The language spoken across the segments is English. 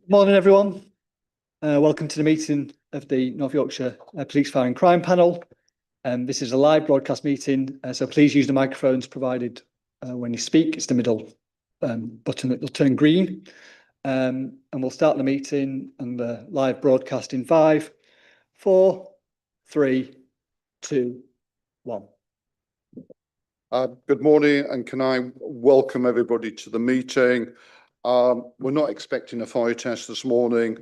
Morning, everyone. Welcome to the meeting of the North Yorkshire Police, Fire and Crime Panel. This is a live broadcast meeting, so please use the microphones provided when you speak. It's the middle button that will turn green. And we'll start the meeting and the live broadcast in 5, 4, 3, 2, 1. Good morning, and can I welcome everybody to the meeting. We're not expecting a fire test this morning,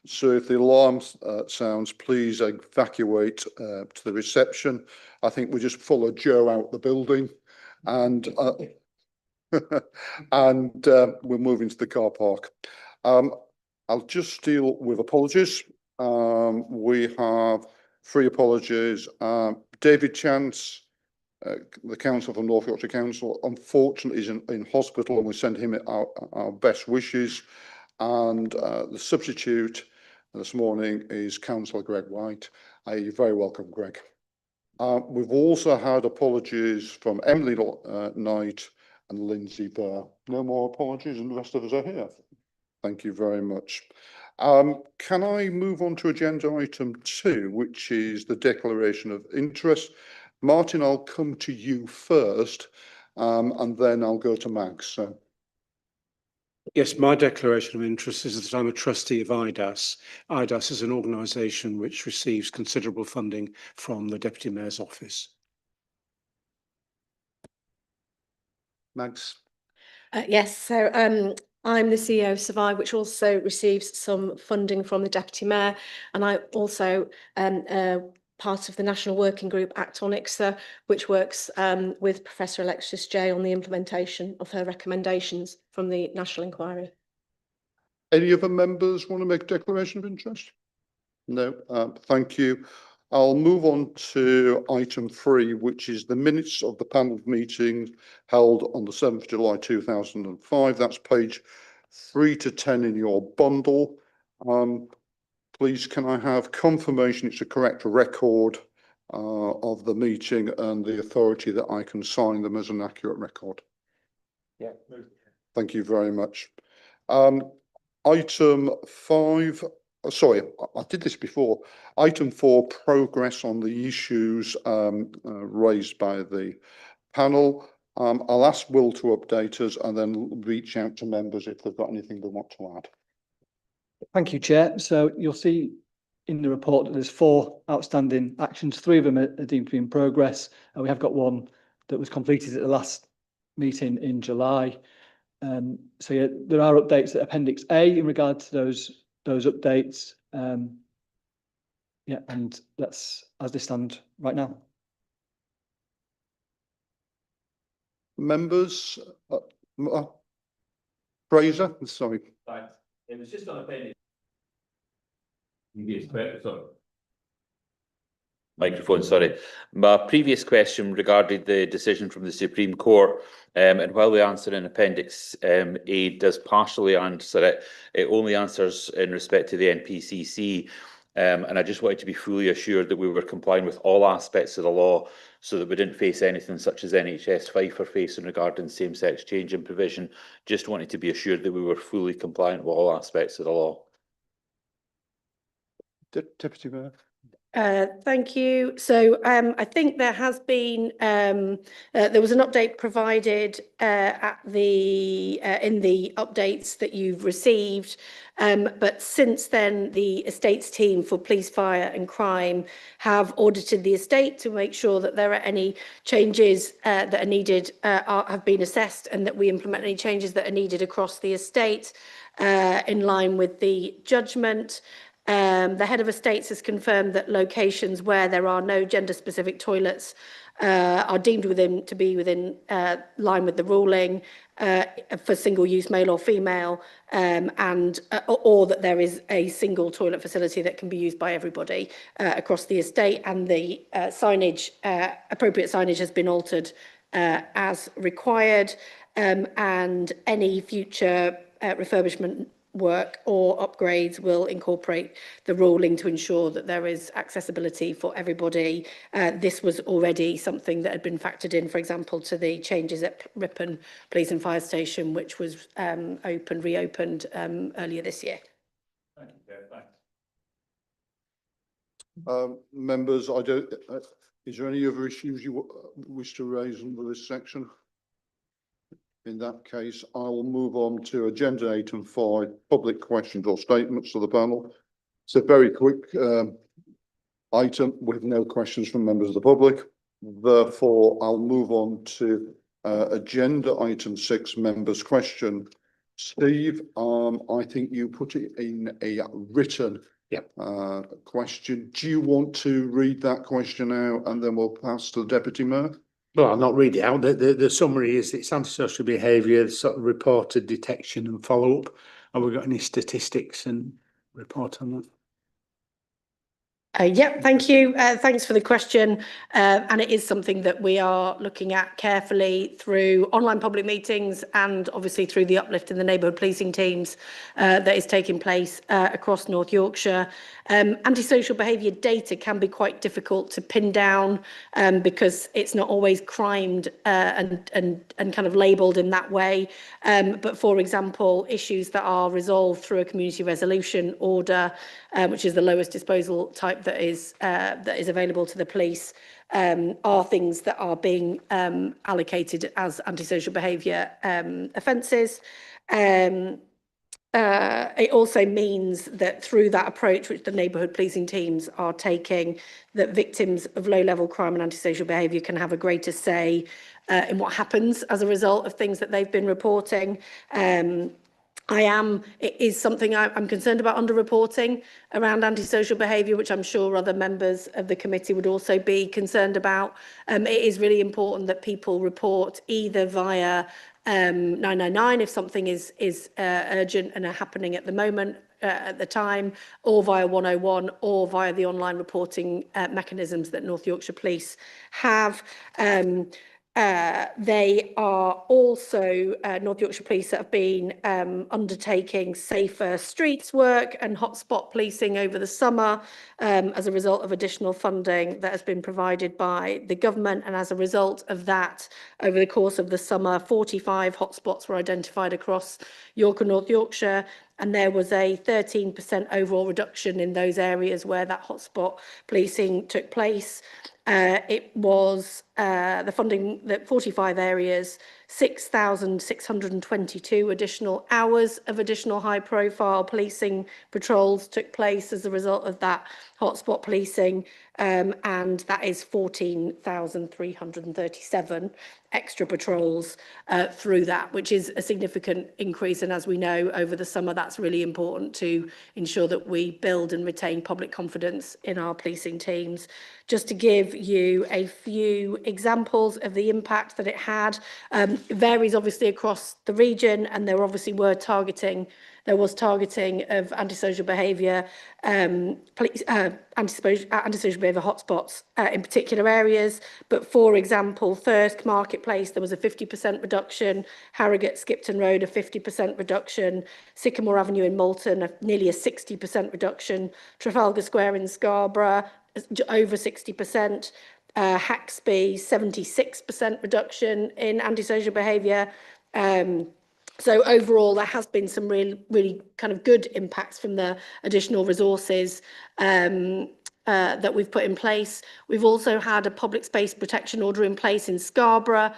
so if the alarm sounds, please evacuate to the reception. I think we just follow Joe out the building, and we're moving to the car park. I'll just deal with apologies. We have 3 apologies. David Chance, the council from North Yorkshire Council, unfortunately is in hospital, and we send him our best wishes. And the substitute this morning is Councillor Greg White. You're very welcome, Greg. We've also had apologies from Emily Knight and Lindsay Burr. No more apologies, and the rest of us are here. Thank you very much. Can I move on to agenda item 2, which is the declaration of interest? Martin, I'll come to you first, and then I'll go to Max. So. Yes, my declaration of interest is that I'm a trustee of IDAS. IDAS is an organisation which receives considerable funding from the Deputy Mayor's office. Max? Yes, so I'm the CEO of Survive, which also receives some funding from the Deputy Mayor, and I also part of the National Working Group Act on ICSA, which works with Professor Alexis Jay on the implementation of her recommendations from the National Inquiry. Any other members want to make a declaration of interest? No, thank you. I'll move on to item 3, which is the minutes of the panel meeting held on the 7th of July 2005. That's page 3 to 10 in your bundle. Please, can I have confirmation it's a correct record of the meeting and the authority that I can sign them as an accurate record? Yeah. Thank you very much. Item 5, sorry, I did this before. Item 4, progress on the issues raised by the panel. I'll ask Will to update us and then reach out to members if they've got anything they want to add. Thank you, Chair. So you'll see in the report that there's 4 outstanding actions. 3 of them are deemed to be in progress. We have got one that was completed at the last meeting in July. So yeah, there are updates at Appendix A in regard to those updates. Yeah, and that's as they stand right now. Members, Fraser, sorry. Right. It was just on Appendix. Yes, sorry. Microphone, sorry. My previous question regarded the decision from the Supreme Court, and while the answer in Appendix A does partially answer it, it only answers in respect to the NPCC, and I just wanted to be fully assured that we were complying with all aspects of the law so that we didn't face anything such as NHS Fife are facing regarding same-sex change in provision. Just wanted to be assured that we were fully compliant with all aspects of the law. Deputy Mayor. Thank you. So I think there has been there was an update provided at the in the updates that you've received, but since then the estates team for police, fire and crime have audited the estate to make sure that there are any changes that are needed have been assessed, and that we implement any changes that are needed across the estate in line with the judgment. The head of estates has confirmed that locations where there are no gender-specific toilets are deemed to be within line with the ruling for single-use male or female, and or that there is a single toilet facility that can be used by everybody across the estate, and the signage, appropriate signage, has been altered as required, and any future refurbishment work or upgrades will incorporate the ruling to ensure that there is accessibility for everybody. This was already something that had been factored in, for example, to the changes at Ripon Police and Fire Station, which was reopened earlier this year. Thank you, Kev. Thanks. Members, is there any other issues you wish to raise under this section? In that case, I will move on to agenda item 5, public questions or statements to the panel. It's a very quick item with no questions from members of the public. Therefore, I'll move on to agenda item 6, members' question. Steve, I think you put it in a written question. Do you want to read that question out and then we'll pass to the Deputy Mayor? Well, I'll not read it out. The summary is it's antisocial behaviour, sort of reported detection and follow-up. Have we got any statistics and report on that? Yep, thank you. Thanks for the question. And it is something that we are looking at carefully through online public meetings and obviously through the uplift in the neighbourhood policing teams that is taking place across North Yorkshire. Antisocial behaviour data can be quite difficult to pin down because it's not always crimed and kind of labelled in that way. But for example, issues that are resolved through a community resolution order, which is the lowest disposal type that is available to the police, are things that are being allocated as antisocial behaviour offences. It also means that through that approach, which the neighbourhood policing teams are taking, that victims of low-level crime and antisocial behaviour can have a greater say in what happens as a result of things that they've been reporting. It is something I'm concerned about underreporting around antisocial behaviour, which I'm sure other members of the committee would also be concerned about. It is really important that people report either via 999 if something is urgent and are happening at the moment, at the time, or via 101 or via the online reporting mechanisms that North Yorkshire Police have. They are also, North Yorkshire Police have been undertaking safer streets work and hotspot policing over the summer as a result of additional funding that has been provided by the government. And as a result of that, over the course of the summer, 45 hotspots were identified across York and North Yorkshire. And there was a 13% overall reduction in those areas where that hotspot policing took place. It was the funding that 45 areas, 6,622 additional hours of additional high profile policing patrols took place as a result of that hotspot policing. And that is 14,337 extra patrols through that, which is a significant increase. And as we know, over the summer, that's really important to ensure that we build and retain public confidence in our policing teams. Just to give you a few examples of the impact that it had, it varies obviously across the region, and there obviously was targeting of antisocial behaviour, antisocial behaviour hotspots in particular areas. But for example, Thirsk Marketplace, there was a 50% reduction, Harrogate Skipton Road, a 50% reduction, Sycamore Avenue in Malton, nearly a 60% reduction, Trafalgar Square in Scarborough, over 60%, Haxby, 76% reduction in antisocial behaviour. So overall, there has been some really kind of good impacts from the additional resources that we've put in place. We've also had a public space protection order in place in Scarborough,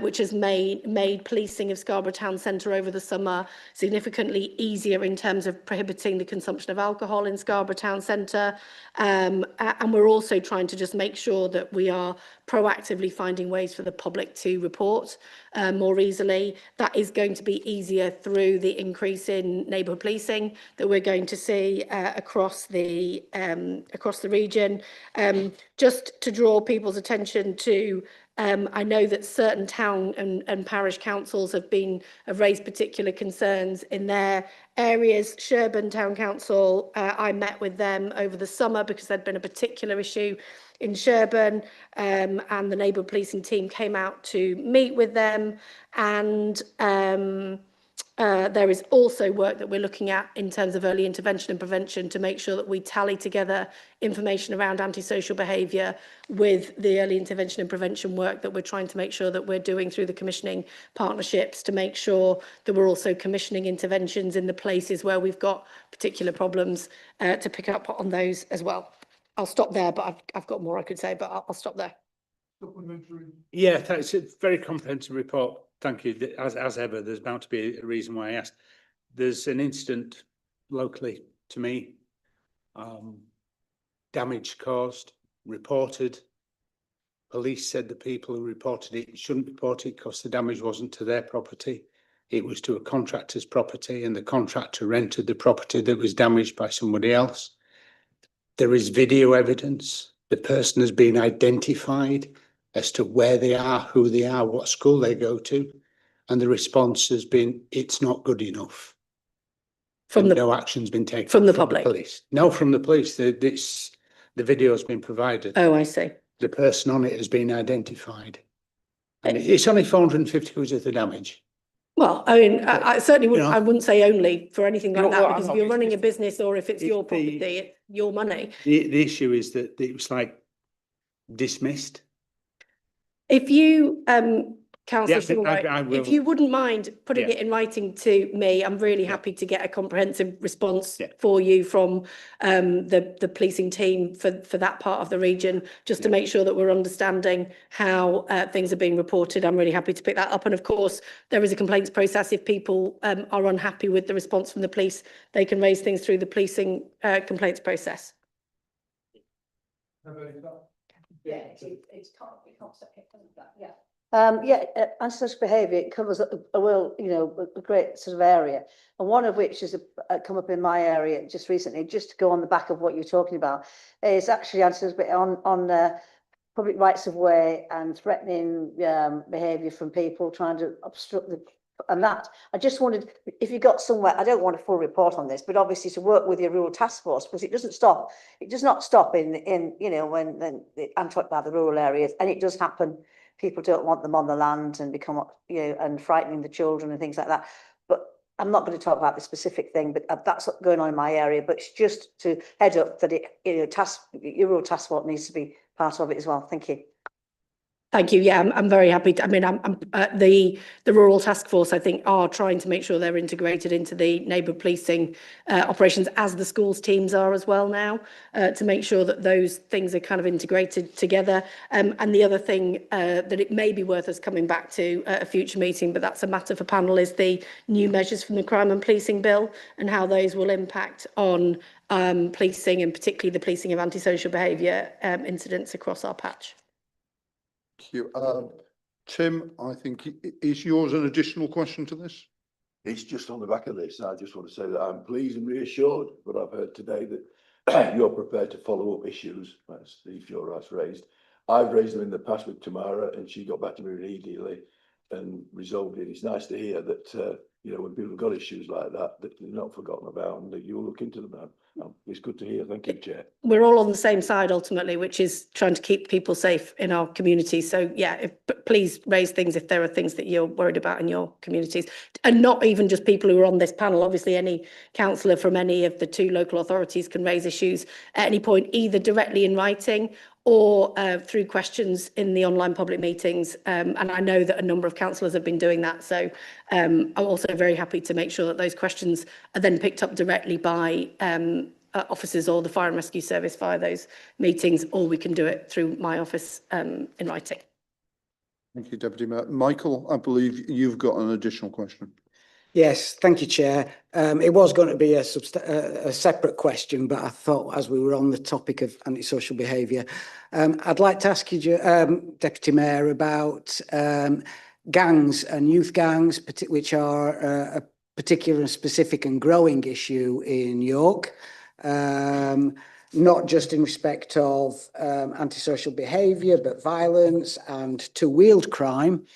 which has made policing of Scarborough Town Centre over the summer significantly easier in terms of prohibiting the consumption of alcohol in Scarborough Town Centre. And we're also trying to just make sure that we are proactively finding ways for the public to report more easily. That is going to be easier through the increase in neighbourhood policing that we're going to see across the region. Just to draw people's attention to, I know that certain town and parish councils have raised particular concerns in their areas. Sherburn Town Council, I met with them over the summer because there'd been a particular issue in Sherburn, and the neighbourhood policing team came out to meet with them, and There is also work that we're looking at in terms of early intervention and prevention to make sure that we tally together information around antisocial behaviour with the early intervention and prevention work that we're trying to make sure that we're doing through the commissioning partnerships, to make sure that we're also commissioning interventions in the places where we've got particular problems, to pick up on those as well. I'll stop there, but I've got more I could say, but I'll stop there. Yeah, it's a very comprehensive report. Thank you. As ever, there's bound to be a reason why I asked. There's an incident locally to me, damage caused, reported. Police said the people who reported it shouldn't report it because the damage wasn't to their property. It was to a contractor's property, and the contractor rented the property that was damaged by somebody else. There is video evidence. The person has been identified as to where they are, who they are, what school they go to. And the response has been, it's not good enough. From no action's been taken. From the public? Police. No, from the police. The video has been provided. Oh, I see. The person on it has been identified. And it's only 450 quid of the damage. Well, I mean, I certainly wouldn't, You know, I wouldn't say only for anything like No, that, well, because I'm if you're not- running a business or if it's your it's the- property, it's your money. The issue is that it was like dismissed. If you, Councillor Yeah, Shumway, I will. if you wouldn't mind putting Yeah. it in writing to me, I'm really happy to get a comprehensive response Yeah. for you from the policing team for that part of the region, just to make sure that we're understanding how things are being reported. I'm really happy to pick that up. And of course, there is a complaints process. If people are unhappy with the response from the police, they can raise things through the policing complaints process. Yeah, antisocial behaviour, it covers a great sort of area, and one of which has come up in my area just recently, just to go on the back of what you're talking about, is actually antisocial on public rights of way and threatening behaviour from people trying to obstruct the. And that, I just wondered if you got somewhere, I don't want a full report on this, but obviously to work with your rural task force, because it does not stop in when I'm talking about the rural areas, and it does happen. People don't want them on the land and become, and frightening the children and things like that. But I'm not going to talk about the specific thing, but that's what's going on in my area. But it's just to head up that your rural task force needs to be part of it as well. Thank you. Thank you. Yeah, I'm very happy. The rural task force, I think, are trying to make sure they're integrated into the neighbourhood policing operations, as the schools teams are as well now, to make sure that those things are kind of integrated together. And the other thing that it may be worth us coming back to at a future meeting, but that's a matter for panel, is the new measures from the Crime and Policing Bill and how those will impact on policing, and particularly the policing of antisocial behaviour incidents across our patch. Thank you. Tim, I think, is yours an additional question to this? It's just on the back of this. I just want to say that I'm pleased and reassured, but I've heard today that you're prepared to follow up issues that Steve Shore has raised. I've raised them in the past with Tamara, and she got back to me immediately and resolved it. It's nice to hear that, when people have got issues like that, that they're not forgotten about and that you'll look into them now. It's good to hear. Thank you, Chair. We're all on the same side ultimately, which is trying to keep people safe in our communities. So yeah, please raise things if there are things that you're worried about in your communities, and not even just people who are on this panel. Obviously, any councillor from any of the 2 local authorities can raise issues at any point, either directly in writing or through questions in the online public meetings. And I know that a number of councillors have been doing that. So I'm also very happy to make sure that those questions are then picked up directly by officers or the Fire and Rescue Service via those meetings, or we can do it through my office in writing. Thank you, Deputy Mayor. Michael, I believe you've got an additional question. Yes, thank you, Chair. It was going to be a separate question, but I thought as we were on the topic of antisocial behaviour, I'd like to ask you, Deputy Mayor, about gangs and youth gangs, which are a particular and specific and growing issue in York, not just in respect of antisocial behaviour, but violence and two-wheeled crime.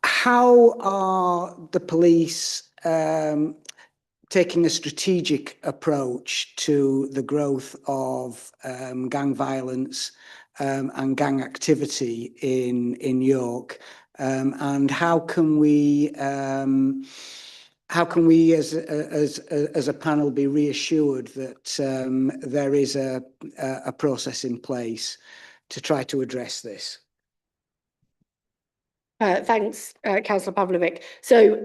How are the police taking a strategic approach to the growth of gang violence and gang activity in York? And how can we as a panel be reassured that there is a process in place to try to address this? Thanks, Councillor Pavlovic. So,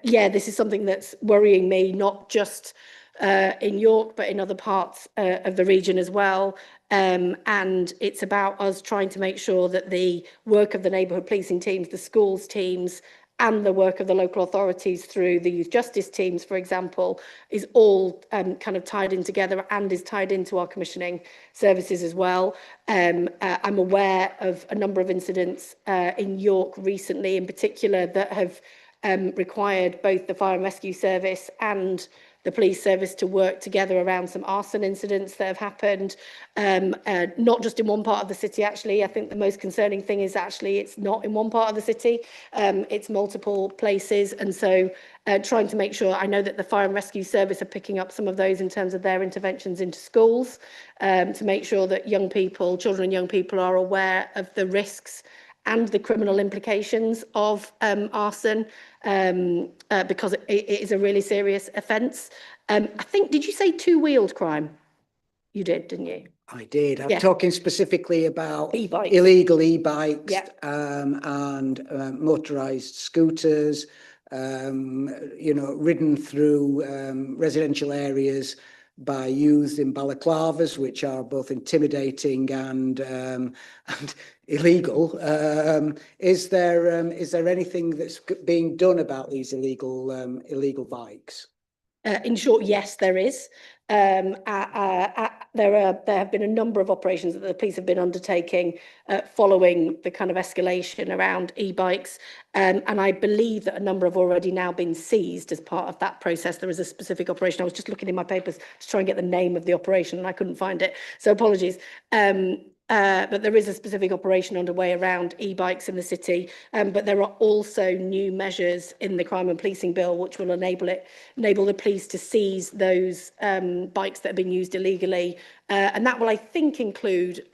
yeah, this is something that's worrying me, not just in York, but in other parts of the region as well. And it's about us trying to make sure that the work of the neighbourhood policing teams, the schools teams, and the work of the local authorities through the youth justice teams, for example, is all kind of tied in together and is tied into our commissioning services as well. I'm aware of a number of incidents in York recently, in particular, that have required both the fire and rescue service and the police service to work together around some arson incidents that have happened, not just in one part of the city, actually. I think the most concerning thing is actually it's not in one part of the city, it's multiple places. And so trying to make sure, I know that the fire and rescue service are picking up some of those in terms of their interventions into schools, to make sure that young people, children and young people are aware of the risks and the criminal implications of arson, because it is a really serious offence. I think, did you say two-wheeled crime? You did, didn't you? I did. I'm Yeah. talking specifically about E-bikes. illegal e-bikes, Yeah. and motorised scooters, ridden through residential areas by youths in balaclavas, which are both intimidating and illegal. Is there anything that's being done about these illegal bikes? In short, yes, there is. There have been a number of operations that the police have been undertaking following the kind of escalation around e-bikes. And I believe that a number have already now been seized as part of that process. There is a specific operation. I was just looking in my papers to try and get the name of the operation and I couldn't find it. So apologies. But there is a specific operation underway around e-bikes in the city. But there are also new measures in the Crime and Policing Bill which will enable the police to seize those bikes that are being used illegally. And that will, I think, include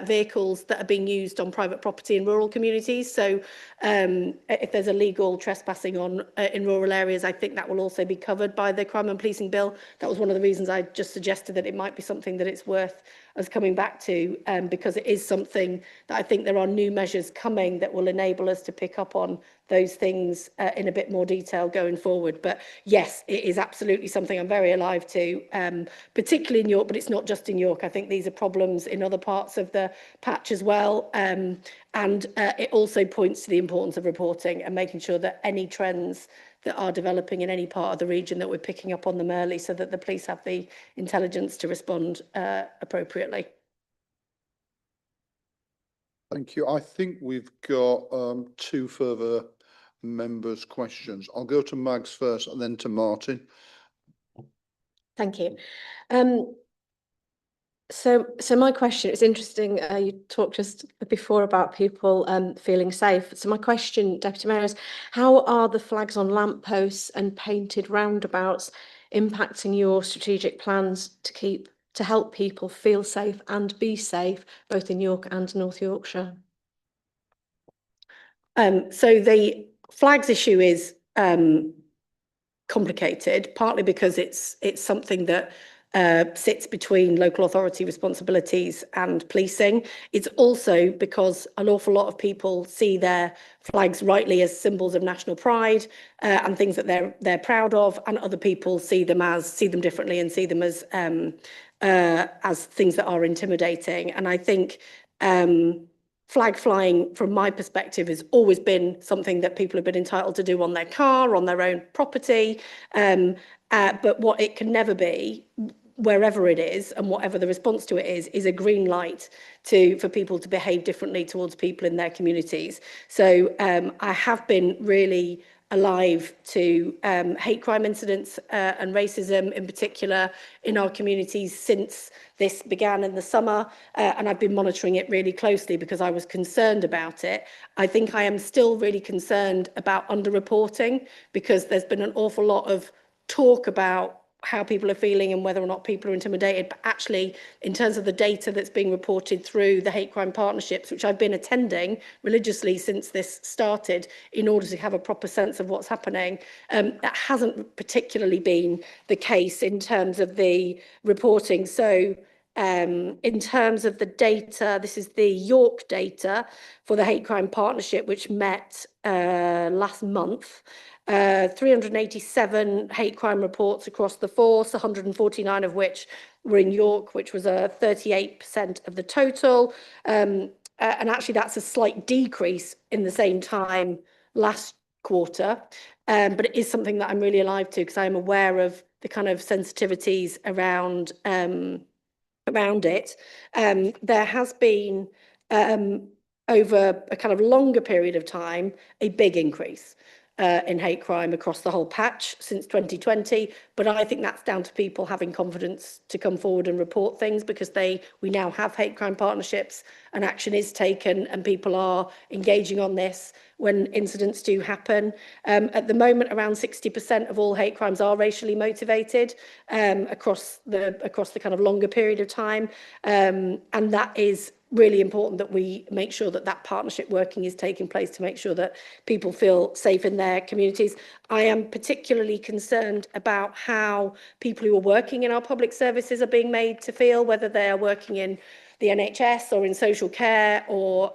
vehicles that are being used on private property in rural communities. So if there's illegal trespassing in rural areas, I think that will also be covered by the Crime and Policing Bill. That was one of the reasons I just suggested that it might be something that it's worth us coming back to, because it is something that I think there are new measures coming that will enable us to pick up on those things in a bit more detail going forward. But yes, it is absolutely something I'm very alive to, particularly in York, but it's not just in York. I think these are problems in other parts of the patch as well. And it also points to the importance of reporting and making sure that any trends that are developing in any part of the region, that we're picking up on them early so that the police have the intelligence to respond appropriately. Thank you. I think we've got two further members' questions. I'll go to Mags first and then to Martin. Thank you. So my question, it's interesting, you talked just before about people feeling safe. So my question, Deputy Mayor, is how are the flags on lampposts and painted roundabouts impacting your strategic plans to help people feel safe and be safe, both in York and North Yorkshire? So the flags issue is complicated, partly because it's something that sits between local authority responsibilities and policing. It's also because an awful lot of people see their flags rightly as symbols of national pride and things that they're proud of, and other people see them differently and see them as things that are intimidating. And I think flag flying, from my perspective, has always been something that people have been entitled to do on their car, on their own property. But what it can never be, wherever it is and whatever the response to it is a green light for people to behave differently towards people in their communities. So I have been really alive to hate crime incidents and racism in particular in our communities since this began in the summer, and I've been monitoring it really closely because I was concerned about it. I think I am still really concerned about underreporting, because there's been an awful lot of talk about how people are feeling and whether or not people are intimidated, but actually in terms of the data that's being reported through the hate crime partnerships, which I've been attending religiously since this started in order to have a proper sense of what's happening, that hasn't particularly been the case in terms of the reporting. So in terms of the data, this is the York data for the hate crime partnership, which met last month. 387 hate crime reports across the force, 149 of which were in York, which was 38% of the total. And actually that's a slight decrease in the same time last quarter. But it is something that I'm really alive to because I'm aware of the kind of sensitivities around it. There has been over a kind of longer period of time a big increase in hate crime across the whole patch since 2020, but I think that's down to people having confidence to come forward and report things because we now have hate crime partnerships and action is taken and people are engaging on this when incidents do happen. At the moment, around 60% of all hate crimes are racially motivated across the kind of longer period of time, and that is really important that we make sure that that partnership working is taking place to make sure that people feel safe in their communities. I am particularly concerned about how people who are working in our public services are being made to feel, whether they are working in the NHS or in social care or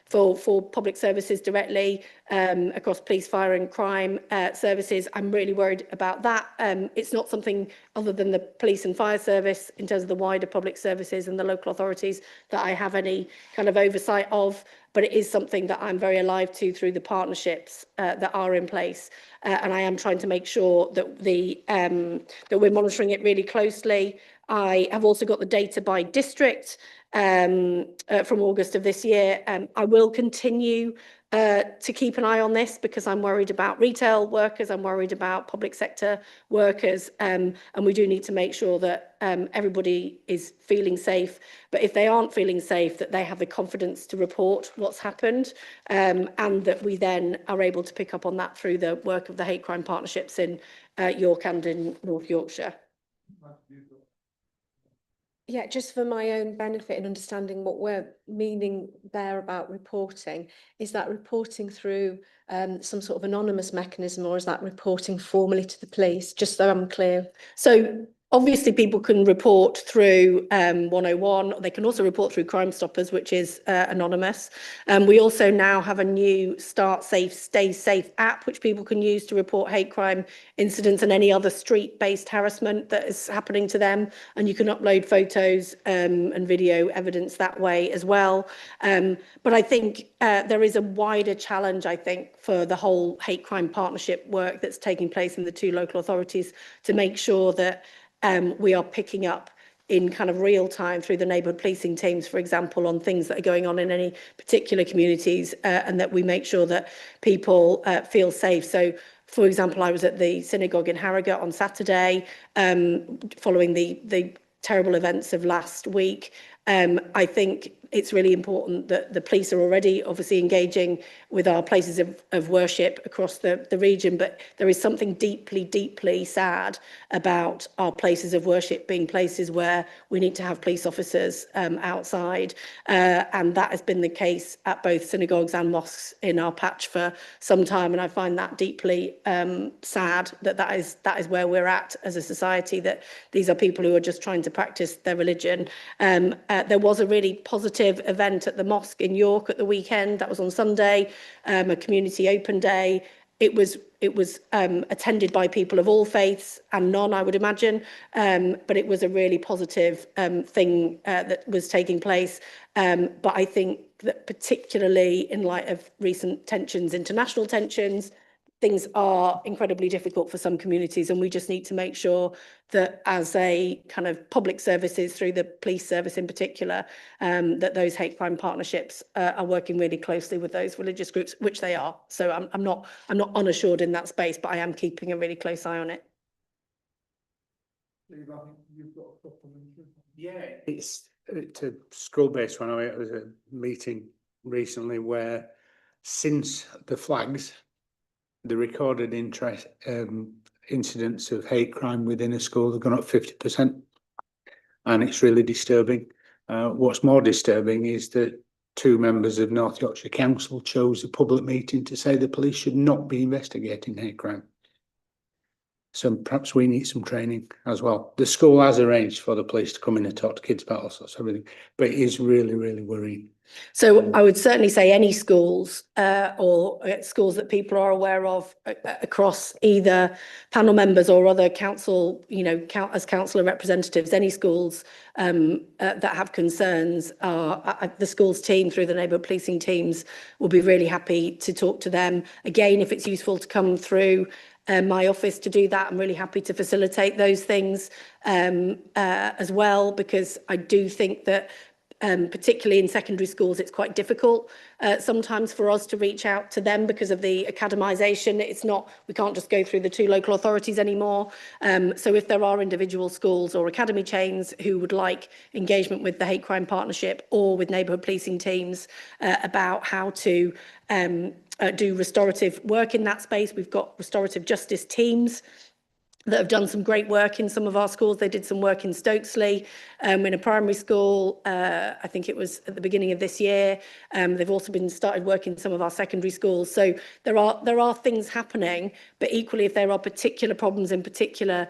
for public services directly across police, fire and crime services. I'm really worried about that. It's not something other than the police and fire service in terms of the wider public services and the local authorities that I have any kind of oversight of, but it is something that I'm very alive to through the partnerships that are in place. And I am trying to make sure that that we're monitoring it really closely. I have also got the data by district from August of this year. I will continue to keep an eye on this because I'm worried about retail workers, I'm worried about public sector workers, and we do need to make sure that everybody is feeling safe. But if they aren't feeling safe, that they have the confidence to report what's happened, and that we then are able to pick up on that through the work of the hate crime partnerships in York and in North Yorkshire. Yeah, just for my own benefit and understanding what we're meaning there about reporting, is that reporting through some sort of anonymous mechanism, or is that reporting formally to the police? Just so I'm clear. So obviously people can report through 101. They can also report through Crime Stoppers, which is anonymous. We also now have a new Start Safe, Stay Safe app, which people can use to report hate crime incidents and any other street-based harassment that is happening to them. And you can upload photos and video evidence that way as well. But I think there is a wider challenge, I think, for the whole hate crime partnership work that's taking place in the two local authorities to make sure that we are picking up in kind of real time through the neighbourhood policing teams, for example, on things that are going on in any particular communities, and that we make sure that people feel safe. So, for example, I was at the synagogue in Harrogate on Saturday, following the terrible events of last week. I think it's really important that the police are already obviously engaging with our places of worship across the region, but there is something deeply, deeply sad about our places of worship being places where we need to have police officers outside. And that has been the case at both synagogues and mosques in our patch for some time. And I find that deeply sad that is where we're at as a society, that these are people who are just trying to practice their religion. There was a really positive event at the mosque in York at the weekend. That was on Sunday, a community open day. It was attended by people of all faiths and none, I would imagine, but it was a really positive thing that was taking place. But I think that particularly in light of recent tensions, international tensions, things are incredibly difficult for some communities, and we just need to make sure that as a kind of public services through the police service in particular, that those hate crime partnerships are working really closely with those religious groups, which they are. So I'm not unassured in that space, but I am keeping a really close eye on it. Yeah, it's to school-based one. It was a meeting recently where, since the flags, the recorded interest incidents of hate crime within a school have gone up 50%. And it's really disturbing. What's more disturbing is that 2 members of North Yorkshire Council chose a public meeting to say the police should not be investigating hate crime. So perhaps we need some training as well. The school has arranged for the police to come in and talk to kids about all sorts of everything, but it is really, really worrying. So I would certainly say any schools or schools that people are aware of across either panel members or other council, as councillor representatives, any schools that have concerns, the schools team through the neighbourhood policing teams will be really happy to talk to them. Again, if it's useful to come through my office to do that, I'm really happy to facilitate those things as well, because I do think that particularly in secondary schools, it's quite difficult sometimes for us to reach out to them because of the academisation. We can't just go through the 2 local authorities anymore. So if there are individual schools or academy chains who would like engagement with the Hate Crime Partnership or with neighbourhood policing teams about how to do restorative work in that space, we've got restorative justice teams that have done some great work in some of our schools. They did some work in Stokesley in a primary school. I think it was at the beginning of this year. They've also started working in some of our secondary schools. So there are things happening, but equally, if there are particular problems in particular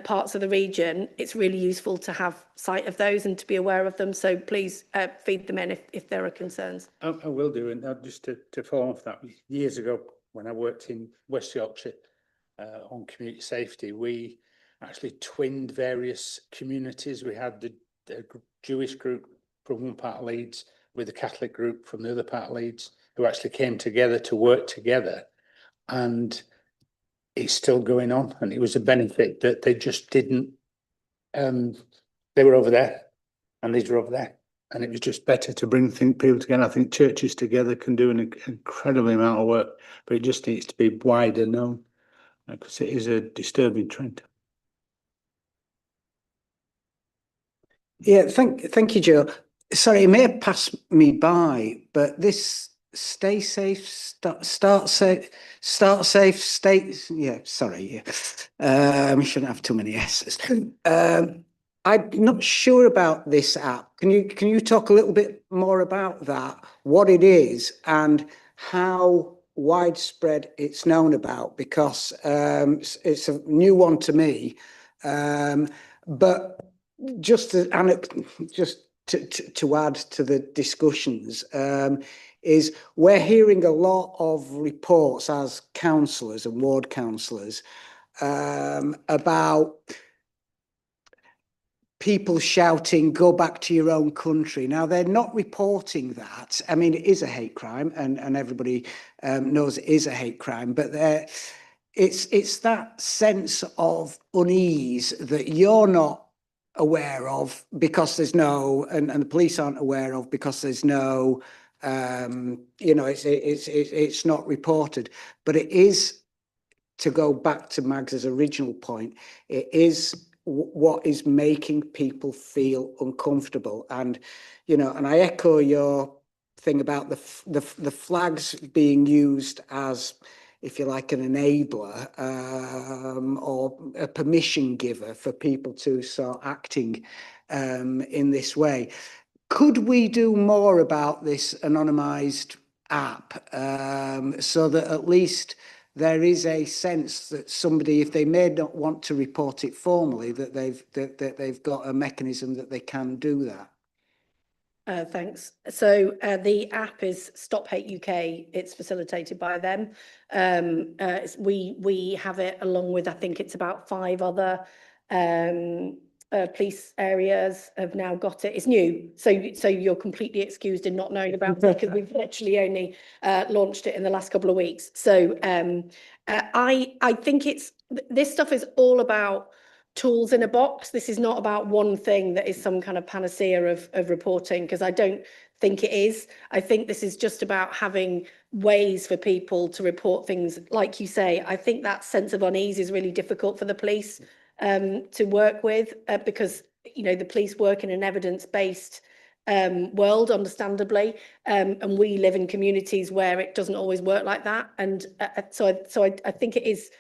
parts of the region, it's really useful to have sight of those and to be aware of them. So please feed them in if there are concerns. I will do, and just to follow off that, years ago when I worked in West Yorkshire, on community safety, we actually twinned various communities. We had the Jewish group from one part of Leeds with the Catholic group from the other part of Leeds, who actually came together to work together, and it's still going on. And it was a benefit that they just didn't. They were over there, and these were over there, and it was just better to bring people together. I think churches together can do an incredible amount of work, but it just needs to be wider known, because it is a disturbing trend. Yeah, thank you, Joe. Sorry, it may have passed me by, but this stay safe, start safe, stay. Yeah, sorry. Yeah, shouldn't have too many S's. I'm not sure about this app. Can you talk a little bit more about that? What it is and how widespread it's known about, because it's a new one to me, but just to add to the discussions, is we're hearing a lot of reports as councillors and ward councillors about people shouting, "Go back to your own country." Now, they're not reporting that. I mean, it is a hate crime, and everybody knows it is a hate crime, but it's that sense of unease that you're not aware of because there's no, and the police aren't aware of because there's no, it's not reported. But it is, to go back to Mags's original point, it is what is making people feel uncomfortable. And and I echo your thing about the flags being used as, if you like, an enabler or a permission giver for people to start acting in this way. Could we do more about this anonymised app so that at least there is a sense that somebody, if they may not want to report it formally, that they've got a mechanism that they can do that? Thanks. So the app is Stop Hate UK. It's facilitated by them. We have it along with, I think it's about 5 other police areas have now got it. It's new, so you're completely excused in not knowing about it, because we've literally only launched it in the last couple of weeks. So I think this stuff is all about tools in a box. This is not about one thing that is some kind of panacea of reporting, because I don't think it is. I think this is just about having ways for people to report things. Like you say, I think that sense of unease is really difficult for the police to work with, because the police work in an evidence-based world, understandably, and we live in communities where it doesn't always work like that. And so I think it is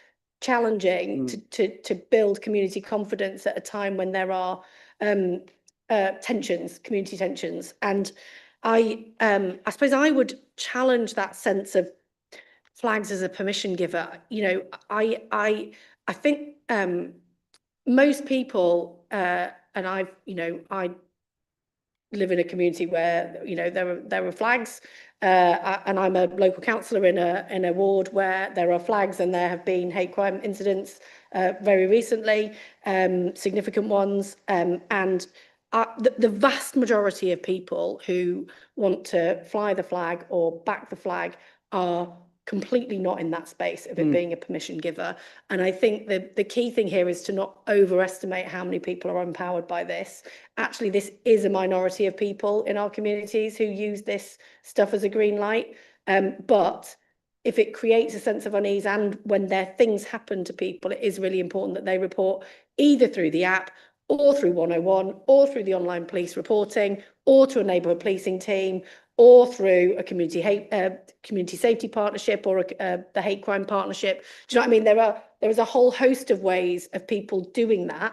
challenging to build community confidence at a time when there are community tensions. And I suppose I would challenge that sense of flags as a permission giver. You know, I think most people, and I live in a community where, you know, there are flags, and I'm a local councillor in a ward where there are flags, and there have been hate crime incidents very recently, significant ones, and the vast majority of people who want to fly the flag or back the flag are completely not in that space of it being a permission giver. And I think the key thing here is to not overestimate how many people are empowered by this. Actually, this is a minority of people in our communities who use this stuff as a green light. But if it creates a sense of unease, and when things happen to people, it is really important that they report either through the app or through 101 or through the online police reporting or to a neighbourhood policing team or through a community safety partnership or the hate crime partnership. Do you know what I mean? There is a whole host of ways of people doing that,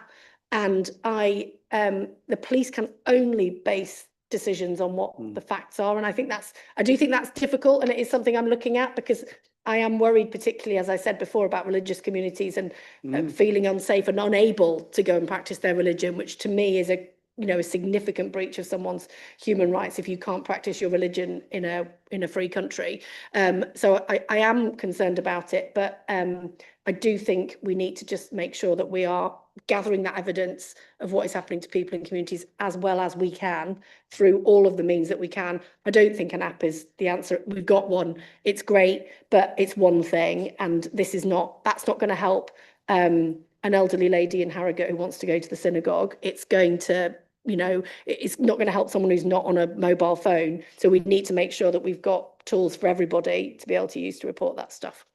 and the police can only base decisions on what the facts are, and I do think that's difficult, and it is something I'm looking at, because I am worried, particularly, as I said before, about religious communities and feeling unsafe and unable to go and practice their religion, which to me is a significant breach of someone's human rights if you can't practice your religion in a free country. So I am concerned about it, but I do think we need to just make sure that we are gathering that evidence of what is happening to people in communities as well as we can through all of the means that we can. I don't think an app is the answer. We've got one, it's great, but it's one thing, and that's not going to help an elderly lady in Harrogate who wants to go to the synagogue. It's going to, it's not going to help someone who's not on a mobile phone. So we need to make sure that we've got tools for everybody to be able to use to report that stuff.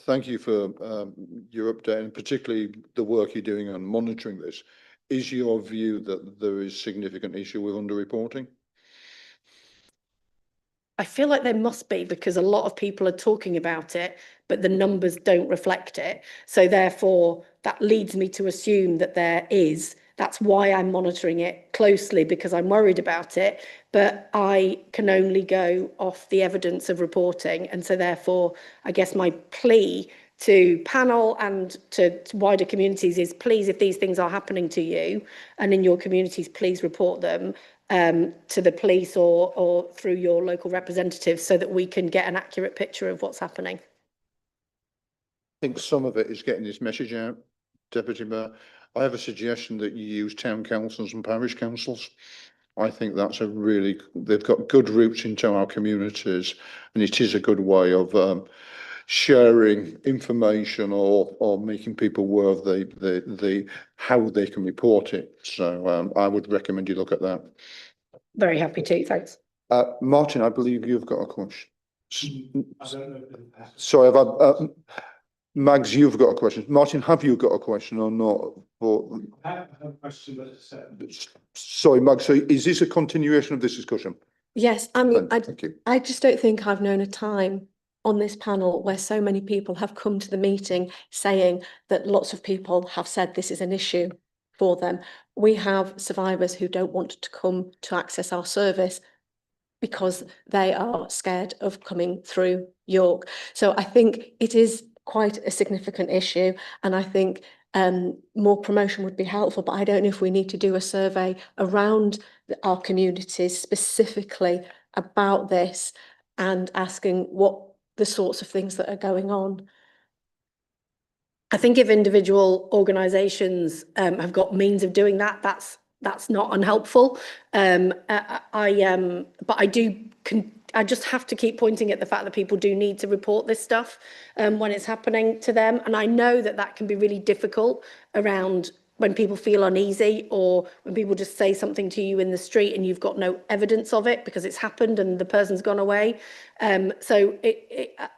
Thank you for your update, and particularly the work you're doing on monitoring this. Is your view that there is significant issue with underreporting? I feel like there must be, because a lot of people are talking about it, but the numbers don't reflect it. So therefore, that leads me to assume that there is. That's why I'm monitoring it closely, because I'm worried about it, but I can only go off the evidence of reporting. And so therefore, I guess my plea to panel and to wider communities is, please, if these things are happening to you and in your communities, please report them to the police or through your local representatives, so that we can get an accurate picture of what's happening. I think some of it is getting this message out, Deputy Mayor. I have a suggestion that you use town councils and parish councils. I think that's they've got good roots into our communities, and it is a good way of sharing information or making people aware of the how they can report it. So I would recommend you look at that. Very happy to, thanks. Martin, I believe you've got a question. Sorry, Mags, you've got a question. Martin, have you got a question or not? I have a question, but sorry, Mags, so is this a continuation of this discussion? Yes, I mean, Thank you. I just don't think I've known a time on this panel where so many people have come to the meeting saying that lots of people have said this is an issue for them. We have survivors who don't want to come to access our service because they are scared of coming through York. So I think it is quite a significant issue, and I think more promotion would be helpful, but I don't know if we need to do a survey around our communities specifically about this and asking what the sorts of things that are going on. I think if individual organisations have got means of doing that, that's not unhelpful. But I just have to keep pointing at the fact that people do need to report this stuff when it's happening to them. And I know that can be really difficult around when people feel uneasy, or when people just say something to you in the street and you've got no evidence of it because it's happened and the person's gone away. So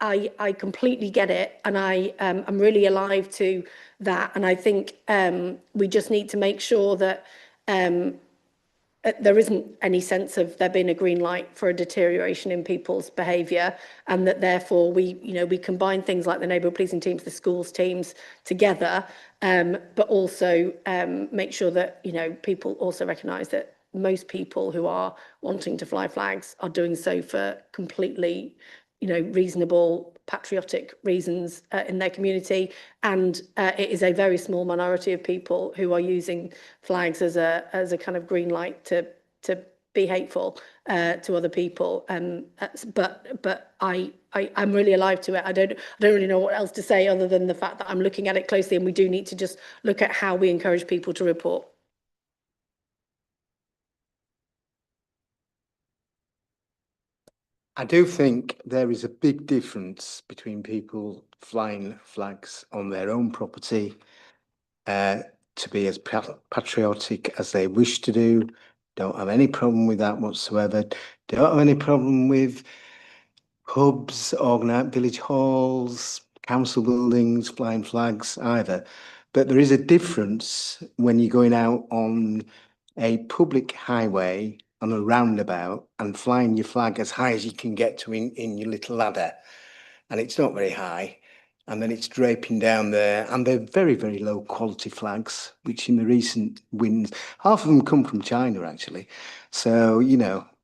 I completely get it, and I'm really alive to that. And I think we just need to make sure that there isn't any sense of there being a green light for a deterioration in people's behaviour, and that therefore we combine things like the neighbourhood policing teams, the schools teams together, but also make sure that people also recognise that most people who are wanting to fly flags are doing so for completely reasonable patriotic reasons in their community, and it is a very small minority of people who are using flags as a kind of green light to be hateful to other people. But I'm really alive to it. I don't really know what else to say other than the fact that I'm looking at it closely, and we do need to just look at how we encourage people to report. I do think there is a big difference between people flying flags on their own property to be as patriotic as they wish to do. Don't have any problem with that whatsoever. Don't have any problem with pubs, organised village halls, council buildings, flying flags either. But there is a difference when you're going out on a public highway on a roundabout and flying your flag as high as you can get to in your little ladder. And it's not very high. And then it's draping down there. And they're very, very low quality flags, which in the recent winds, half of them come from China, actually. So,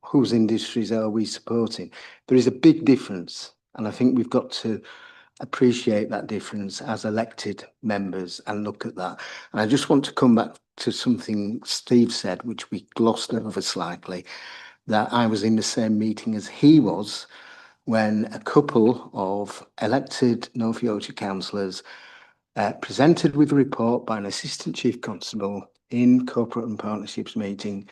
whose industries are we supporting? There is a big difference. And I think we've got to appreciate that difference as elected members and look at that. And I just want to come back to something Steve said, which we glossed over slightly, that I was in the same meeting as he was when a couple of elected North Yorkshire councillors presented with a report by an assistant chief constable in corporate and partnerships meeting,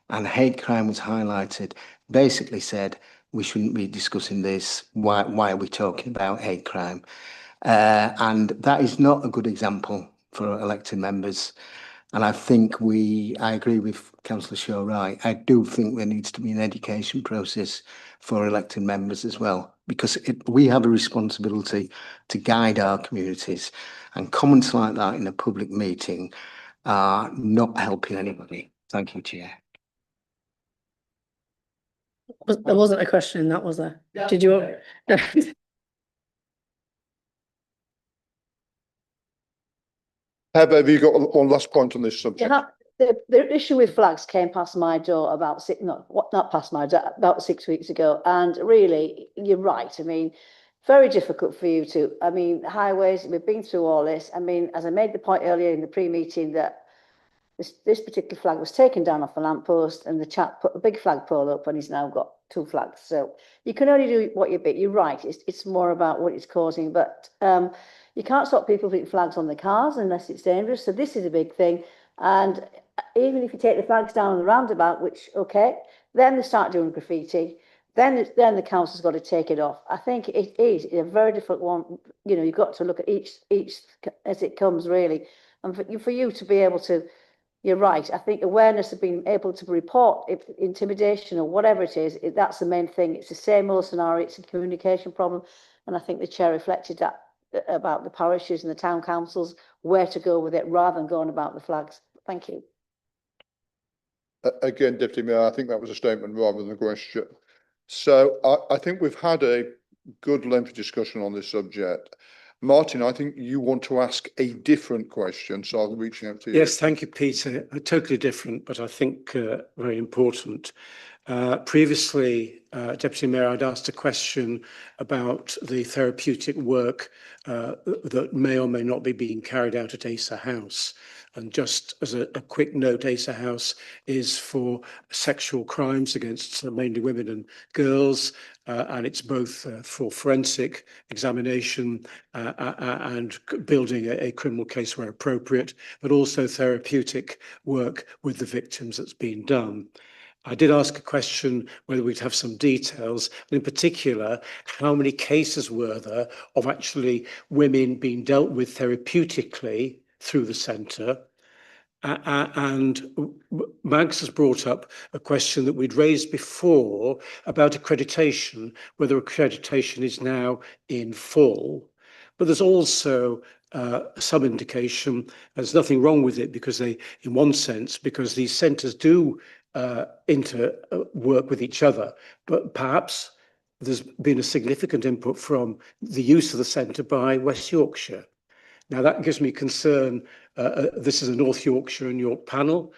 and hate crime was highlighted, basically said, we shouldn't be discussing this. Why are we talking about hate crime? And that is not a good example for elected members. And I think I agree with Councillor Shaw, right? I do think there needs to be an education process for elected members as well, because we have a responsibility to guide our communities, and comments like that in a public meeting are not helping anybody. Thank you, Chair. There wasn't a question in that, was there? Did you? Have you got one last point on this subject? Yeah, the issue with flags came past my door about not past my door, about 6 weeks ago. And really, you're right. I mean, very difficult for you to, highways, we've been through all this. I mean, as I made the point earlier in the pre-meeting that this particular flag was taken down off a lamppost, and the chap put a big flagpole up, and he's now got 2 flags. So you can only do what you bit. You're right. It's more about what it's causing, but you can't stop people putting flags on their cars unless it's dangerous. So this is a big thing. And even if you take the flags down on the roundabout, which then they start doing graffiti. Then the council's got to take it off. I think it is a very difficult one. You've got to look at each as it comes, really, and for you to be able to. You're right. I think awareness of being able to report intimidation or whatever it is, that's the main thing. It's the same old scenario. It's a communication problem. And I think the chair reflected that about the parishes and the town councils, where to go with it rather than going about the flags. Thank you. Again, Deputy Mayor, I think that was a statement rather than a question. So I think we've had a good lengthy discussion on this subject. Martin, I think you want to ask a different question, so I'll reach out to you. Yes, thank you, Peter. Totally different, but I think very important. Previously, Deputy Mayor, I'd asked a question about the therapeutic work that may or may not be being carried out at Asa House. And just as a quick note, Asa House is for sexual crimes against mainly women and girls, and it's both for forensic examination and building a criminal case where appropriate, but also therapeutic work with the victims that's been done. I did ask a question whether we'd have some details, and in particular, how many cases were there of actually women being dealt with therapeutically through the centre. And Mags has brought up a question that we'd raised before about accreditation, whether accreditation is now in full. But there's also some indication there's nothing wrong with it, because in one sense, because these centres do work with each other, but perhaps there's been a significant input from the use of the centre by West Yorkshire. Now that gives me concern. This is a North Yorkshire and York panel.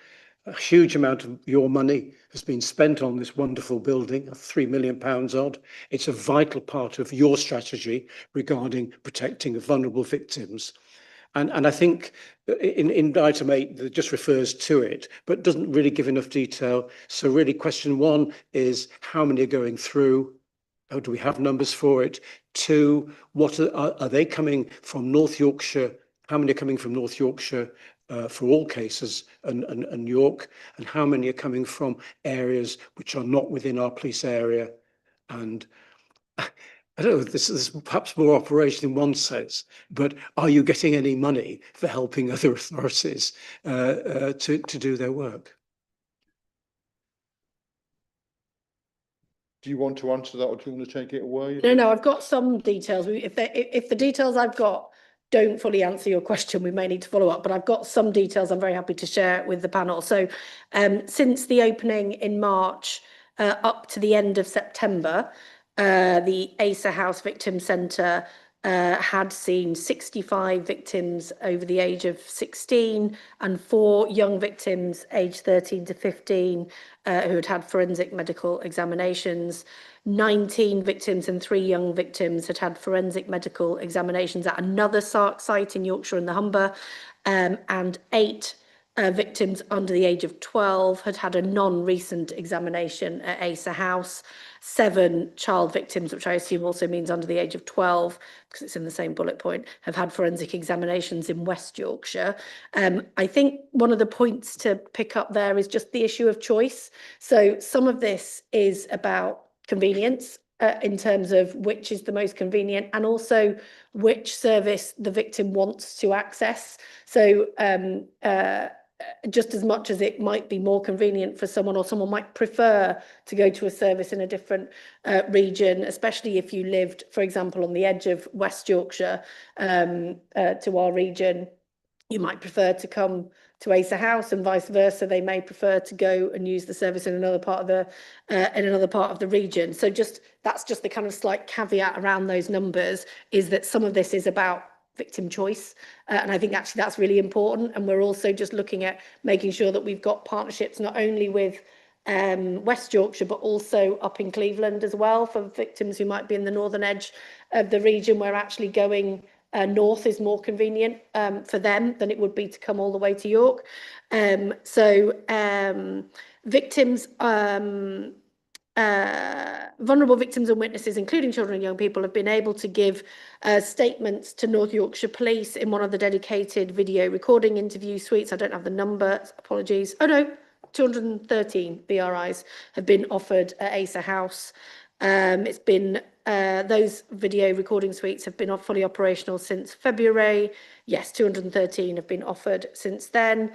A huge amount of your money has been spent on this wonderful building, £3 million odd. It's a vital part of your strategy regarding protecting vulnerable victims. And I think in item 8, that just refers to it, but doesn't really give enough detail. So really question 1 is how many are going through? How do we have numbers for it? 2, what are they coming from North Yorkshire? How many are coming from North Yorkshire for all cases and York? And how many are coming from areas which are not within our police area? And I don't know, this is perhaps more operation in one sense, but are you getting any money for helping other authorities to do their work? Do you want to answer that, or do you want to take it away? No, I've got some details. If the details I've got don't fully answer your question, we may need to follow up, but I've got some details I'm very happy to share with the panel. So since the opening in March up to the end of September, the ASA House Victim Centre had seen 65 victims over the age of 16 and 4 young victims aged 13 to 15 who had had forensic medical examinations. 19 victims and 3 young victims had had forensic medical examinations at another site in Yorkshire and the Humber, and 8 victims under the age of 12 had had a non-recent examination at ASA House. 7 child victims, which I assume also means under the age of 12, because it's in the same bullet point, have had forensic examinations in West Yorkshire. I think one of the points to pick up there is just the issue of choice. So some of this is about convenience in terms of which is the most convenient, and also which service the victim wants to access. So just as much as it might be more convenient for someone, or someone might prefer to go to a service in a different region, especially if you lived, for example, on the edge of West Yorkshire to our region, you might prefer to come to ASA House, and vice versa. They may prefer to go and use the service in another part of the region. So that's just the kind of slight caveat around those numbers, is that some of this is about victim choice, and I think actually that's really important. And we're also just looking at making sure that we've got partnerships not only with West Yorkshire, but also up in Cleveland as well, for victims who might be in the northern edge of the region, where actually going north is more convenient for them than it would be to come all the way to York. Victims, vulnerable victims and witnesses, including children and young people, have been able to give statements to North Yorkshire Police in one of the dedicated video recording interview suites. I don't have the number, apologies. Oh no, 213 BRIs have been offered at ASA House. It's been those video recording suites have been fully operational since February. Yes, 213 have been offered since then.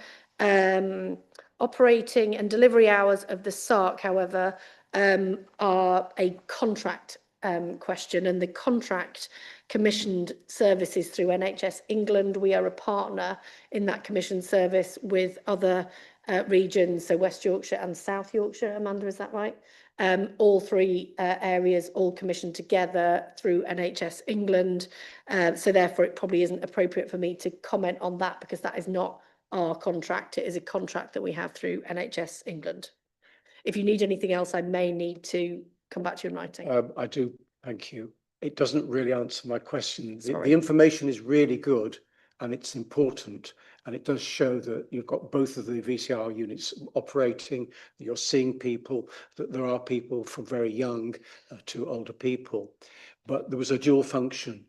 Operating and delivery hours of the SARC, however, are a contract question, and the contract commissioned services through NHS England. We are a partner in that commissioned service with other regions, so West Yorkshire and South Yorkshire. Amanda, is that right? All 3 areas all commissioned together through NHS England. So therefore it probably isn't appropriate for me to comment on that, because that is not our contract. It is a contract that we have through NHS England. If you need anything else, I may need to come back to you in writing. I do, thank you. It doesn't really answer my question. The information is really good and it's important, and it does show that you've got both of the VCR units operating, you're seeing people, that there are people from very young to older people. But there was a dual function,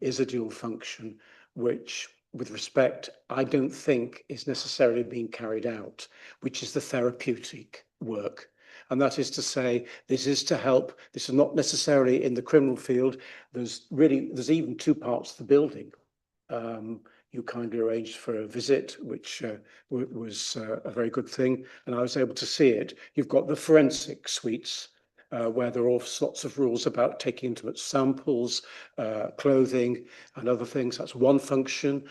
which, with respect, I don't think is necessarily being carried out, which is the therapeutic work. And that is to say, this is to help. This is not necessarily in the criminal field. There's even 2 parts of the building. You kindly arranged for a visit, which was a very good thing, and I was able to see it. You've got the forensic suites, where there are all sorts of rules about taking intimate samples, clothing and other things. That's one function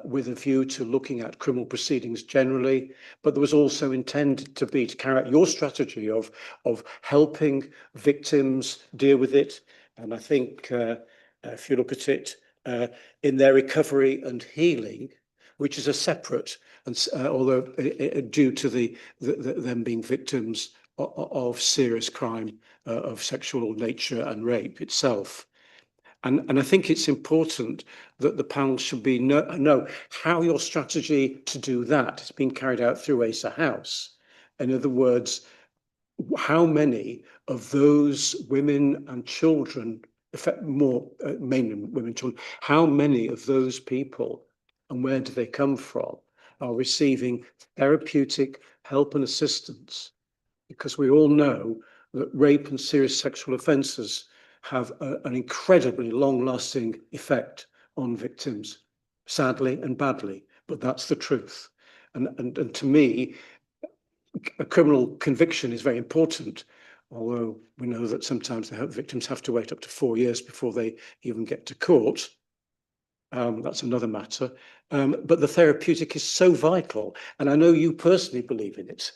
with a view to looking at criminal proceedings generally. But there was also intended to be to carry out your strategy of helping victims deal with it. And I think if you look at it in their recovery and healing, which is a separate, and although due to them being victims of serious crime of sexual nature and rape itself. And I think it's important that the panel should know how your strategy to do that is being carried out through ASA House. In other words, how many of those women and children, mainly women and children, how many of those people and where do they come from are receiving therapeutic help and assistance? Because we all know that rape and serious sexual offences have an incredibly long-lasting effect on victims, sadly and badly, but that's the truth. And to me, a criminal conviction is very important, although we know that sometimes the victims have to wait up to 4 years before they even get to court. That's another matter. But the therapeutic is so vital, and I know you personally believe in it,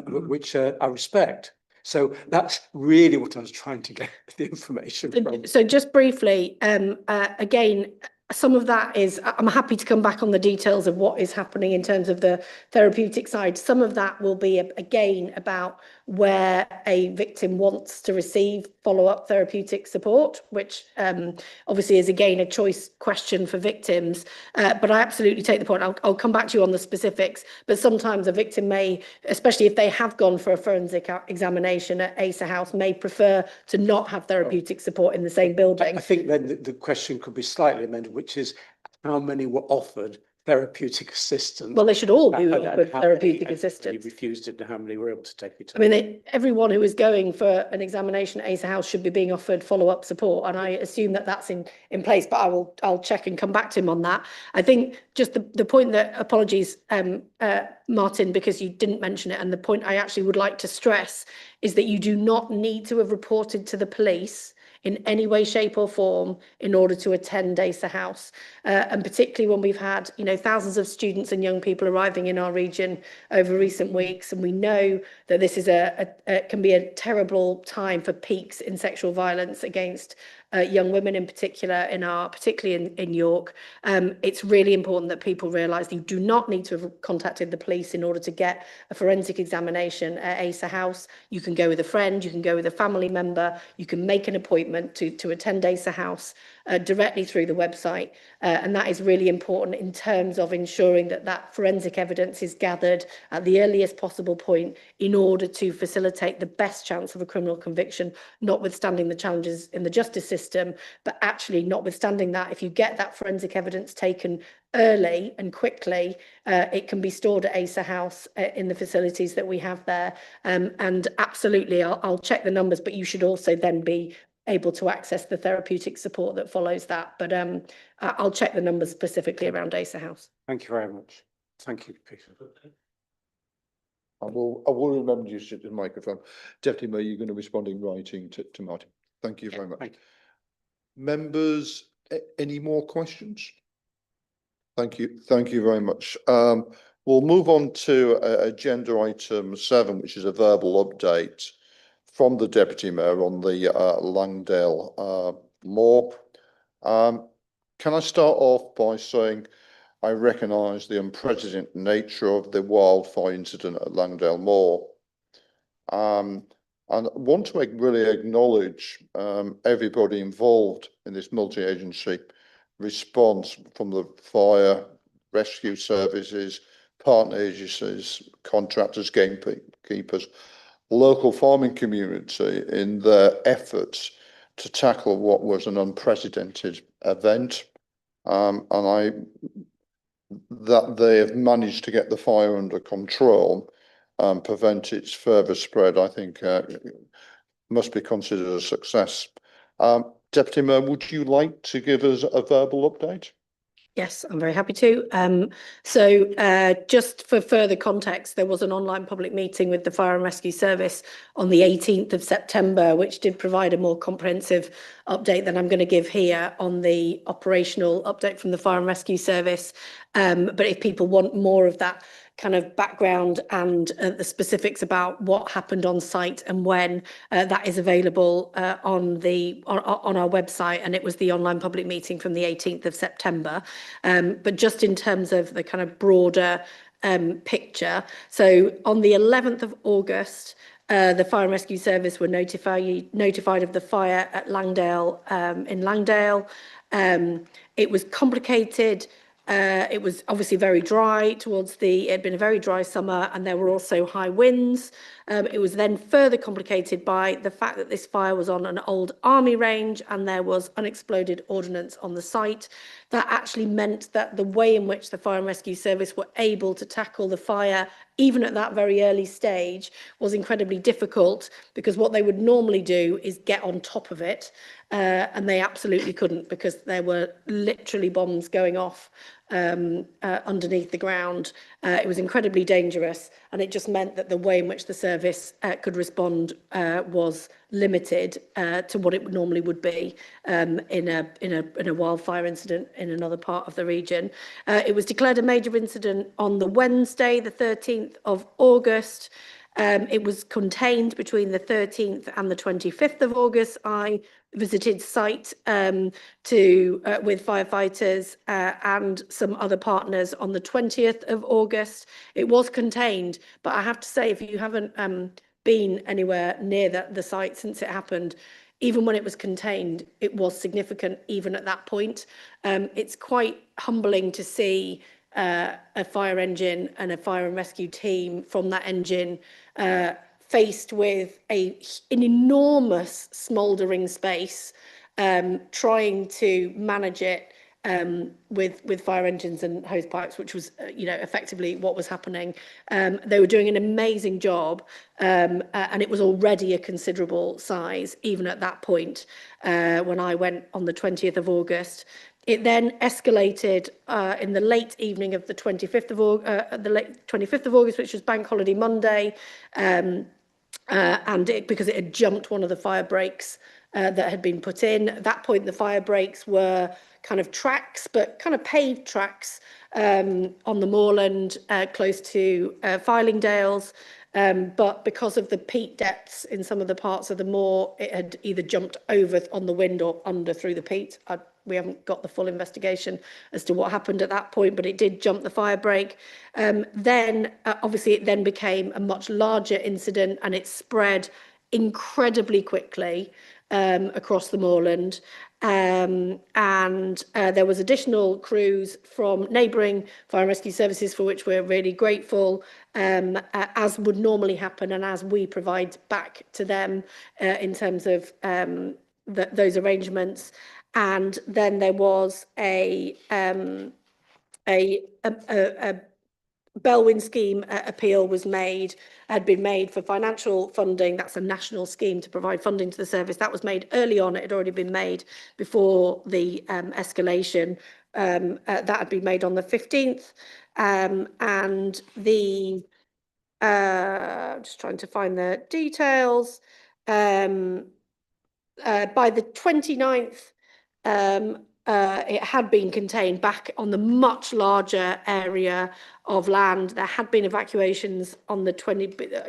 which I respect. So that's really what I was trying to get the information from. So just briefly, again, some of that is, I'm happy to come back on the details of what is happening in terms of the therapeutic side. Some of that will be, again, about where a victim wants to receive follow-up therapeutic support, which obviously is, again, a choice question for victims. But I absolutely take the point. I'll come back to you on the specifics. But sometimes a victim may, especially if they have gone for a forensic examination at ASA House, may prefer to not have therapeutic support in the same building. I think then the question could be slightly amended, which is how many were offered therapeutic assistance? Well, they should all be offered therapeutic assistance. You refused it, and how many were able to take it? I mean, everyone who is going for an examination at ASA House should be being offered follow-up support, and I assume that that's in place. But I'll check and come back to him on that. I think just the point that, apologies, Martin, because you didn't mention it, and the point I actually would like to stress is that you do not need to have reported to the police in any way, shape or form in order to attend ASA House. And particularly when we've had, thousands of students and young people arriving in our region over recent weeks. And we know that this is can be a terrible time for peaks in sexual violence against young women in particular, particularly in York. It's really important that people realise that you do not need to have contacted the police in order to get a forensic examination at ASA House. You can go with a friend, you can go with a family member, you can make an appointment to attend ASA House directly through the website. And that is really important in terms of ensuring that forensic evidence is gathered at the earliest possible point in order to facilitate the best chance of a criminal conviction, notwithstanding the challenges in the justice system, but actually notwithstanding that, if you get that forensic evidence taken early and quickly, it can be stored at ASA House in the facilities that we have there. And absolutely, I'll check the numbers, but you should also then be able to access the therapeutic support that follows that. But I'll check the numbers specifically around ASA House. Thank you very much. Thank you, Peter. I will remember you sit in the microphone. Deputy Mayor, you're going to respond in writing to Martin. Thank you very much. Thank you. Members, any more questions? Thank you. Thank you very much. We'll move on to agenda item 7, which is a verbal update from the Deputy Mayor on the Langdale Moor. Can I start off by saying I recognise the unprecedented nature of the wildfire incident at Langdale Moor. And I want to really acknowledge everybody involved in this multi-agency response, from the fire, rescue services, partner agencies, contractors, gamekeepers, local farming community in their efforts to tackle what was an unprecedented event. That they have managed to get the fire under control and prevent its further spread, I think must be considered a success. Deputy Mayor, would you like to give us a verbal update? Yes, I'm very happy to. Just for further context, there was an online public meeting with the Fire and Rescue Service on the 18th of September, which did provide a more comprehensive update than I'm going to give here on the operational update from the Fire and Rescue Service. But if people want more of that kind of background and the specifics about what happened on site and when, that is available on our website, and it was the online public meeting from the 18th of September. But just in terms of the kind of broader picture, so on the 11th of August, the Fire and Rescue Service were notified of the fire at Langdale, in Langdale. It was complicated. It was obviously very dry it had been a very dry summer, and there were also high winds. It was then further complicated by the fact that this fire was on an old army range and there was unexploded ordnance on the site. That actually meant that the way in which the Fire and Rescue Service were able to tackle the fire, even at that very early stage, was incredibly difficult, because what they would normally do is get on top of it, and they absolutely couldn't, because there were literally bombs going off underneath the ground. It was incredibly dangerous, and it just meant that the way in which the service could respond was limited to what it normally would be in a wildfire incident in another part of the region. It was declared a major incident on the Wednesday, the 13th of August. It was contained between the 13th and the 25th of August. I visited site with firefighters and some other partners on the 20th of August. It was contained, but I have to say, if you haven't been anywhere near the site since it happened, even when it was contained, it was significant even at that point. It's quite humbling to see a fire engine and a fire and rescue team from that engine faced with an enormous smouldering space, trying to manage it with fire engines and hose pipes, which was, effectively what was happening. They were doing an amazing job, and it was already a considerable size, even at that point, when I went on the 20th of August. It then escalated in the late evening of the 25th of August, which was Bank Holiday Monday, because it had jumped one of the fire breaks that had been put in. At that point, the fire breaks were kind of tracks, but kind of paved tracks on the moorland close to Fylingdales. But because of the peat depths in some of the parts of the moor, it had either jumped over on the wind or under through the peat. We haven't got the full investigation as to what happened at that point, but it did jump the fire break. Then, obviously, it then became a much larger incident, and it spread incredibly quickly across the moorland. And there was additional crews from neighbouring fire and rescue services, for which we're really grateful, as would normally happen, and as we provide back to them in terms of those arrangements. And then there was a Bellwyn scheme appeal had been made for financial funding. That's a national scheme to provide funding to the service. That was made early on. It had already been made before the escalation. That had been made on the 15th. And the, just trying to find the details. By the 29th, it had been contained back on the much larger area of land. There had been evacuations on the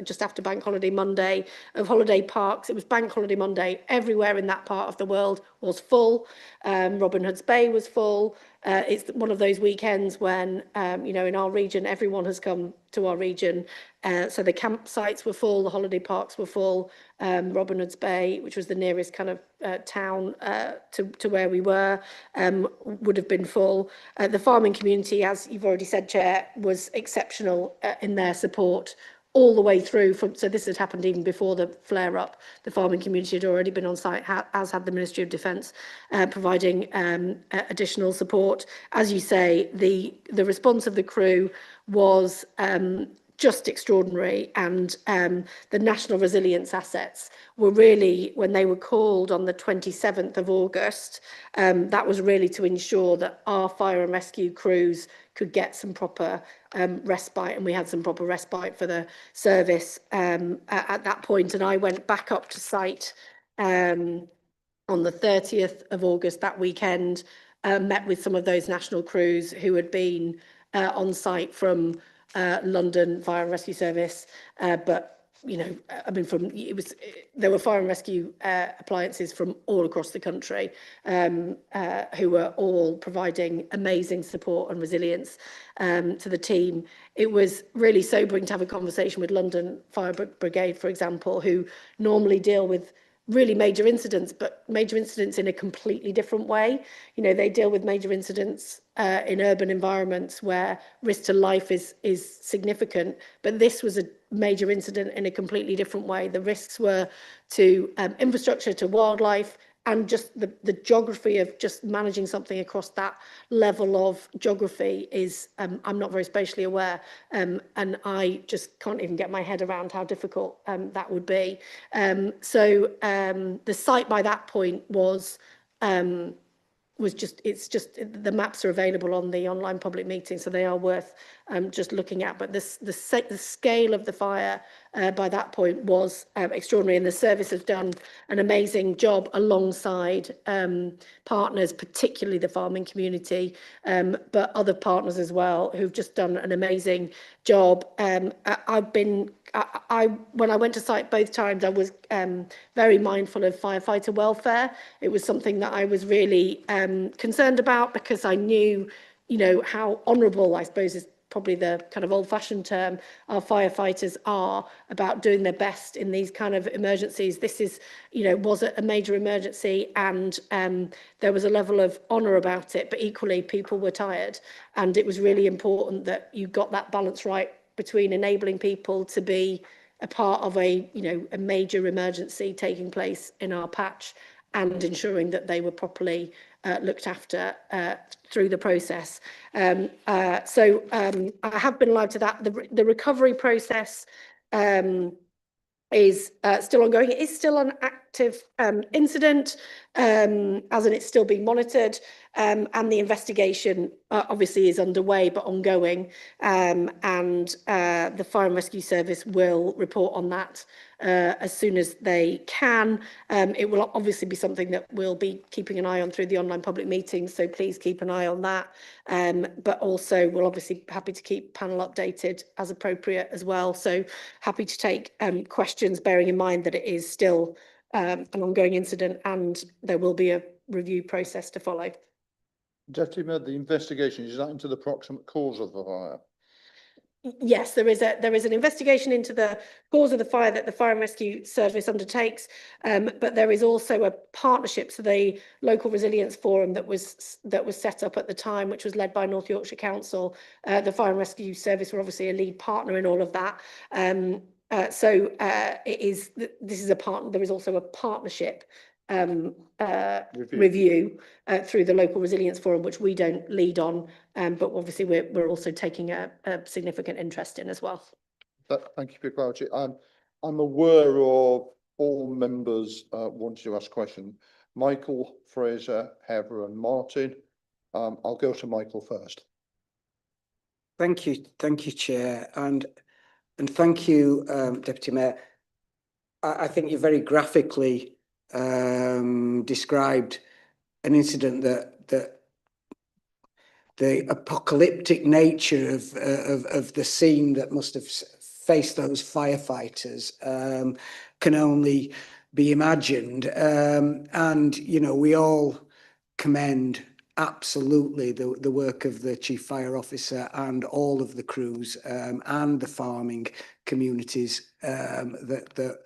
just after Bank Holiday Monday, of holiday parks. It was Bank Holiday Monday. Everywhere in that part of the world was full. Robin Hood's Bay was full. It's one of those weekends when, in our region, everyone has come to our region. So the campsites were full, the holiday parks were full. Robin Hood's Bay, which was the nearest kind of town to where we were, would have been full. The farming community, as you've already said, Chair, was exceptional in their support all the way through. So this had happened even before the flare-up. The farming community had already been on site, as had the Ministry of Defence, providing additional support. As you say, the response of the crew was just extraordinary. And the national resilience assets were really, when they were called on the 27th of August, that was really to ensure that our fire and rescue crews could get some proper respite, and we had some proper respite for the service at that point. And I went back up to site on the 30th of August that weekend, met with some of those national crews who had been on site from London Fire and Rescue Service, but you know, I mean, there were fire and rescue appliances from all across the country, who were all providing amazing support and resilience to the team. It was really sobering to have a conversation with London Fire Brigade, for example, who normally deal with really major incidents, but major incidents in a completely different way. You know, they deal with major incidents in urban environments where risk to life is significant, but this was a major incident in a completely different way. The risks were to infrastructure, to wildlife, and just the geography of just managing something across that level of geography is, I'm not very spatially aware, and I just can't even get my head around how difficult that would be. So the site by that point was just, it's just, the maps are available on the online public meeting, so they are worth just looking at. But the scale of the fire by that point was extraordinary, and the service has done an amazing job alongside partners, particularly the farming community, but other partners as well, who've just done an amazing job. When I went to site both times, I was very mindful of firefighter welfare. It was something that I was really concerned about, because I knew, you know, how honourable, I suppose is probably the kind of old-fashioned term, our firefighters are about doing their best in these kind of emergencies. This is, you know, was a major emergency, and there was a level of honour about it, but equally people were tired, and it was really important that you got that balance right between enabling people to be a part of a, you know, a major emergency taking place in our patch, and ensuring that they were properly looked after through the process. So I have been alive to that. The recovery process is still ongoing. It is still an active incident, as in it's still being monitored, and the investigation obviously is underway but ongoing, and the Fire and Rescue Service will report on that as soon as they can. It will obviously be something that we'll be keeping an eye on through the online public meetings, so please keep an eye on that. But also we'll obviously be happy to keep panel updated as appropriate as well. So happy to take questions, bearing in mind that it is still an ongoing incident and there will be a review process to follow. Deputy Mayor, the investigation, is that into the proximate cause of the fire? Yes, there is an investigation into the cause of the fire that the Fire and Rescue Service undertakes, but there is also a partnership. So the local resilience forum that was set up at the time, which was led by North Yorkshire Council, the Fire and Rescue Service were obviously a lead partner in all of that. This is a partner. There is also a partnership review through the local resilience forum, which we don't lead on, but obviously we're also taking a significant interest in as well. Thank you for your clarity. I'm aware of all members wanting to ask questions. Michael, Fraser, Heather and Martin. I'll go to Michael first. Thank you, Chair, and thank you, Deputy Mayor. I think you very graphically described an incident that the apocalyptic nature of the scene that must have faced those firefighters can only be imagined. And, you know, we all commend absolutely the work of the Chief Fire Officer and all of the crews and the farming communities that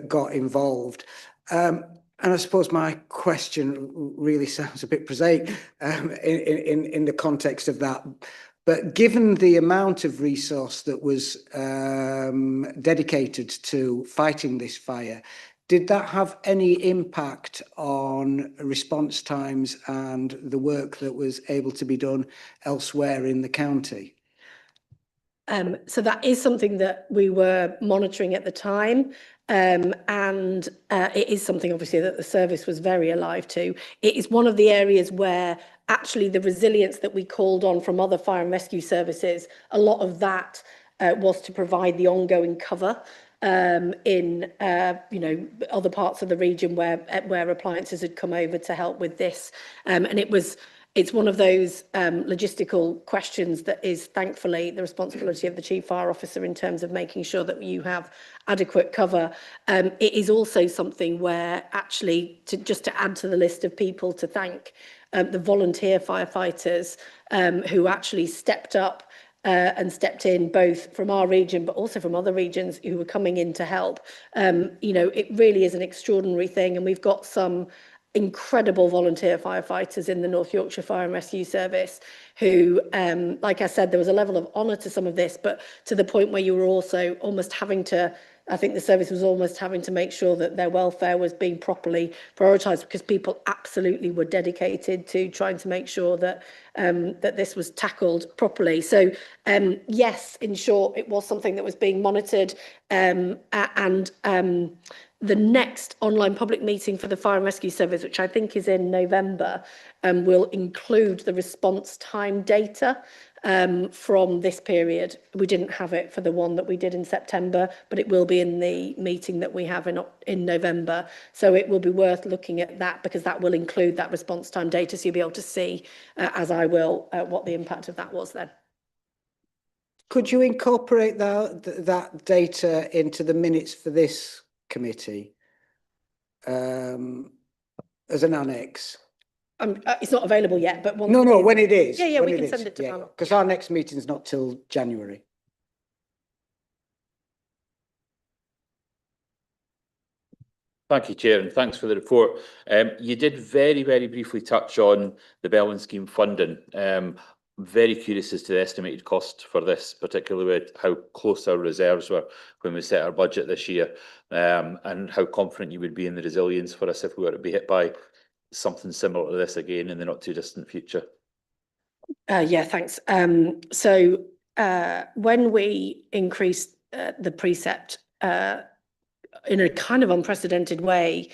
got involved. And I suppose my question really sounds a bit prosaic in the context of that. But given the amount of resource that was dedicated to fighting this fire, did that have any impact on response times and the work that was able to be done elsewhere in the county? So that is something that we were monitoring at the time. And it is something obviously that the service was very alive to. It is one of the areas where actually the resilience that we called on from other fire and rescue services, a lot of that was to provide the ongoing cover in other parts of the region where appliances had come over to help with this. And it's one of those logistical questions that is thankfully the responsibility of the Chief Fire Officer in terms of making sure that you have adequate cover. It is also something where actually, just to add to the list of people to thank, the volunteer firefighters who actually stepped up and stepped in both from our region but also from other regions who were coming in to help. It really is an extraordinary thing, and we've got some incredible volunteer firefighters in the North Yorkshire Fire and Rescue Service who, like I said, there was a level of honour to some of this, but to the point where you were also almost having to, I think the service was almost having to make sure that their welfare was being properly prioritised, because people absolutely were dedicated to trying to make sure that that this was tackled properly. So yes, in short, it was something that was being monitored, and the next online public meeting for the Fire and Rescue Service, which I think is in November, will include the response time data from this period. We didn't have it for the one that we did in September, but it will be in the meeting that we have in November. So it will be worth looking at that, because that will include that response time data. So you'll be able to see, as I will, what the impact of that was then. Could you incorporate that data into the minutes for this committee as an annex? It's not available yet, but once No, when it is. Yeah, we can send it to panel. Because our next meeting is not till January. Thank you, Chair, and thanks for the report. You did very, very briefly touch on the Bellman scheme funding. Very curious as to the estimated cost for this, particularly with how close our reserves were when we set our budget this year, and how confident you would be in the resilience for us if we were to be hit by something similar to this again in the not too distant future. Yeah, thanks. So when we increased the precept in a kind of unprecedented way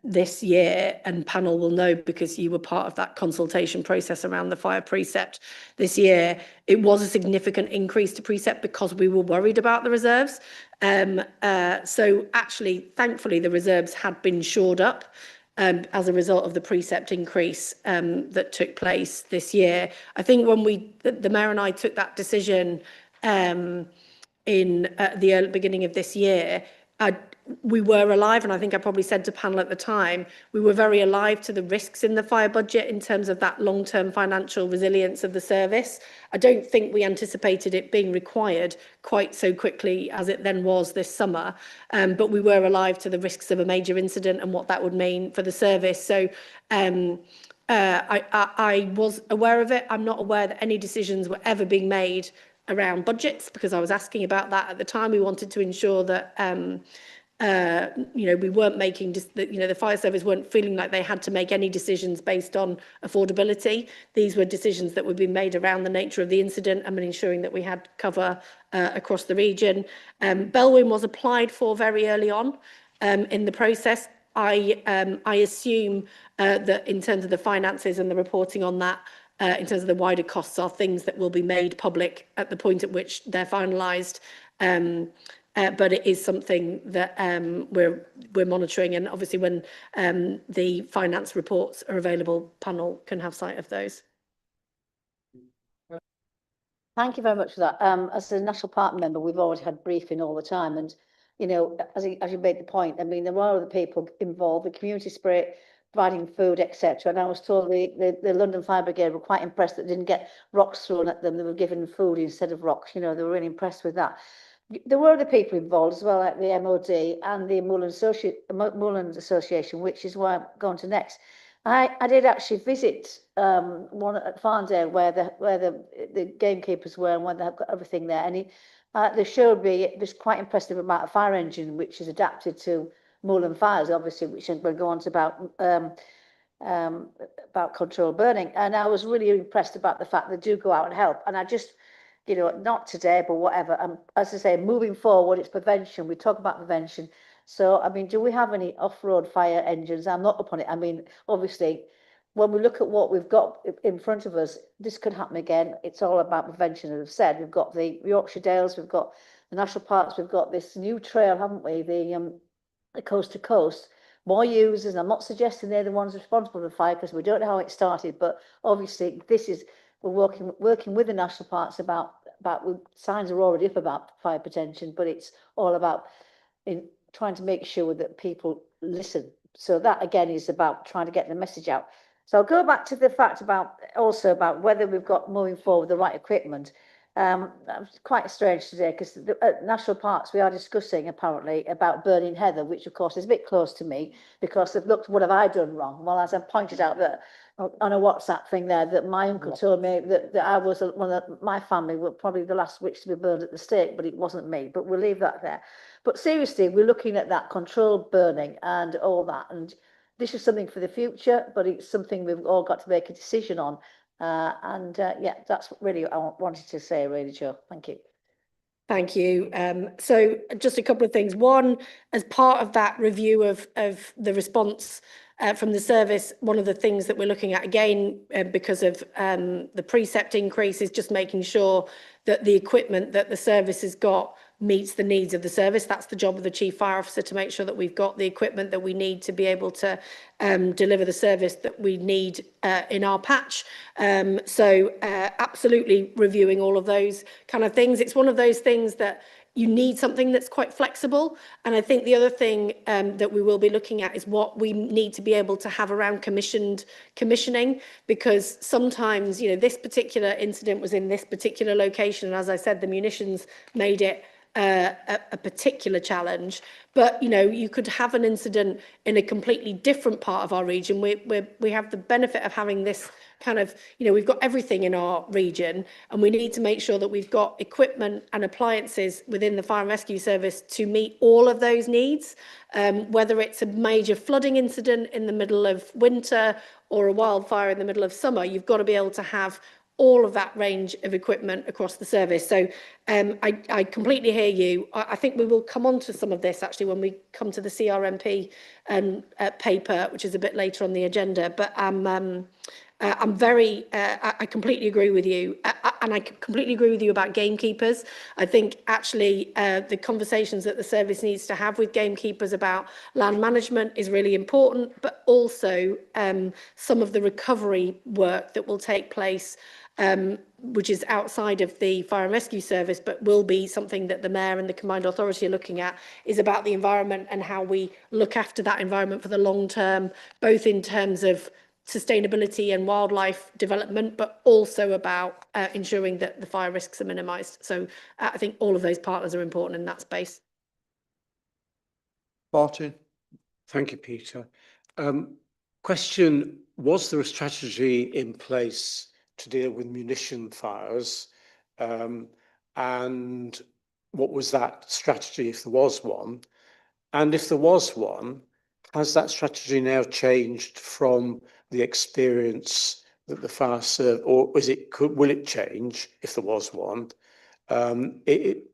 this year, and panel will know because you were part of that consultation process around the fire precept this year, it was a significant increase to precept because we were worried about the reserves. So actually, thankfully, the reserves had been shored up as a result of the precept increase that took place this year. I think when the Mayor and I took that decision in the early beginning of this year, we were alive, and I think I probably said to panel at the time, we were very alive to the risks in the fire budget in terms of that long-term financial resilience of the service. I don't think we anticipated it being required quite so quickly as it then was this summer, but we were alive to the risks of a major incident and what that would mean for the service. So I was aware of it. I'm not aware that any decisions were ever being made around budgets, because I was asking about that at the time. We wanted to ensure that we weren't making the fire service weren't feeling like they had to make any decisions based on affordability. These were decisions that were being made around the nature of the incident and ensuring that we had cover across the region. Bellwyn was applied for very early on in the process. I assume that in terms of the finances and the reporting on that, in terms of the wider costs, are things that will be made public at the point at which they're finalised. But it is something that we're monitoring, and obviously when the finance reports are available, panel can have sight of those. Thank you very much for that. As a National Park member, we've always had briefing all the time, and as you made the point, I mean, there were other people involved, the community spirit, providing food, etc. And I was told the London Fire Brigade were quite impressed that they didn't get rocks thrown at them. They were given food instead of rocks. They were really impressed with that. There were other people involved as well, like the MOD and the Moorland Association, which is where I'm going to next. I did actually visit one at Farndale where the gamekeepers were, and where they have got everything there. And they showed me this quite impressive amount of fire engine, which is adapted to Moorland fires, obviously, which we'll go on to about controlled burning. And I was really impressed about the fact they do go out and help. And I just you know, not today, but whatever. And as I say, moving forward, it's prevention. We talk about prevention. So, I mean, do we have any off-road fire engines? I'm not up on it. I mean, obviously, when we look at what we've got in front of us, this could happen again. It's all about prevention, as I've said. We've got the Yorkshire Dales, we've got the national parks, we've got this new trail, haven't we? The coast to coast. More users. I'm not suggesting they're the ones responsible for the fire because we don't know how it started, but obviously this is, we're working with the national parks about signs are already up about fire prevention, but it's all about in trying to make sure that people listen. So that again is about trying to get the message out. So I'll go back to the fact about also about whether we've got moving forward the right equipment. That's quite strange today because at national parks we are discussing apparently about burning heather, which of course is a bit close to me because they've looked, what have I done wrong? Well, as I pointed out that on a WhatsApp thing there, that my uncle told me that I was one of my family were probably the last witch to be burned at the stake, but it wasn't me. But we'll leave that there. But seriously, we're looking at that controlled burning and all that, and this is something for the future, but it's something we've all got to make a decision on. Yeah, that's really what I wanted to say, really, Jo. Thank you. Thank you. So just a couple of things. One, as part of that review of the response from the service, one of the things that we're looking at again, because of the precept increase, is just making sure that the equipment that the service has got meets the needs of the service. That's the job of the Chief Fire Officer, to make sure that we've got the equipment that we need to be able to deliver the service that we need in our patch. So absolutely reviewing all of those kind of things. It's one of those things that you need something that's quite flexible. And I think the other thing that we will be looking at is what we need to be able to have around commissioning, because sometimes, you know, this particular incident was in this particular location. And as I said, the munitions made it a particular challenge, but you know, you could have an incident in a completely different part of our region. We have the benefit of having this kind of, you know, we've got everything in our region, and we need to make sure that we've got equipment and appliances within the fire and rescue service to meet all of those needs, whether it's a major flooding incident in the middle of winter or a wildfire in the middle of summer. You've got to be able to have all of that range of equipment across the service. So I completely hear you. I think we will come on to some of this actually when we come to the CRMP paper, which is a bit later on the agenda. But I'm very, I completely agree with you. And I completely agree with you about gamekeepers. I think actually the conversations that the service needs to have with gamekeepers about land management is really important, but also some of the recovery work that will take place, which is outside of the fire and rescue service, but will be something that the Mayor and the Combined Authority are looking at, is about the environment and how we look after that environment for the long term, both in terms of sustainability and wildlife development, but also about ensuring that the fire risks are minimised. So I think all of those partners are important in that space. Martin. Thank you, Peter. Question, was there a strategy in place to deal with munition fires? And what was that strategy, if there was one? And if there was one, has that strategy now changed from the experience that the fire service, or will it change if there was one,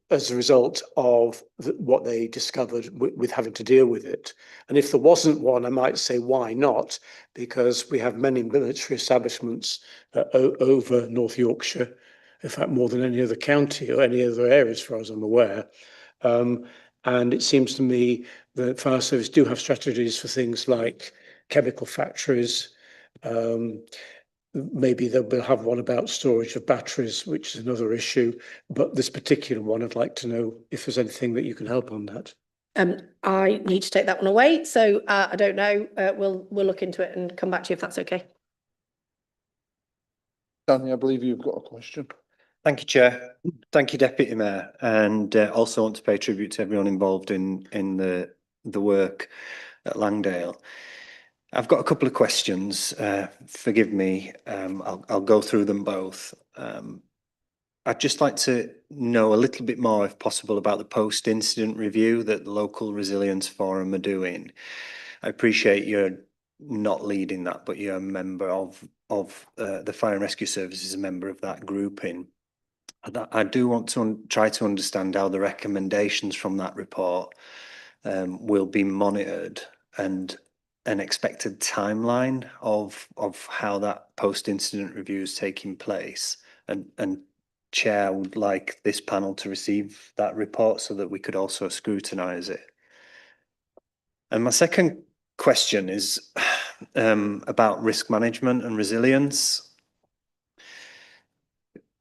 as a result of what they discovered with having to deal with it? And if there wasn't one, I might say, why not? Because we have many military establishments over North Yorkshire, in fact, more than any other county or any other area, as far as I'm aware. And it seems to me that fire service do have strategies for things like chemical factories. Maybe they'll have one about storage of batteries, which is another issue. But this particular one, I'd like to know if there's anything that you can help on that. I need to take that one away, so I don't know. We'll look into it and come back to you if that's okay. Danny, I believe you've got a question. Thank you, Chair. Thank you, Deputy Mayor, and also want to pay tribute to everyone involved in the work at Langdale. I've got a couple of questions. Forgive me, I'll go through them both. I'd just like to know a little bit more, if possible, about the post-incident review that the Local Resilience Forum are doing. I appreciate you're not leading that, but you're a member of the Fire and Rescue Service, is a member of that grouping. I do want to try to understand how the recommendations from that report will be monitored, and an expected timeline of how that post-incident review is taking place. And Chair would like this panel to receive that report so that we could also scrutinise it. And my second question is about risk management and resilience.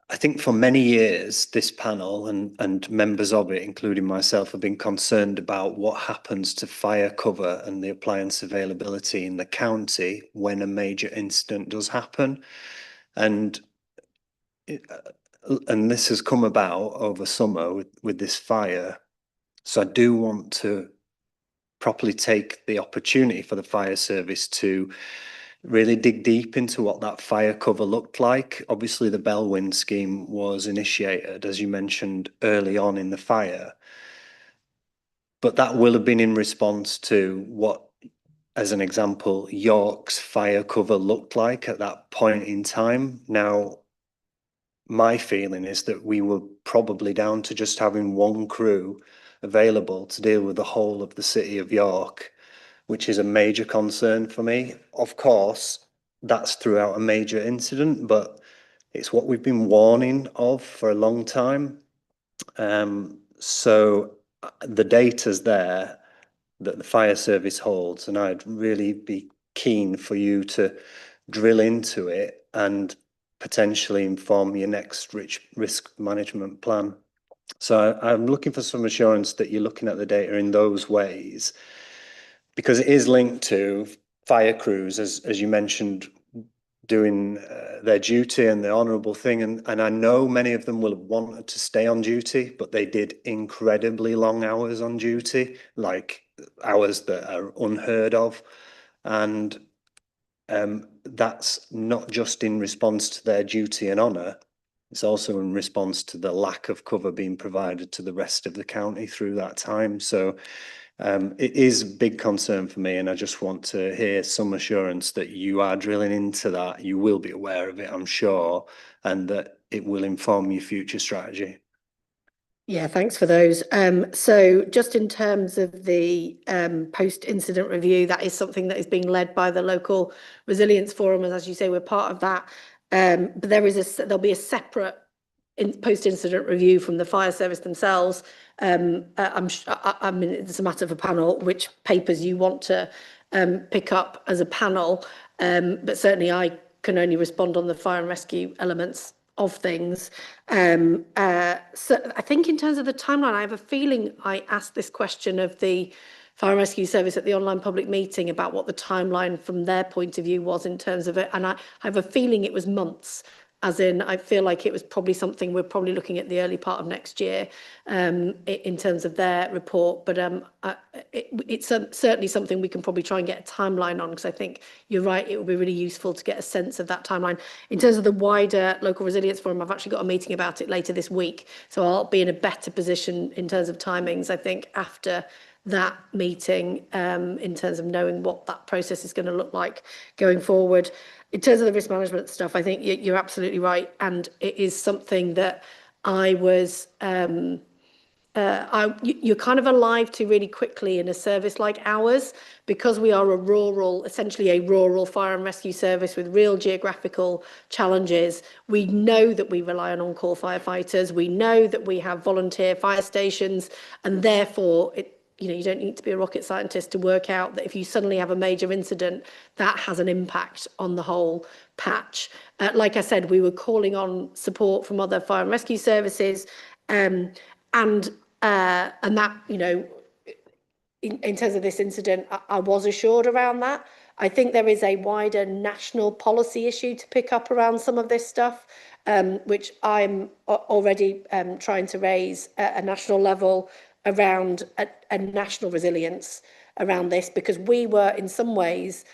I think for many years, this panel and members of it, including myself, have been concerned about what happens to fire cover and the appliance availability in the county when a major incident does happen. And this has come about over summer with this fire. So I do want to properly take the opportunity for the fire service to really dig deep into what that fire cover looked like. Obviously, the Bellwind scheme was initiated, as you mentioned, early on in the fire. But that will have been in response to what, as an example, York's fire cover looked like at that point in time. Now, my feeling is that we were probably down to just having one crew available to deal with the whole of the city of York, which is a major concern for me. Of course, that's throughout a major incident, but it's what we've been warning of for a long time. So the data's there that the fire service holds, and I'd really be keen for you to drill into it and potentially inform your next risk management plan. So I'm looking for some assurance that you're looking at the data in those ways, because it is linked to fire crews, as you mentioned, doing their duty and the honourable thing. And I know many of them will have wanted to stay on duty, but they did incredibly long hours on duty, like hours that are unheard of. And that's not just in response to their duty and honour, it's also in response to the lack of cover being provided to the rest of the county through that time. So it is a big concern for me, and I just want to hear some assurance that you are drilling into that. You will be aware of it, I'm sure, and that it will inform your future strategy. Yeah, thanks for those. So just in terms of the post-incident review, that is something that is being led by the local resilience forum, and as you say, we're part of that. But there'll be a separate post-incident review from the fire service themselves. I mean, it's a matter of a panel, which papers you want to pick up as a panel. But certainly I can only respond on the fire and rescue elements of things. So I think in terms of the timeline, I have a feeling I asked this question of the Fire and Rescue Service at the online public meeting about what the timeline from their point of view was in terms of it. And I have a feeling it was months. As in, I feel like it was probably something we're probably looking at the early part of next year in terms of their report. But it's certainly something we can probably try and get a timeline on, because I think you're right, it would be really useful to get a sense of that timeline. In terms of the wider local resilience forum, I've actually got a meeting about it later this week. So I'll be in a better position in terms of timings, I think, after that meeting in terms of knowing what that process is going to look like going forward. In terms of the risk management stuff, I think you're absolutely right. And it is something that I was, you're kind of alive to really quickly in a service like ours, because we are essentially a rural fire and rescue service with real geographical challenges. We know that we rely on on-call firefighters. We know that we have volunteer fire stations, and therefore you don't need to be a rocket scientist to work out that if you suddenly have a major incident, that has an impact on the whole patch. Like I said, we were calling on support from other fire and rescue services, and that, in terms of this incident, I was assured around that. I think there is a wider national policy issue to pick up around some of this stuff, which I'm already trying to raise at a national level around a national resilience around this, because we were, in some ways,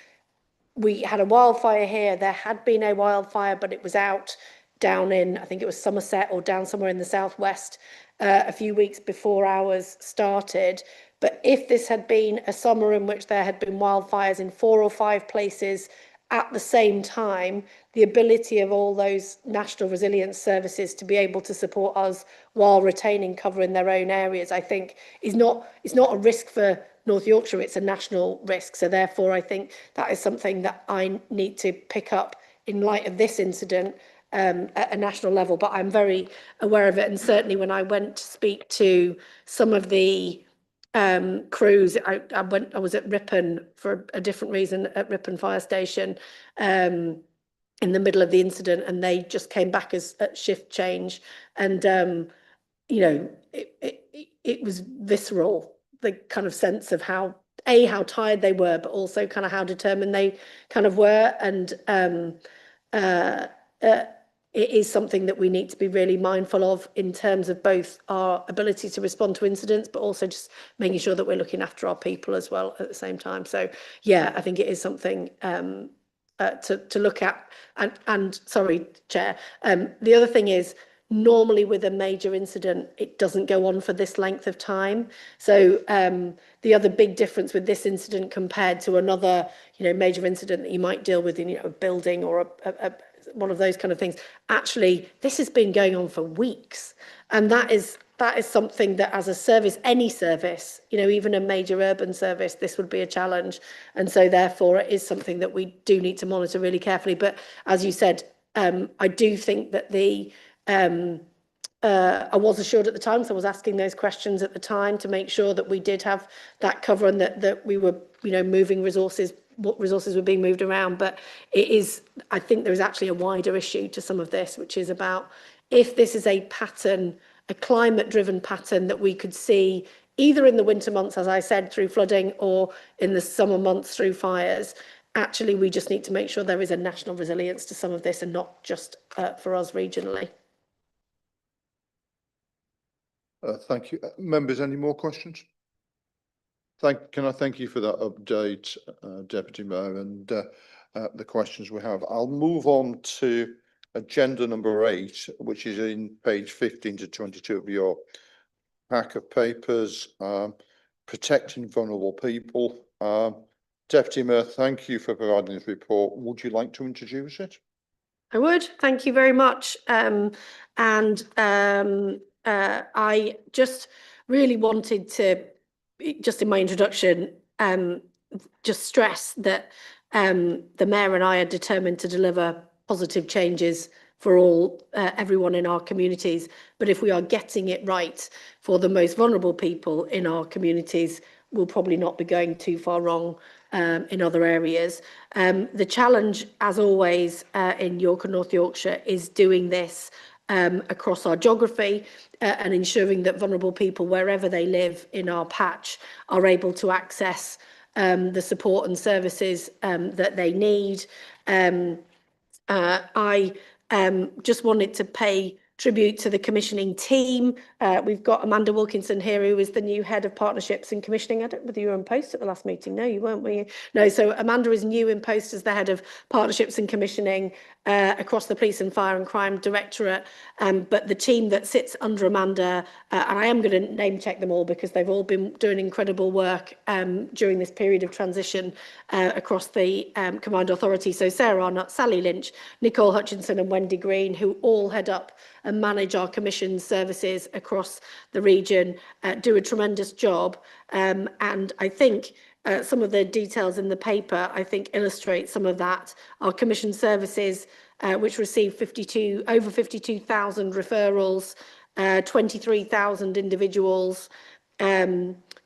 we had a wildfire here. There had been a wildfire, but it was out down in, I think it was Somerset or down somewhere in the southwest a few weeks before ours started. But if this had been a summer in which there had been wildfires in 4 or 5 places at the same time, the ability of all those national resilience services to be able to support us while retaining cover in their own areas, I think it's not a risk for North Yorkshire, it's a national risk. So therefore, I think that is something that I need to pick up in light of this incident at a national level. But I'm very aware of it. And certainly when I went to speak to some of the crews, I was at Ripon for a different reason at Ripon Fire Station in the middle of the incident, and they just came back as at shift change, and you know, it was visceral, the kind of sense of how tired they were, but also kind of how determined they kind of were, and it is something that we need to be really mindful of in terms of both our ability to respond to incidents, but also just making sure that we're looking after our people as well at the same time. So yeah, I think it is something to look at. And sorry, Chair, the other thing is, normally with a major incident, it doesn't go on for this length of time. So the other big difference with this incident compared to another, major incident that you might deal with in, a building or one of those kind of things, actually, this has been going on for weeks. And that is something that as a service, any service, even a major urban service, this would be a challenge. And so therefore it is something that we do need to monitor really carefully. But as you said, I do think that I was assured at the time, so I was asking those questions at the time to make sure that we did have that cover and that we were, moving resources, what resources were being moved around. But I think there is actually a wider issue to some of this, which is about if this is a pattern, a climate-driven pattern that we could see either in the winter months, as I said, through flooding, or in the summer months through fires. Actually, we just need to make sure there is a national resilience to some of this and not just for us regionally. Thank you. Members, any more questions? Can I thank you for that update, Deputy Mayor, and the questions we have. I'll move on to agenda number 8, which is in page 15 to 22 of your pack of papers, protecting vulnerable people. Deputy Mayor, thank you for providing this report. Would you like to introduce it? I would. Thank you very much. I just really wanted to, just in my introduction, just stress that the Mayor and I are determined to deliver positive changes for everyone in our communities. But if we are getting it right for the most vulnerable people in our communities, we'll probably not be going too far wrong in other areas. The challenge, as always, in York and North Yorkshire is doing this across our geography and ensuring that vulnerable people, wherever they live in our patch, are able to access the support and services that they need. I just wanted to pay tribute to the commissioning team. We've got Amanda Wilkinson here, who is the new head of partnerships and commissioning. I don't know whether you were in post at the last meeting. No, you weren't, were you? No, so Amanda is new in post as the head of partnerships and commissioning across the Police and Fire and Crime Directorate. But the team that sits under Amanda, and I am going to name check them all because they've all been doing incredible work during this period of transition across the Combined Authority. So Sarah Arnott, Sally Lynch, Nicole Hutchinson and Wendy Green, who all head up and manage our commission services across the region, do a tremendous job. And I think some of the details in the paper, I think, illustrate some of that. Our commission services, which receive over 52,000 referrals, 23,000 individuals,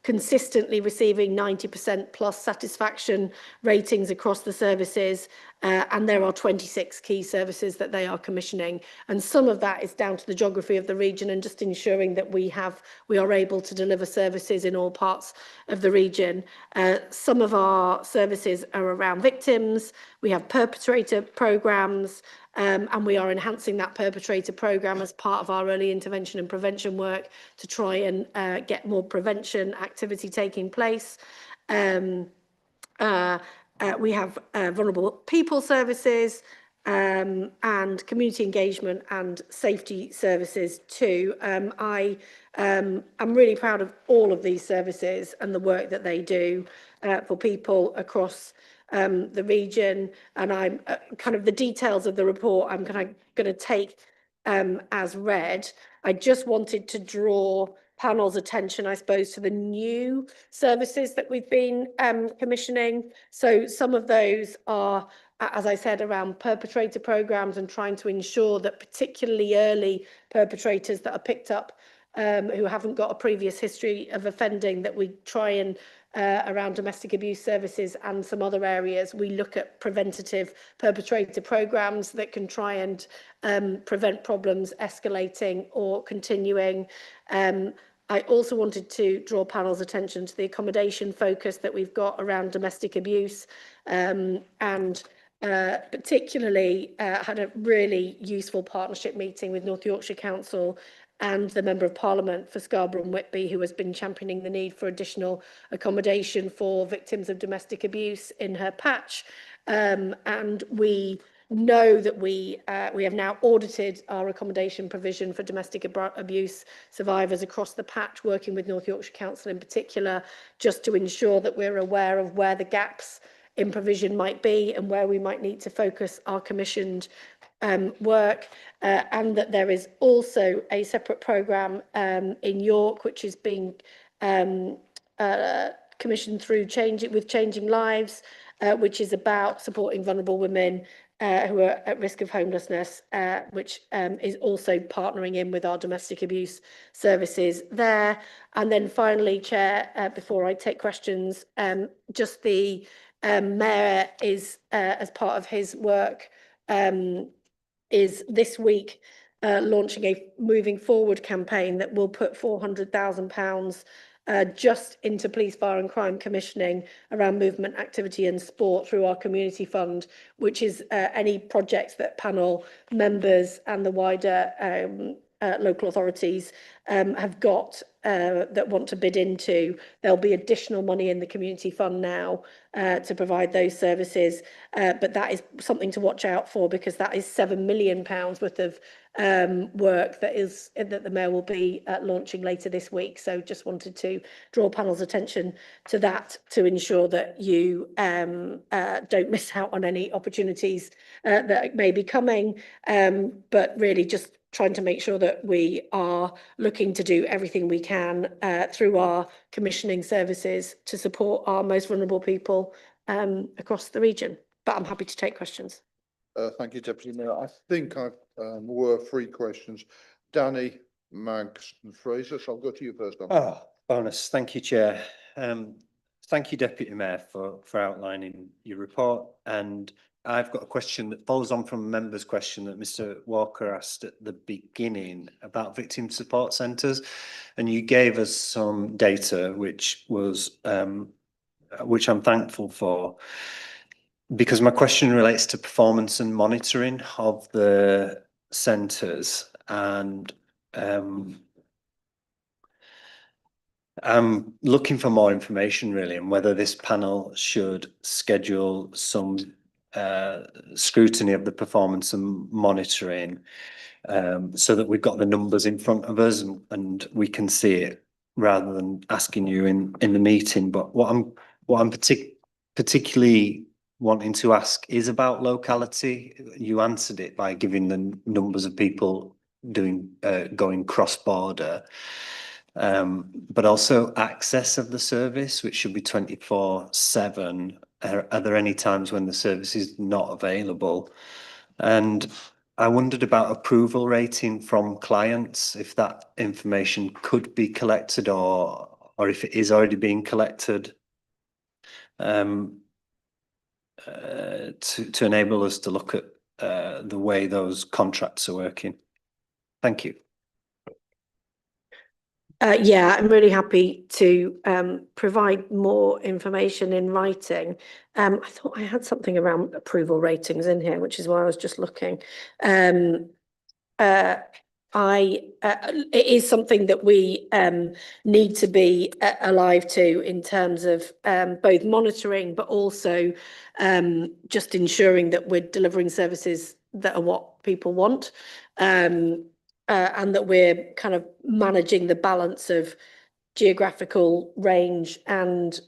consistently receiving 90% plus satisfaction ratings across the services, and there are 26 key services that they are commissioning, and some of that is down to the geography of the region and just ensuring that we are able to deliver services in all parts of the region. Some of our services are around victims. We have perpetrator programs, and we are enhancing that perpetrator programme as part of our early intervention and prevention work to try and get more prevention activity taking place. We have vulnerable people services and community engagement and safety services too. I'm really proud of all of these services and the work that they do for people across the region, and I'm kind of the details of the report I'm kind of going to take as read. I just wanted to draw panel's attention, I suppose, to the new services that we've been commissioning. So some of those are, as I said, around perpetrator programs and trying to ensure that particularly early perpetrators that are picked up who haven't got a previous history of offending, that we try and around domestic abuse services and some other areas, we look at preventative perpetrator programs that can try and prevent problems escalating or continuing. I also wanted to draw panel's attention to the accommodation focus that we've got around domestic abuse, and particularly had a really useful partnership meeting with North Yorkshire Council and the Member of Parliament for Scarborough and Whitby, who has been championing the need for additional accommodation for victims of domestic abuse in her patch. And we know that we have now audited our accommodation provision for domestic abuse survivors across the patch, working with North Yorkshire Council in particular, just to ensure that we're aware of where the gaps in provision might be and where we might need to focus our commissioned work, and that there is also a separate programme in York which is being commissioned through Changing Lives, which is about supporting vulnerable women who are at risk of homelessness, which is also partnering in with our domestic abuse services there. And then finally, Chair, before I take questions, just the Mayor is, as part of his work, is this week launching a Moving Forward campaign that will put £400,000 just into police, fire and crime commissioning around movement, activity and sport through our community fund, which is any projects that panel members and the wider local authorities have got that want to bid into. There'll be additional money in the community fund now to provide those services, but that is something to watch out for, because that is £7 million worth of work that the Mayor will be launching later this week. So just wanted to draw panel's attention to that, to ensure that you don't miss out on any opportunities that may be coming, but really just trying to make sure that we are looking to do everything we can through our commissioning services to support our most vulnerable people across the region. But I'm happy to take questions. Thank you, Deputy Mayor. I think I've were 3 questions. Danny, Mags and Fraser, so I'll go to you first. Bonus. Thank you, Chair. Thank you, Deputy Mayor, for outlining your report. And I've got a question that follows on from a member's question that Mr. Walker asked at the beginning about victim support centres, and you gave us some data which I'm thankful for, because my question relates to performance and monitoring of the centres, and I'm looking for more information really, and whether this panel should schedule some scrutiny of the performance and monitoring, so that we've got the numbers in front of us and we can see it, rather than asking you in the meeting. But what I'm particularly wanting to ask is about locality. You answered it by giving the numbers of people going cross-border, but also access of the service, which should be 24/7. Are there any times when the service is not available? And I wondered about approval rating from clients, if that information could be collected, or if it is already being collected, to enable us to look at the way those contracts are working. Thank you. Yeah, I'm really happy to provide more information in writing. I thought I had something around approval ratings in here, which is why I was just looking. It is something that we need to be alive to in terms of both monitoring, but also just ensuring that we're delivering services that are what people want. And that we're kind of managing the balance of geographical range and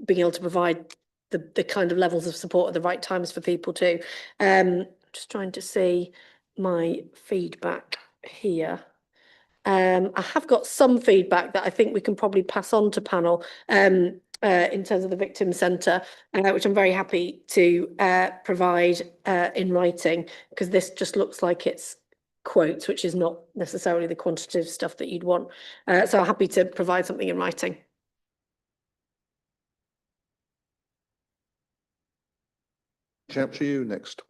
being able to provide the kind of levels of support at the right times for people too. Just trying to see my feedback here. I have got some feedback that I think we can probably pass on to panel in terms of the Victim Centre, which I'm very happy to provide in writing, because this just looks like it's quotes, which is not necessarily the quantitative stuff that you'd want. So I'm happy to provide something in writing. Chapter you next.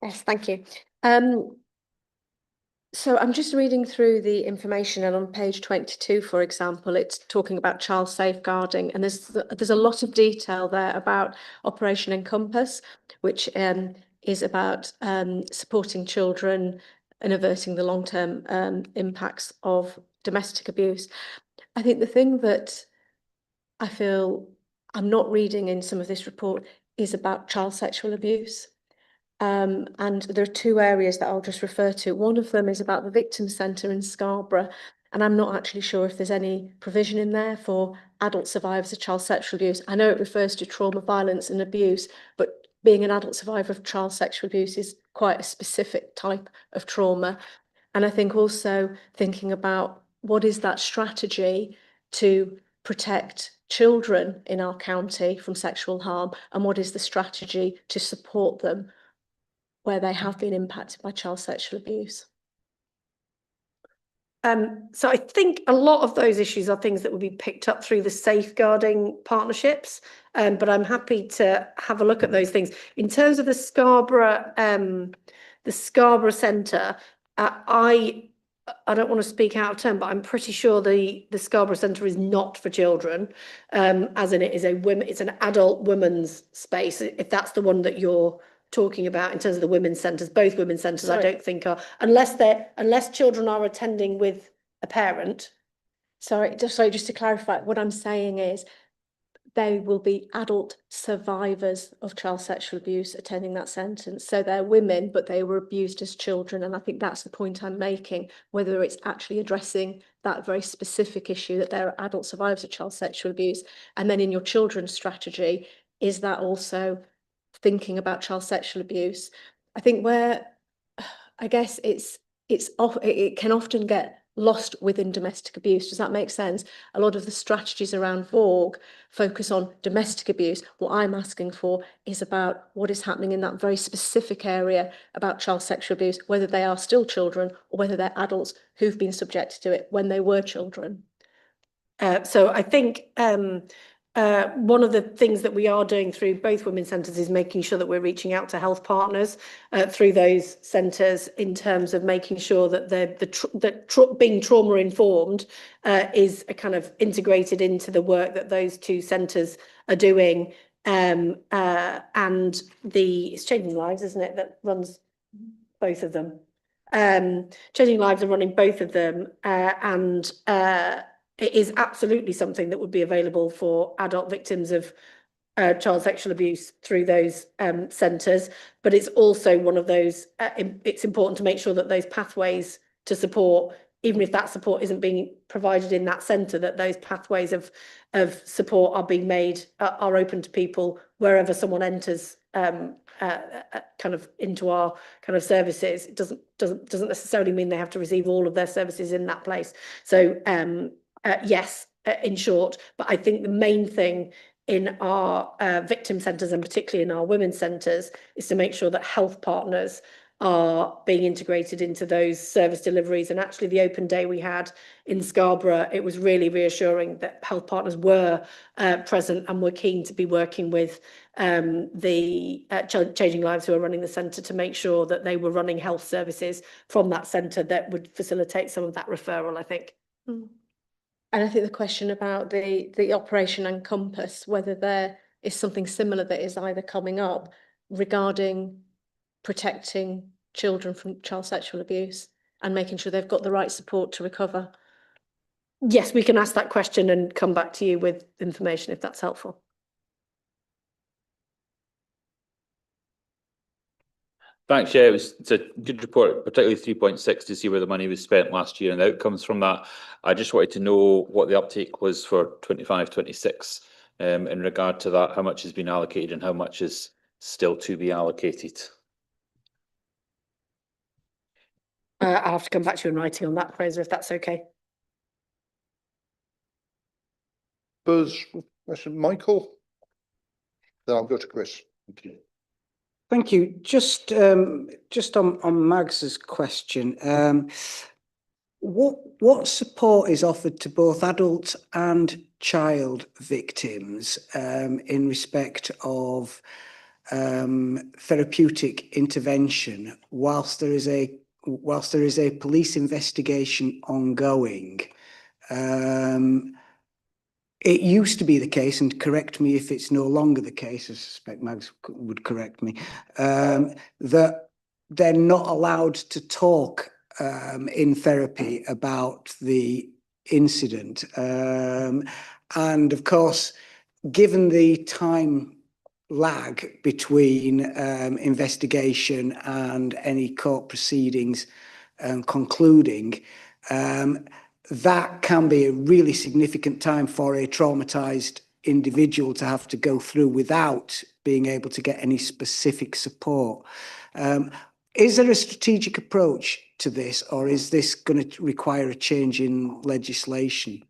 Yes, thank you. So I'm just reading through the information, and on page 22, for example, it's talking about child safeguarding, and there's a lot of detail there about Operation Encompass, which is about supporting children and averting the long-term impacts of domestic abuse. I think the thing that I feel I'm not reading in some of this report is about child sexual abuse. And there are two areas that I'll just refer to. One of them is about the Victim Centre in Scarborough, and I'm not actually sure if there's any provision in there for adult survivors of child sexual abuse. I know it refers to trauma, violence and abuse, but being an adult survivor of child sexual abuse is quite a specific type of trauma. And I think also thinking about what is that strategy to protect children in our county from sexual harm, and what is the strategy to support them where they have been impacted by child sexual abuse. So I think a lot of those issues are things that will be picked up through the safeguarding partnerships, but I'm happy to have a look at those things. In terms of the Scarborough Centre, I don't want to speak out of turn, but I'm pretty sure the Scarborough Centre is not for children, as in it's an adult women's space, if that's the one that you're talking about in terms of the women's centres. Both women's centres, I don't think are, unless children are attending with a parent. Sorry, just to clarify, what I'm saying is they will be adult survivors of child sexual abuse attending that sentence. So they're women, but they were abused as children. And I think that's the point I'm making, whether it's actually addressing that very specific issue that they're adult survivors of child sexual abuse. And then in your children's strategy, is that also thinking about child sexual abuse? I think where, I guess it can often get lost within domestic abuse. Does that make sense? A lot of the strategies around VORG focus on domestic abuse. What I'm asking for is about what is happening in that very specific area about child sexual abuse, whether they are still children or whether they're adults who've been subjected to it when they were children. So I think one of the things that we are doing through both women's centres is making sure that we're reaching out to health partners through those centres in terms of making sure that being trauma informed is a kind of integrated into the work that those two centres are doing. And it's Changing Lives, isn't it, that runs both of them. Changing Lives are running both of them, and it is absolutely something that would be available for adult victims of child sexual abuse through those centres. But it's also one of those, it's important to make sure that those pathways to support, even if that support isn't being provided in that centre, that those pathways of support are being made, are open to people wherever someone enters kind of into our kind of services. It doesn't necessarily mean they have to receive all of their services in that place. So yes, in short, but I think the main thing in our victim centres, and particularly in our women's centres, is to make sure that health partners are being integrated into those service deliveries. And actually the open day we had in Scarborough, it was really reassuring that health partners were present and were keen to be working with the Changing Lives who are running the centre to make sure that they were running health services from that centre that would facilitate some of that referral, I think. Mm. And I think the question about the Operation Encompass, whether there is something similar that is either coming up regarding protecting children from child sexual abuse and making sure they've got the right support to recover. Yes, we can ask that question and come back to you with information if that's helpful. Thanks, yeah, it's a good report, particularly 3.6, to see where the money was spent last year and the outcomes from that. I just wanted to know what the uptake was for 25-26 in regard to that, how much has been allocated and how much is still to be allocated? I'll have to come back to you in writing on that, Fraser, if that's okay. Buzz, question, Michael? Then I'll go to Chris. Thank you. Thank you. Just on Mags's question, what support is offered to both adult and child victims in respect of therapeutic intervention whilst there is a police investigation ongoing? It used to be the case, and correct me if it's no longer the case, I suspect Mags would correct me, that they're not allowed to talk in therapy about the incident. And of course, given the time lag between investigation and any court proceedings concluding, that can be a really significant time for a traumatized individual to have to go through without being able to get any specific support. Is there a strategic approach to this, or is this going to require a change in legislation?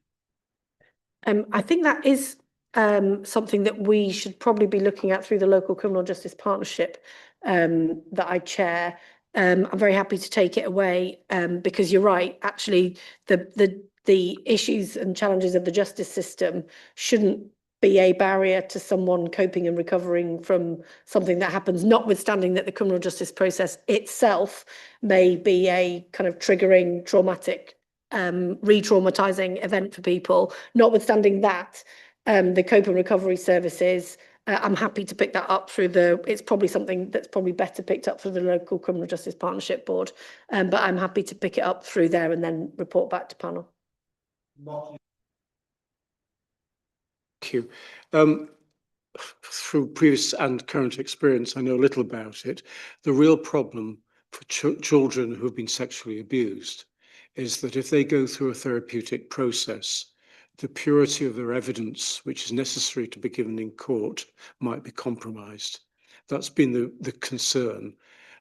I think that is something that we should probably be looking at through the local criminal justice partnership that I chair. I'm very happy to take it away because you're right. Actually, the issues and challenges of the justice system shouldn't be a barrier to someone coping and recovering from something that happens, notwithstanding that the criminal justice process itself may be a kind of triggering, traumatic, re-traumatizing event for people. Notwithstanding that, the cope and recovery services, I'm happy to pick that up through it's probably something that's probably better picked up through the local criminal justice partnership board, but I'm happy to pick it up through there and then report back to panel. Thank you. Through previous and current experience, I know little about it. The real problem for children who have been sexually abused is that if they go through a therapeutic process, the purity of their evidence, which is necessary to be given in court, might be compromised. That's been the concern.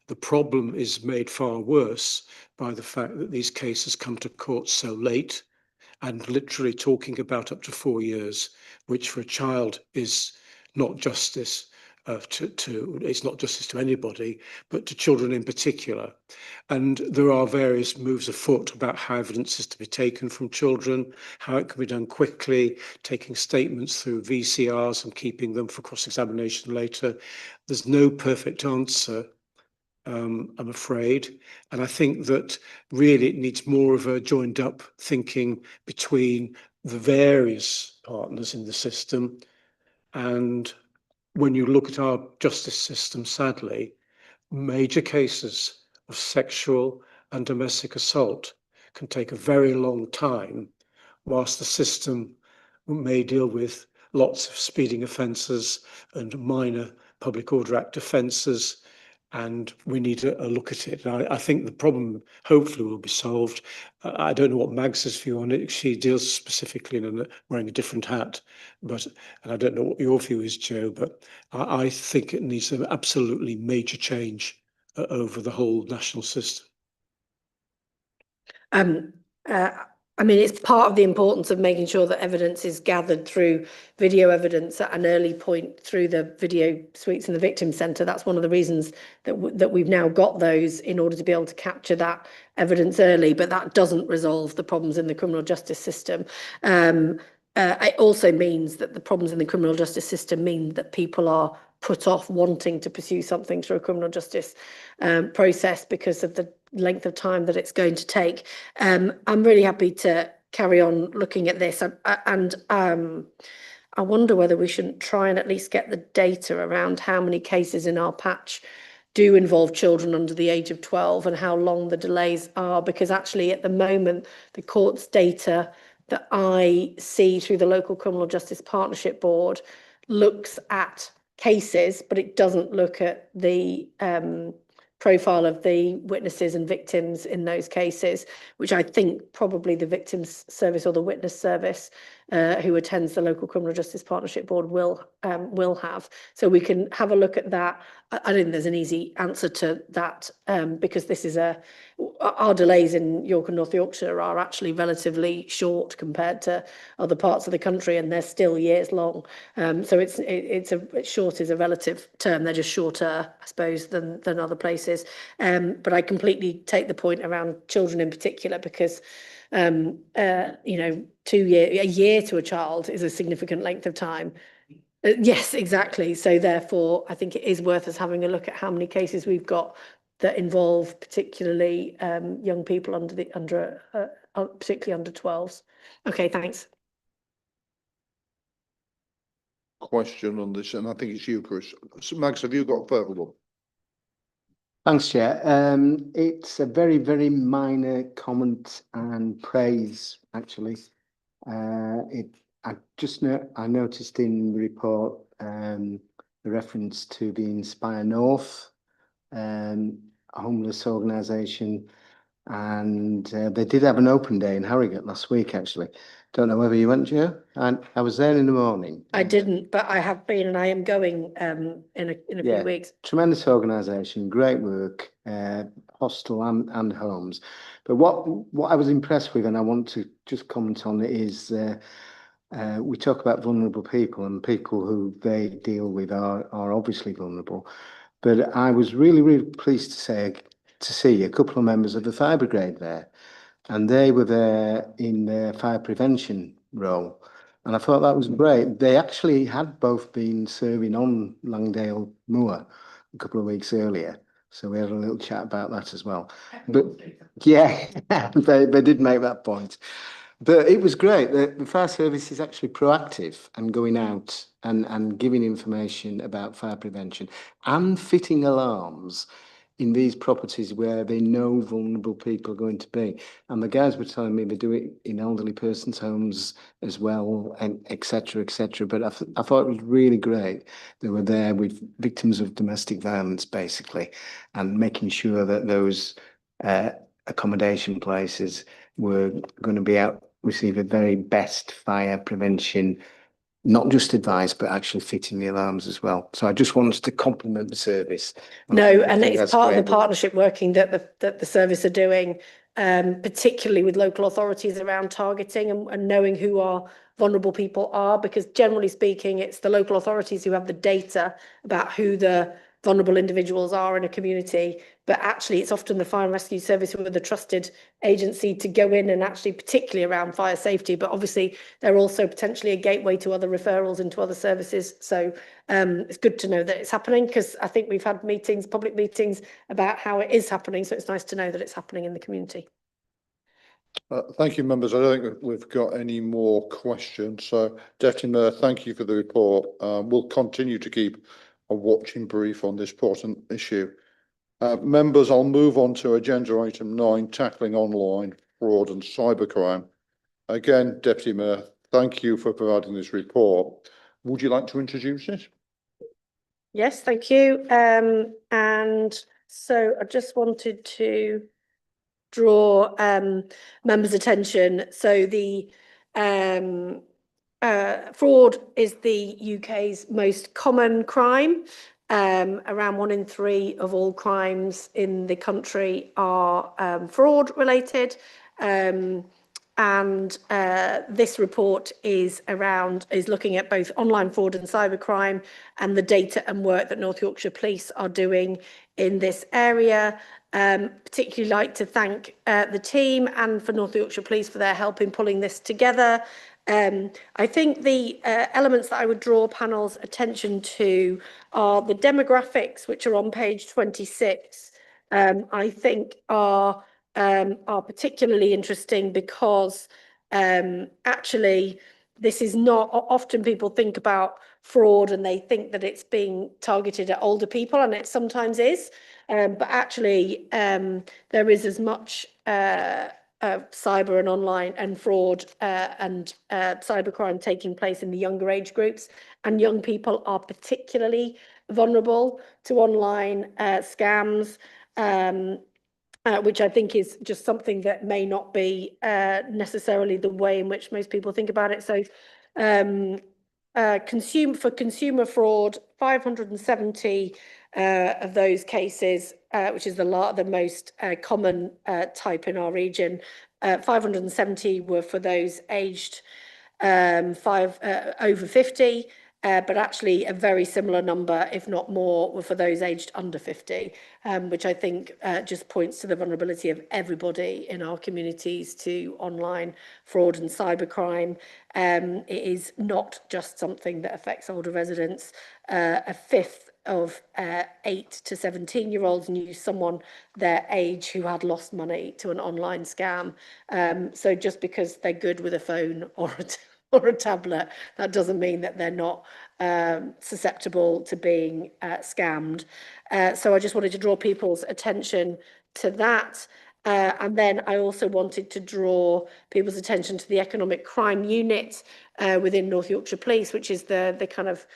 The problem is made far worse by the fact that these cases come to court so late and literally talking about up to 4 years, which for a child is not justice it's not justice to anybody, but to children in particular. And there are various moves afoot about how evidence is to be taken from children, how it can be done quickly, taking statements through VCRs and keeping them for cross-examination later. There's no perfect answer, I'm afraid. And I think that really it needs more of a joined up thinking between the various partners in the system. And when you look at our justice system, sadly, major cases of sexual and domestic assault can take a very long time, whilst the system may deal with lots of speeding offences and minor Public Order Act offences, and we need a look at it. And I think the problem hopefully will be solved. I don't know what Mags's view on it. She deals specifically in wearing a different hat, and I don't know what your view is, Joe, but I think it needs an absolutely major change over the whole national system. I mean, it's part of the importance of making sure that evidence is gathered through video evidence at an early point through the video suites in the victim centre. That's one of the reasons that we've now got those in order to be able to capture that evidence early, but that doesn't resolve the problems in the criminal justice system. It also means that the problems in the criminal justice system mean that people are put off wanting to pursue something through a criminal justice process because of the length of time that it's going to take. I'm really happy to carry on looking at this, and I wonder whether we shouldn't try and at least get the data around how many cases in our patch do involve children under the age of 12 and how long the delays are, because actually at the moment the court's data that I see through the local criminal justice partnership board looks at cases, but it doesn't look at the profile of the witnesses and victims in those cases, which I think probably the victims service or the witness service who attends the local criminal justice partnership board will have. So we can have a look at that. I don't think there's an easy answer to that because this is our delays in York and North Yorkshire are actually relatively short compared to other parts of the country, and they're still years long. So it's short is a relative term. They're just shorter, I suppose, than other places. But I completely take the point around children in particular because you know, a year to a child is a significant length of time. Yes, exactly. So therefore, I think it is worth us having a look at how many cases we've got that involve particularly young people particularly under 12s. Okay, thanks. Question on this, and I think it's you, Chris. So, Max, have you got a further one? Thanks, Chair. It's a very, very minor comment and praise, actually. I noticed in the report the reference to the Inspire North homeless organisation, and they did have an open day in Harrogate last week, actually. Don't know whether you went, Joe? And I was there in the morning. I didn't, but I have been, and I am going in a few weeks. Tremendous organisation, great work, hostel and homes. But what I was impressed with, and I want to just comment on it, is we talk about vulnerable people, and people who they deal with are obviously vulnerable. But I was really, really pleased to see a couple of members of the fire brigade there, and they were there in their fire prevention role. And I thought that was great. They actually had both been serving on Langdale Moor a couple of weeks earlier. So we had a little chat about that as well. But yeah, they did make that point. But it was great. The fire service is actually proactive and going out and giving information about fire prevention and fitting alarms in these properties where they know vulnerable people are going to be. And the guys were telling me they do it in elderly persons' homes as well, and et cetera, et cetera. But I thought it was really great. They were there with victims of domestic violence, basically, and making sure that those accommodation places were going to be out, receive the very best fire prevention, not just advice, but actually fitting the alarms as well. So I just wanted to compliment the service. No, and it's part of the partnership working that the service are doing, particularly with local authorities around targeting and knowing who our vulnerable people are, because generally speaking, it's the local authorities who have the data about who the vulnerable individuals are in a community, but actually it's often the fire and rescue service who are the trusted agency to go in and actually particularly around fire safety, but obviously they're also potentially a gateway to other referrals into other services. So it's good to know that it's happening, because I think we've had meetings, public meetings about how it is happening. So it's nice to know that it's happening in the community. Thank you, members. I don't think we've got any more questions. So, Deputy Mayor, thank you for the report. We'll continue to keep a watching brief on this important issue. Members, I'll move on to agenda item 9, tackling online fraud and cybercrime. Again, Deputy Mayor, thank you for providing this report. Would you like to introduce it? Yes, thank you. And so I just wanted to draw members' attention. So the fraud is the UK's most common crime. Around 1 in 3 of all crimes in the country are fraud related. And this report is looking at both online fraud and cybercrime and the data and work that North Yorkshire Police are doing in this area. Particularly like to thank the team and for North Yorkshire Police for their help in pulling this together. I think the elements that I would draw panel's attention to are the demographics, which are on page 26. I think are particularly interesting because actually this is not often people think about fraud and they think that it's being targeted at older people, and it sometimes is, but actually there is as much cyber and online and fraud and cybercrime taking place in the younger age groups, and young people are particularly vulnerable to online scams. which I think is just something that may not be necessarily the way in which most people think about it. So consumer fraud, 570 of those cases, which is the most common type in our region. 570 were for those aged over 50. But actually a very similar number, if not more, were for those aged under 50, which I think just points to the vulnerability of everybody in our communities to online fraud and cybercrime. It is not just something that affects older residents. A fifth of 8 to 17-year-olds knew someone their age who had lost money to an online scam. So just because they're good with a phone or a tablet, that doesn't mean that they're not susceptible to being scammed. So I just wanted to draw people's attention to that. And then I also wanted to draw people's attention to the Economic Crime Unit within North Yorkshire Police, which is the kind of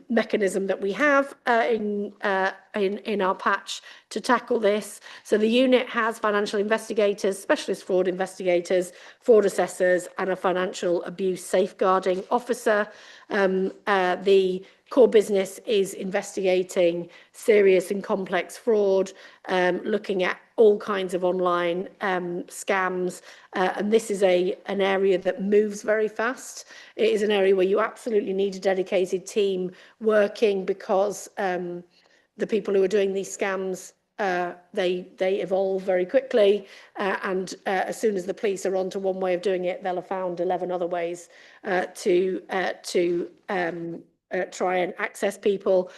mechanism that we have in our patch to tackle this. So the unit has financial investigators, specialist fraud investigators, fraud assessors, and a financial abuse safeguarding officer. The core business is investigating serious and complex fraud, looking at all kinds of online scams, and this is an area that moves very fast. It is an area where you absolutely need a dedicated team working, because the people who are doing these scams, they evolve very quickly, and as soon as the police are onto one way of doing it, they'll have found 11 other ways to try and access people.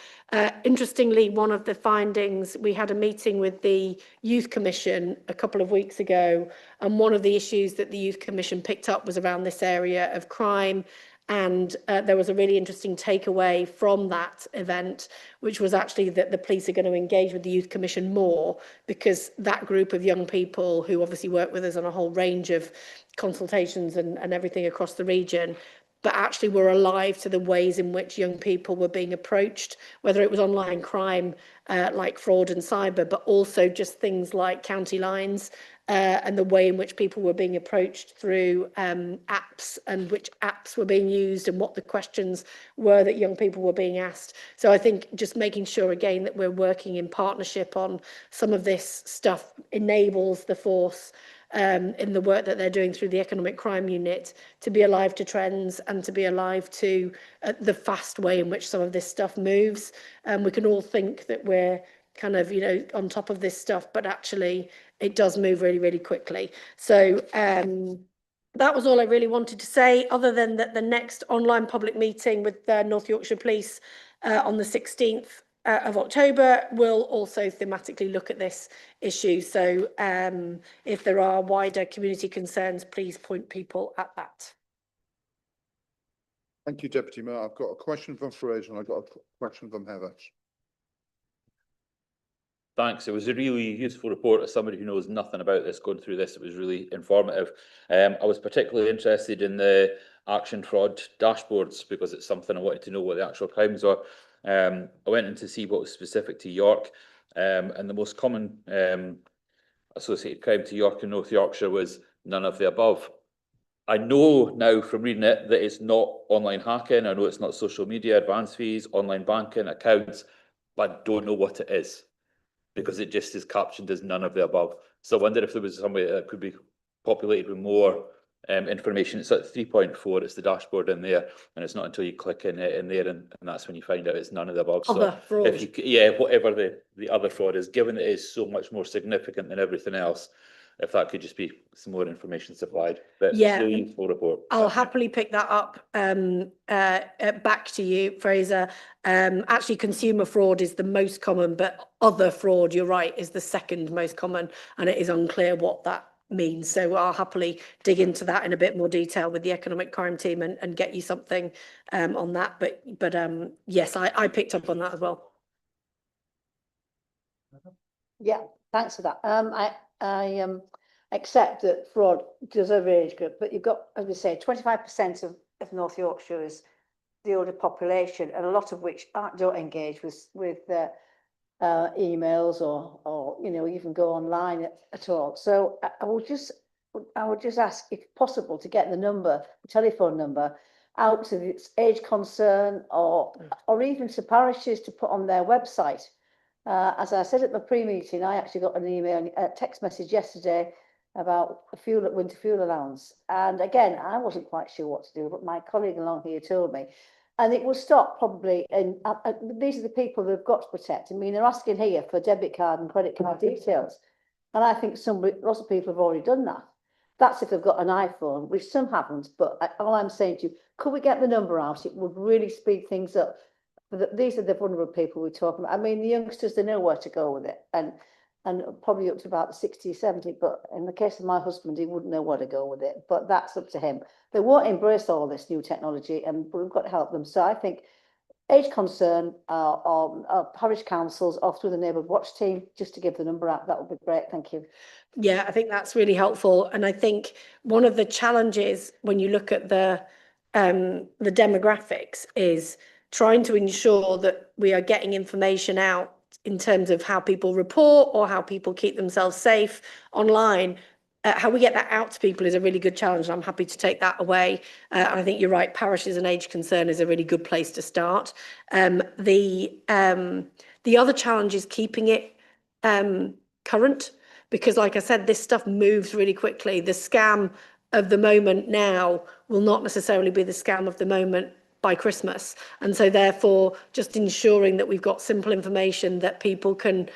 Interestingly, one of the findings, we had a meeting with the Youth Commission a couple of weeks ago, and one of the issues that the Youth Commission picked up was around this area of crime. And there was a really interesting takeaway from that event, which was actually that the police are going to engage with the Youth Commission more, because that group of young people who obviously work with us on a whole range of consultations and everything across the region, but actually were alive to the ways in which young people were being approached, whether it was online crime like fraud and cyber, but also just things like county lines, and the way in which people were being approached through apps, and which apps were being used, and what the questions were that young people were being asked. So I think just making sure again that we're working in partnership on some of this stuff enables the force in the work that they're doing through the Economic Crime Unit to be alive to trends and to be alive to the fast way in which some of this stuff moves. We can all think that we're kind of, on top of this stuff, but actually it does move really, really quickly. So that was all I really wanted to say, other than that the next online public meeting with North Yorkshire Police on the 16th of October will also thematically look at this issue. So if there are wider community concerns, please point people at that. Thank you, Deputy Mayor. I've got a question from Fraser and I've got a question from Heather. Thanks. It was a really useful report as somebody who knows nothing about this going through this. It was really informative. I was particularly interested in the action fraud dashboards, because it's something I wanted to know what the actual crimes are. I went in to see what was specific to York, and the most common associated crime to York and North Yorkshire was none of the above. I know now from reading it that it's not online hacking. I know it's not social media, advance fees, online banking, accounts, but I don't know what it is, because it just is captioned as none of the above. So I wonder if there was some way that could be populated with more information. It's at 3.4, it's the dashboard in there, and it's not until you click in there and that's when you find out it's none of the above. Other so fraud. if you, whatever the other fraud is, given it is so much more significant than everything else, if that could just be some more information supplied. But Yeah, really useful report. I'll happily pick that up back to you, Fraser. Actually, consumer fraud is the most common, but other fraud, you're right, is the second most common, and it is unclear what that means. So I'll happily dig into that in a bit more detail with the economic crime team and get you something on that. But yes, I picked up on that as well. Yeah, thanks for that. I accept that fraud does a age group, but you've got, as we say, 25% of North Yorkshire is the older population, and a lot of which don't engage with emails or you know, even go online at all. So I would just ask if possible to get the telephone number out to the age concern or even to parishes to put on their website. As I said at the pre-meeting, I actually got an email, a text message yesterday about winter fuel allowance. And again, I wasn't quite sure what to do, but my colleague along here told me. And it will stop probably, and these are the people they've got to protect. I mean, they're asking here for debit card and credit card details. And I think lots of people have already done that. That's if they've got an iPhone, which some haven't. But all I'm saying to you, could we get the number out? It would really speed things up. These are the vulnerable people we're talking about. I mean, the youngsters, they know where to go with it. And probably up to about 60, 70. But in the case of my husband, he wouldn't know where to go with it. But that's up to him. They won't embrace all this new technology, and we've got to help them. So I think age concern or parish councils or through the neighbourhood watch team, just to give the number out, that would be great. Thank you. Yeah, I think that's really helpful. And I think one of the challenges when you look at the demographics is trying to ensure that we are getting information out in terms of how people report or how people keep themselves safe online. How we get that out to people is a really good challenge. I'm happy to take that away. And I think you're right, parishes and age concern is a really good place to start. The other challenge is keeping it current, because like I said, this stuff moves really quickly. The scam of the moment now will not necessarily be the scam of the moment by Christmas. And so therefore, just ensuring that we've got simple information that people can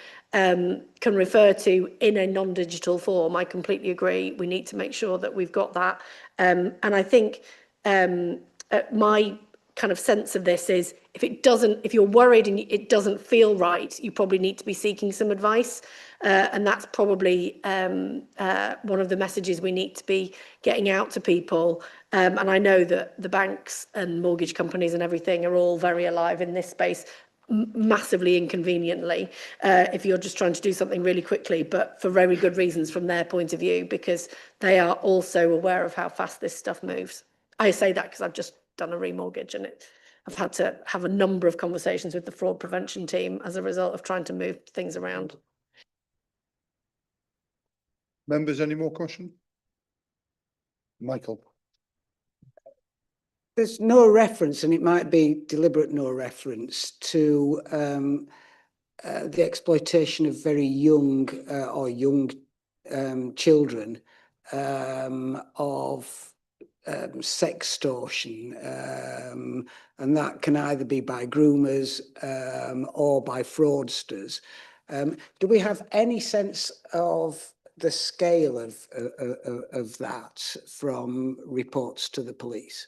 refer to in a non-digital form. I completely agree. We need to make sure that we've got that. And I think my kind of sense of this is if you're worried and it doesn't feel right, you probably need to be seeking some advice. And that's probably one of the messages we need to be getting out to people. And I know that the banks and mortgage companies and everything are all very alive in this space, massively inconveniently, if you're just trying to do something really quickly, but for very good reasons from their point of view, because they are also aware of how fast this stuff moves. I say that because I've just done a remortgage and I've had to have a number of conversations with the fraud prevention team as a result of trying to move things around. Members, any more questions? Michael. There's no reference, and it might be deliberate no reference, to the exploitation of very young children of sextortion, and that can either be by groomers or by fraudsters. Do we have any sense of the scale of that from reports to the police?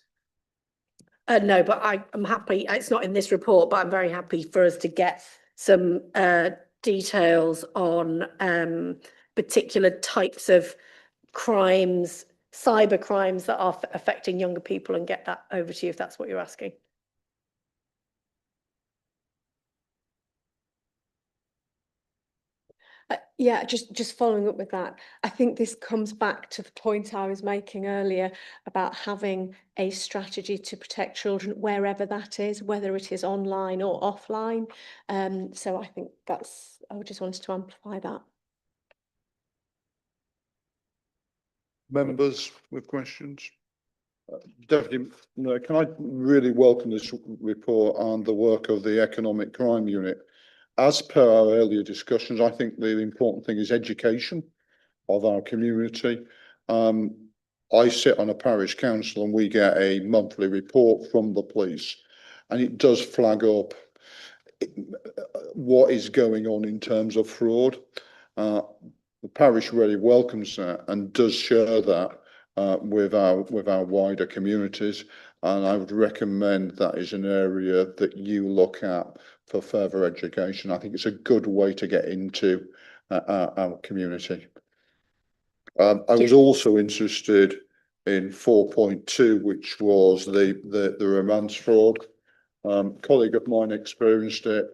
No, but I'm happy. It's not in this report, but I'm very happy for us to get some details on particular types of crimes, cyber crimes that are affecting younger people, and get that over to you if that's what you're asking. Yeah, just following up with that, I think this comes back to the point I was making earlier about having a strategy to protect children wherever that is, whether it is online or offline. So I think I just wanted to amplify that. Members with questions? Deputy, can I really welcome this report and the work of the Economic Crime Unit? As per our earlier discussions, I think the important thing is education of our community. I sit on a parish council and we get a monthly report from the police, and it does flag up what is going on in terms of fraud. The parish really welcomes that and does share that with our wider communities, and I would recommend that is an area that you look at for further education. I think it's a good way to get into our community. I was also interested in 4.2, which was the romance fraud. Colleague of mine experienced it.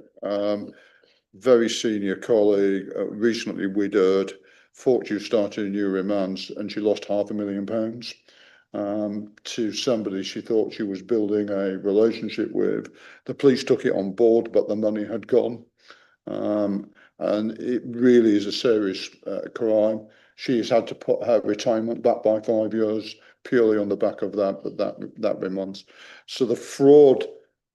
Very senior colleague, recently widowed, thought she started a new romance and she lost £500,000 to somebody she thought she was building a relationship with. The police took it on board, but the money had gone. And it really is a serious crime. She's had to put her retirement back by 5 years purely on the back of that, but that remains. So the fraud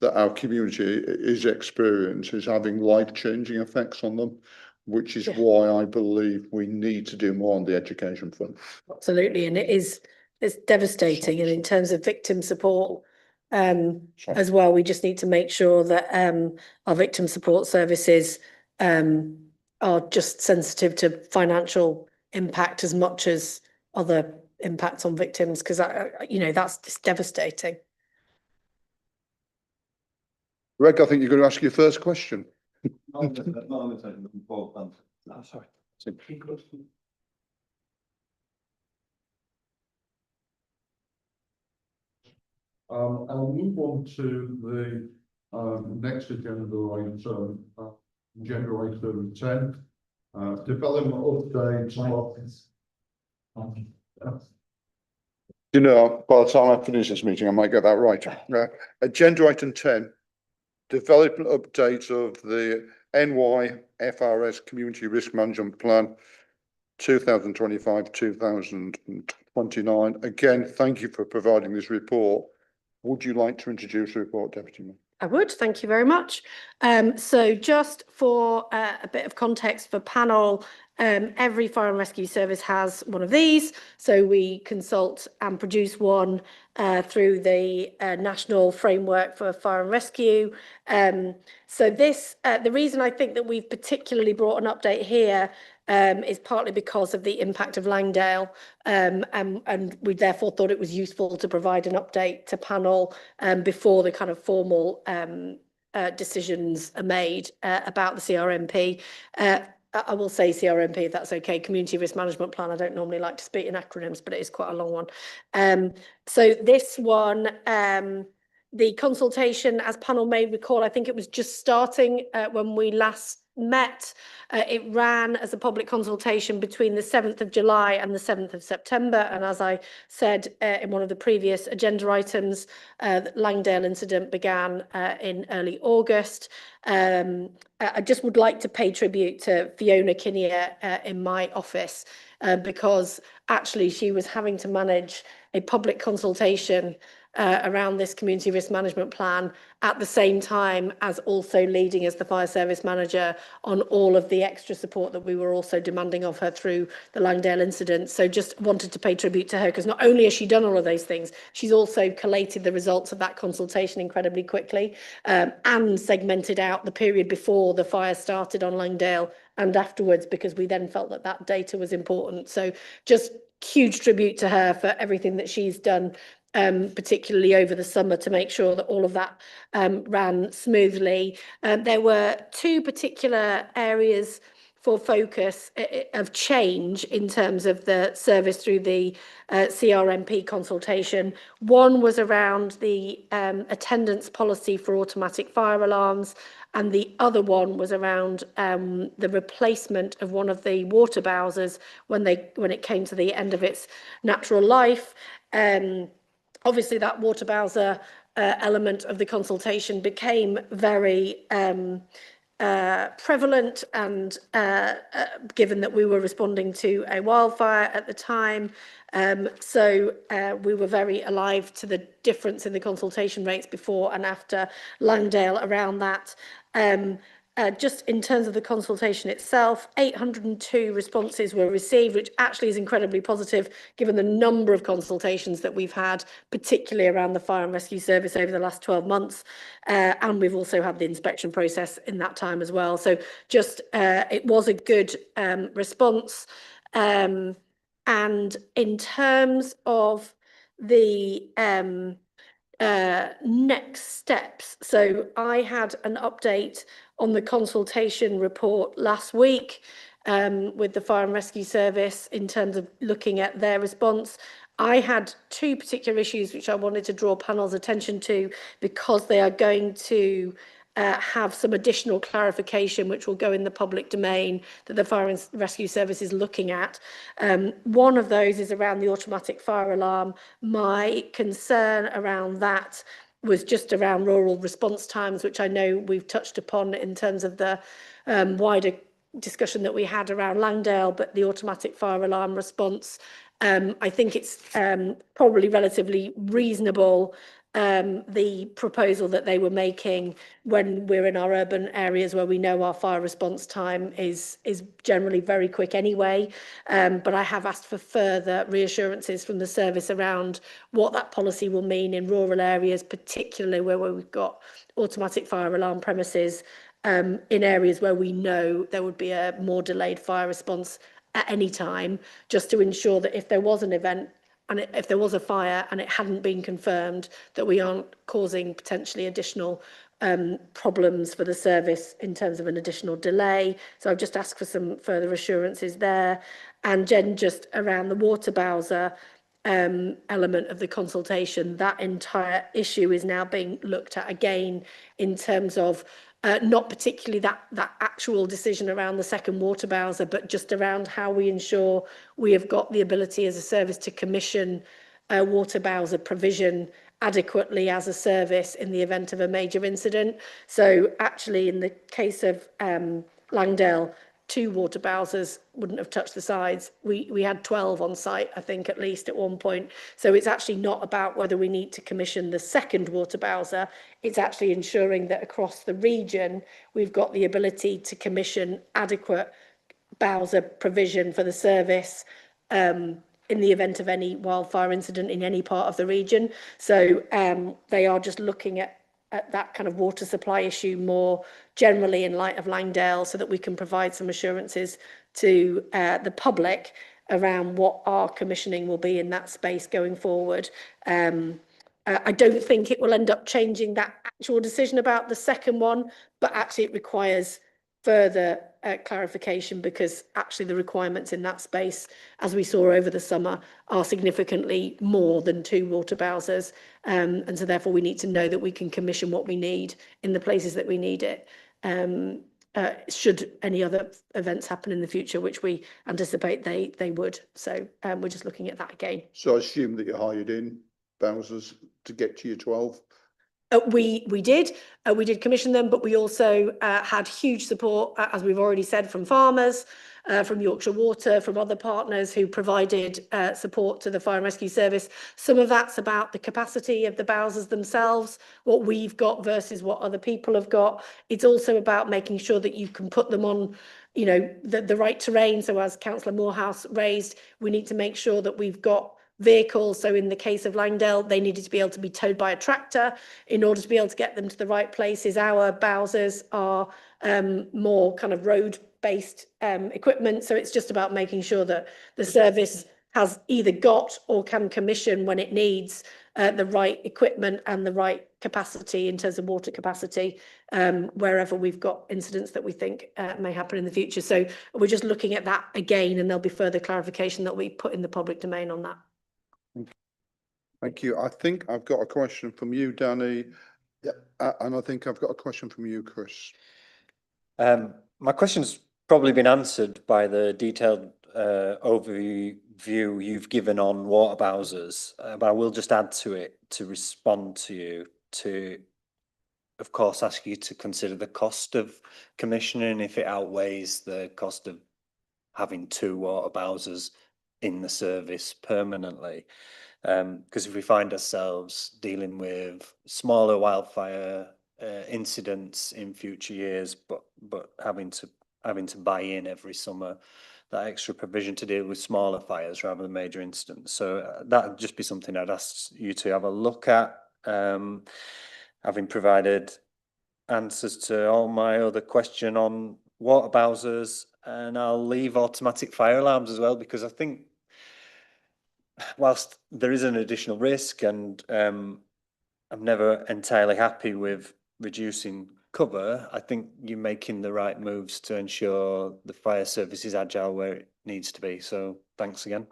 that our community is experiencing is having life-changing effects on them, which is why I believe we need to do more on the education front. Absolutely, and it's devastating. And in terms of victim support, as well, we just need to make sure that our victim support services are just sensitive to financial impact as much as other impacts on victims, because you know, that's just devastating. Greg, I think you're going to ask your first question. Sorry. I'll move on to the next agenda item, agenda item 10, development updates of. You know, by the time I finish this meeting, I might get that right. Agenda item 10, development update of the NYFRS Community Risk Management Plan 2025-2029. Again, thank you for providing this report. Would you like to introduce the report, Deputy Mayor? I would, thank you very much. So just for a bit of context for panel, every fire and rescue service has one of these. So we consult and produce one through the National Framework for Fire and Rescue. So this, the reason I think that we've particularly brought an update here is partly because of the impact of Langdale, and we therefore thought it was useful to provide an update to panel before the kind of formal decisions are made about the CRMP. I will say CRMP, if that's okay, Community Risk Management Plan. I don't normally like to speak in acronyms, but it is quite a long one. So this one, the consultation, as panel may recall, I think it was just starting when we last met. It ran as a public consultation between the 7th of July and the 7th of September. And as I said in one of the previous agenda items, the Langdale incident began in early August. I just would like to pay tribute to Fiona Kinnear in my office because actually she was having to manage a public consultation around this community risk management plan at the same time as also leading as the fire service manager on all of the extra support that we were also demanding of her through the Langdale incident. So just wanted to pay tribute to her because not only has she done all of those things, she's also collated the results of that consultation incredibly quickly and segmented out the period before the fire started on Langdale and afterwards, because we then felt that that data was important. So just huge tribute to her for everything that she's done, particularly over the summer, to make sure that all of that ran smoothly. There were two particular areas for focus of change in terms of the service through the CRMP consultation. One was around the attendance policy for automatic fire alarms, and the other one was around the replacement of one of the water bowsers when it came to the end of its natural life. Obviously, that water bowser element of the consultation became very prevalent, and given that we were responding to a wildfire at the time. So we were very alive to the difference in the consultation rates before and after Langdale around that. Just in terms of the consultation itself, 802 responses were received, which actually is incredibly positive given the number of consultations that we've had, particularly around the fire and rescue service over the last 12 months. And we've also had the inspection process in that time as well. So just it was a good response. And in terms of the next steps, so I had an update on the consultation report last week with the Fire and Rescue Service in terms of looking at their response. I had two particular issues which I wanted to draw panel's attention to because they are going to have some additional clarification which will go in the public domain that the Fire and Rescue Service is looking at. One of those is around the automatic fire alarm. My concern around that was just around rural response times, which I know we've touched upon in terms of the wider discussion that we had around Langdale, but the automatic fire alarm response. I think it's probably relatively reasonable, the proposal that they were making when we're in our urban areas where we know our fire response time is generally very quick anyway. But I have asked for further reassurances from the service around what that policy will mean in rural areas, particularly where we've got automatic fire alarm premises, in areas where we know there would be a more delayed fire response at any time, just to ensure that if there was an event and if there was a fire and it hadn't been confirmed, that we aren't causing potentially additional problems for the service in terms of an additional delay. So I've just asked for some further assurances there. And Jen, just around the water bowser element of the consultation, that entire issue is now being looked at again in terms of not particularly that actual decision around the second water bowser, but just around how we ensure we have got the ability as a service to commission water bowser provision adequately as a service in the event of a major incident. So actually, in the case of Langdale, 2 water bowsers wouldn't have touched the sides. We had 12 on site, I think, at least at one point. So it's actually not about whether we need to commission the second water bowser. It's actually ensuring that across the region, we've got the ability to commission adequate bowser provision for the service in the event of any wildfire incident in any part of the region. So they are just looking at that kind of water supply issue more generally in light of Langdale, so that we can provide some assurances to the public around what our commissioning will be in that space going forward. I don't think it will end up changing that actual decision about the second one, but actually it requires further clarification, because actually the requirements in that space, as we saw over the summer, are significantly more than 2 water bowsers. And so therefore we need to know that we can commission what we need in the places that we need it. Should any other events happen in the future, which we anticipate they would. So we're just looking at that again. So I assume that you hired in bowsers to get to your 12? We did commission them, but we also had huge support, as we've already said, from farmers, from Yorkshire Water, from other partners who provided support to the fire and rescue service. Some of that's about the capacity of the bowsers themselves, what we've got versus what other people have got. It's also about making sure that you can put them on, you know, the right terrain. So as Councillor Morehouse raised, we need to make sure that we've got vehicles. So in the case of Langdale, they needed to be able to be towed by a tractor in order to be able to get them to the right places. Our bowsers are more kind of road-based equipment. So it's just about making sure that the service has either got or can commission when it needs the right equipment and the right capacity in terms of water capacity, wherever we've got incidents that we think may happen in the future. So we're just looking at that again, and there'll be further clarification that we put in the public domain on that. Thank you. I think I've got a question from you, Danny. Yeah, and I think I've got a question from you, Chris. My question's probably been answered by the detailed overview you've given on water bowsers, but I will just add to it to respond to you to, of course, ask you to consider the cost of commissioning if it outweighs the cost of having 2 water bowsers in the service permanently. Because if we find ourselves dealing with smaller wildfire incidents in future years, but having to buy in every summer that extra provision to deal with smaller fires rather than major incidents. So that would just be something I'd ask you to have a look at. Having provided answers to all my other question on water bowsers, and I'll leave automatic fire alarms as well, because I think whilst there is an additional risk, and I'm never entirely happy with reducing cover, I think you're making the right moves to ensure the fire service is agile where it needs to be. So thanks again.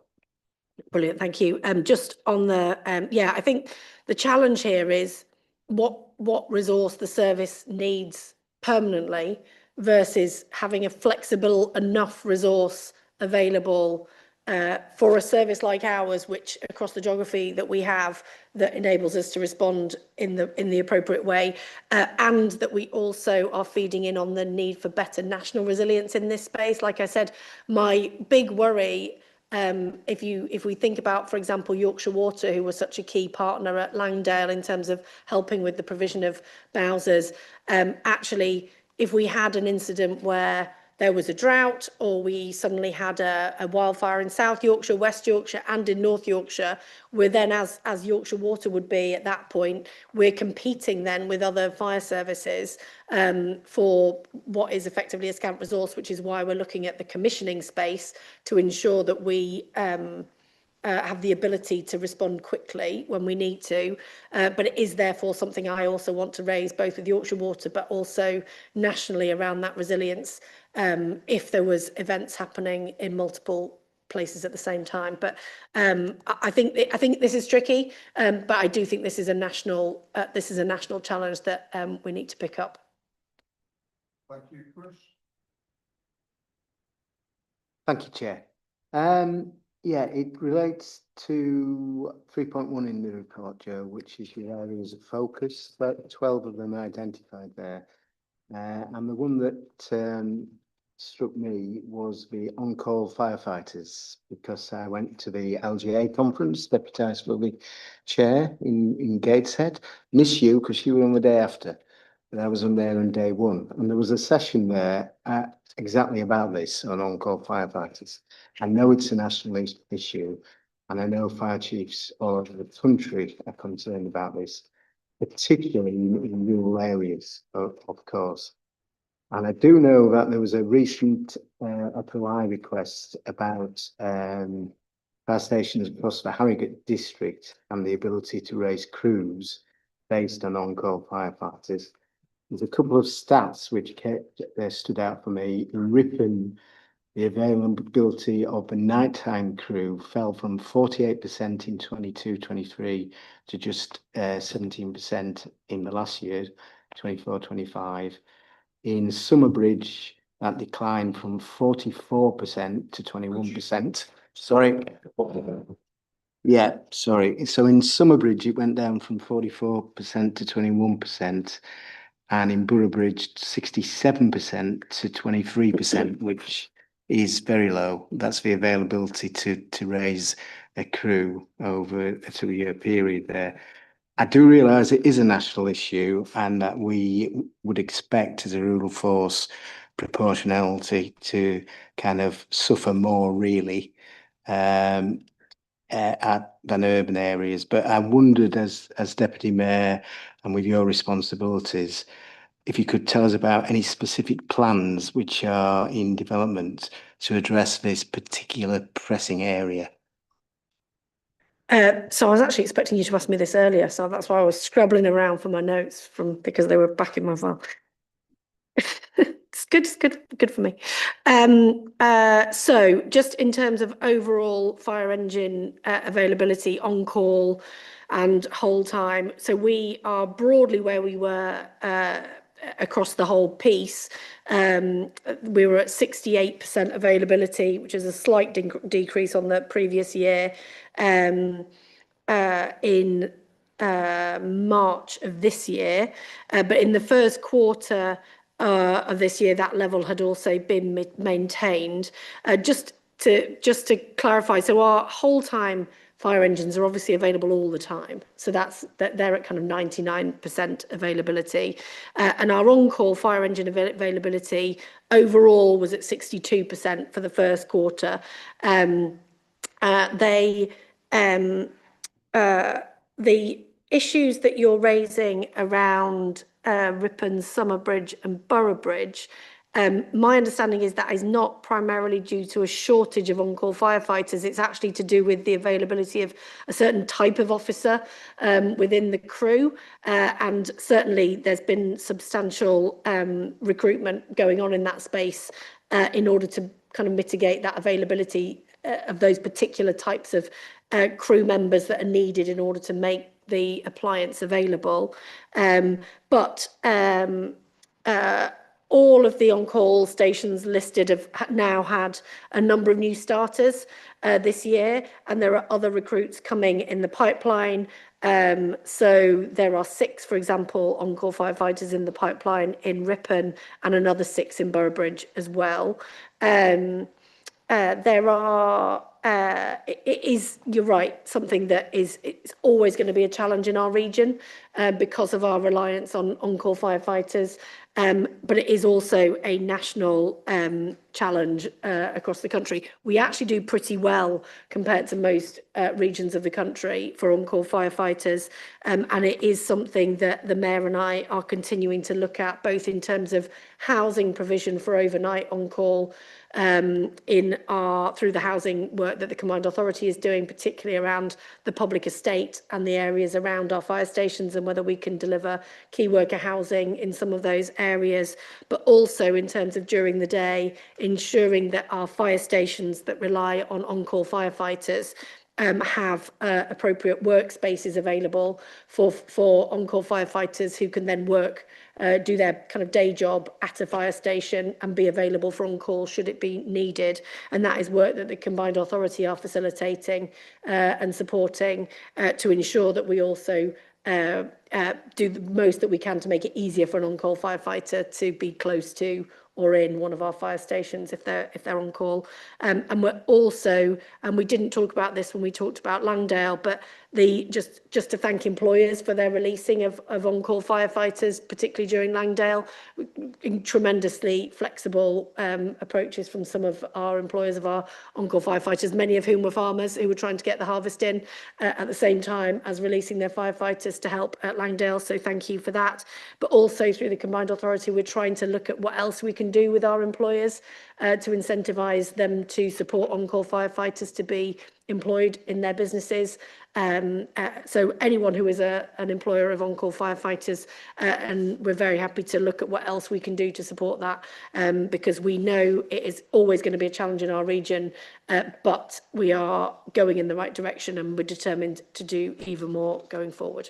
Brilliant, thank you. Just on the, yeah, I think the challenge here is what resource the service needs permanently versus having a flexible enough resource available for a service like ours, which across the geography that we have, that enables us to respond in the appropriate way, and that we also are feeding in on the need for better national resilience in this space. Like I said, my big worry, if we think about, for example, Yorkshire Water, who was such a key partner at Langdale in terms of helping with the provision of Bowsers, actually, if we had an incident where there was a drought, or we suddenly had a wildfire in South Yorkshire, West Yorkshire, and in North Yorkshire, we're then, as Yorkshire Water would be at that point, we're competing then with other fire services for what is effectively a scant resource, which is why we're looking at the commissioning space to ensure that we have the ability to respond quickly when we need to, but it is therefore something I also want to raise both with Yorkshire Water but also nationally around that resilience if there was events happening in multiple places at the same time. But I think this is tricky, but I do think this is a national challenge that we need to pick up. Thank you, Chris. Thank you, Chair. Yeah, it relates to 3.1 in the report, Joe, which is your areas of focus, but 12 of them are identified there. And the one that struck me was the on-call firefighters, because I went to the LGA conference, deputised for the chair in Gateshead. Miss you, because you were on the day after, but I was on there on day one. And there was a session there exactly about this on on-call firefighters. I know it's a national issue, and I know fire chiefs all over the country are concerned about this, particularly in rural areas, of course. And I do know that there was a recent apply request about fire stations across the Harrogate district and the ability to raise crews based on on-call firefighters. There's a couple of stats which stood out for me. In Ripon, the availability of the nighttime crew fell from 48% in 22-23 to just 17% in the last year, 24-25. In Summerbridge, that declined from 44% to 21%. Sorry. Yeah, sorry. So in Summerbridge, it went down from 44% to 21%. And in Boroughbridge, 67% to 23%, which is very low. That's the availability to raise a crew over a 2-year period there. I do realise it is a national issue, and that we would expect as a rural force proportionality to kind of suffer more really than urban areas. But I wondered, as Deputy Mayor and with your responsibilities, if you could tell us about any specific plans which are in development to address this particular pressing area. So I was actually expecting you to ask me this earlier, so that's why I was scrabbling around for my notes because they were back in my file. It's good for me. So just in terms of overall fire engine availability, on call and hold time, so we are broadly where we were across the whole piece. We were at 68% availability, which is a slight decrease on the previous year. In March of this year, but in the first quarter of this year, that level had also been maintained. Just to clarify, so our whole time fire engines are obviously available all the time. So they're at kind of 99% availability. And our on-call fire engine availability overall was at 62% for the first quarter. The issues that you're raising around Ripon, Summerbridge and Boroughbridge, my understanding is that is not primarily due to a shortage of on-call firefighters. It's actually to do with the availability of a certain type of officer within the crew. And certainly there's been substantial recruitment going on in that space in order to kind of mitigate that availability of those particular types of crew members that are needed in order to make the appliance available. all of the on-call stations listed have now had a number of new starters this year, and there are other recruits coming in the pipeline. So there are 6, for example, on-call firefighters in the pipeline in Ripon, and another 6 in Boroughbridge as well. There are, it is, you're right, something that it's always going to be a challenge in our region because of our reliance on on-call firefighters. But it is also a national challenge across the country. We actually do pretty well compared to most regions of the country for on-call firefighters. And it is something that the Mayor and I are continuing to look at, both in terms of housing provision for overnight on-call, through the housing work that the Combined Authority is doing, particularly around the public estate and the areas around our fire stations, and whether we can deliver key worker housing in some of those areas, but also in terms of during the day, ensuring that our fire stations that rely on on-call firefighters have appropriate workspaces available for on-call firefighters who can then work, do their kind of day job at a fire station and be available for on-call should it be needed. And that is work that the Combined Authority are facilitating and supporting to ensure that we also do the most that we can to make it easier for an on-call firefighter to be close to or in one of our fire stations if they're on call. And we're also, and we didn't talk about this when we talked about Langdale, but just to thank employers for their releasing of on-call firefighters, particularly during Langdale. Tremendously flexible approaches from some of our employers of our on-call firefighters, many of whom were farmers who were trying to get the harvest in at the same time as releasing their firefighters to help at Langdale. So thank you for that. But also through the Combined Authority, we're trying to look at what else we can do with our employers to incentivise them to support on-call firefighters to be employed in their businesses. So anyone who is an employer of on-call firefighters, and we're very happy to look at what else we can do to support that, because we know it is always going to be a challenge in our region, but we are going in the right direction and we're determined to do even more going forward.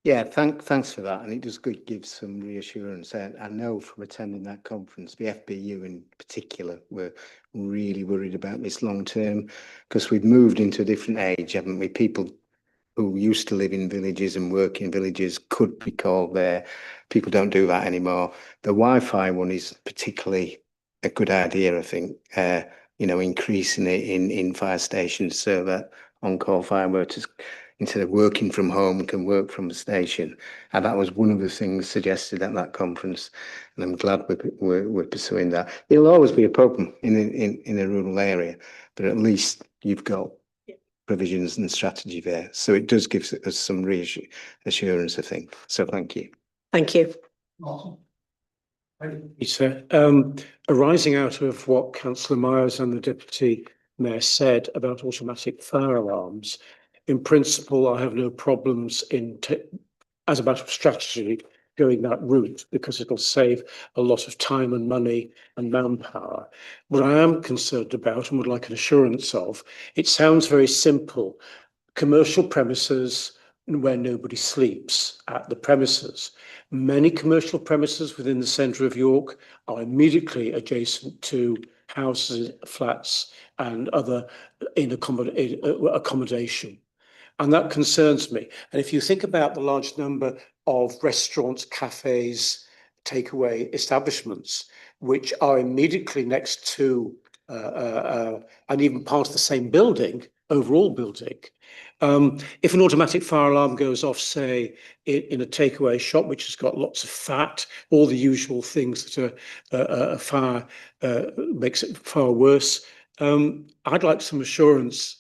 Yeah, thanks for that. And it does give some reassurance. I know from attending that conference, the FBU in particular were really worried about this long term, because we've moved into a different age, haven't we? People who used to live in villages and work in villages could be called there. People don't do that anymore. The Wi-Fi one is particularly a good idea, I think, increasing it in fire stations so that on-call fire workers, instead of working from home, can work from the station. And that was one of the things suggested at that conference. And I'm glad we're pursuing that. It'll always be a problem in a rural area, but at least you've got provisions and strategy there. So it does give us some reassurance, I think. So thank you. Thank you. Martin. Peter, arising out of what Councillor Myers and the Deputy Mayor said about automatic fire alarms, in principle, I have no problems as a matter of strategy, going that route, because it'll save a lot of time and money and manpower. What I am concerned about and would like an assurance of, it sounds very simple. Commercial premises where nobody sleeps at the premises. Many commercial premises within the centre of York are immediately adjacent to houses, flats and other accommodation. And that concerns me. And if you think about the large number of restaurants, cafes, takeaway establishments, which are immediately next to and even part of the same building, overall building, if an automatic fire alarm goes off, say, in a takeaway shop, which has got lots of fat, all the usual things that a fire makes it far worse, I'd like some assurance,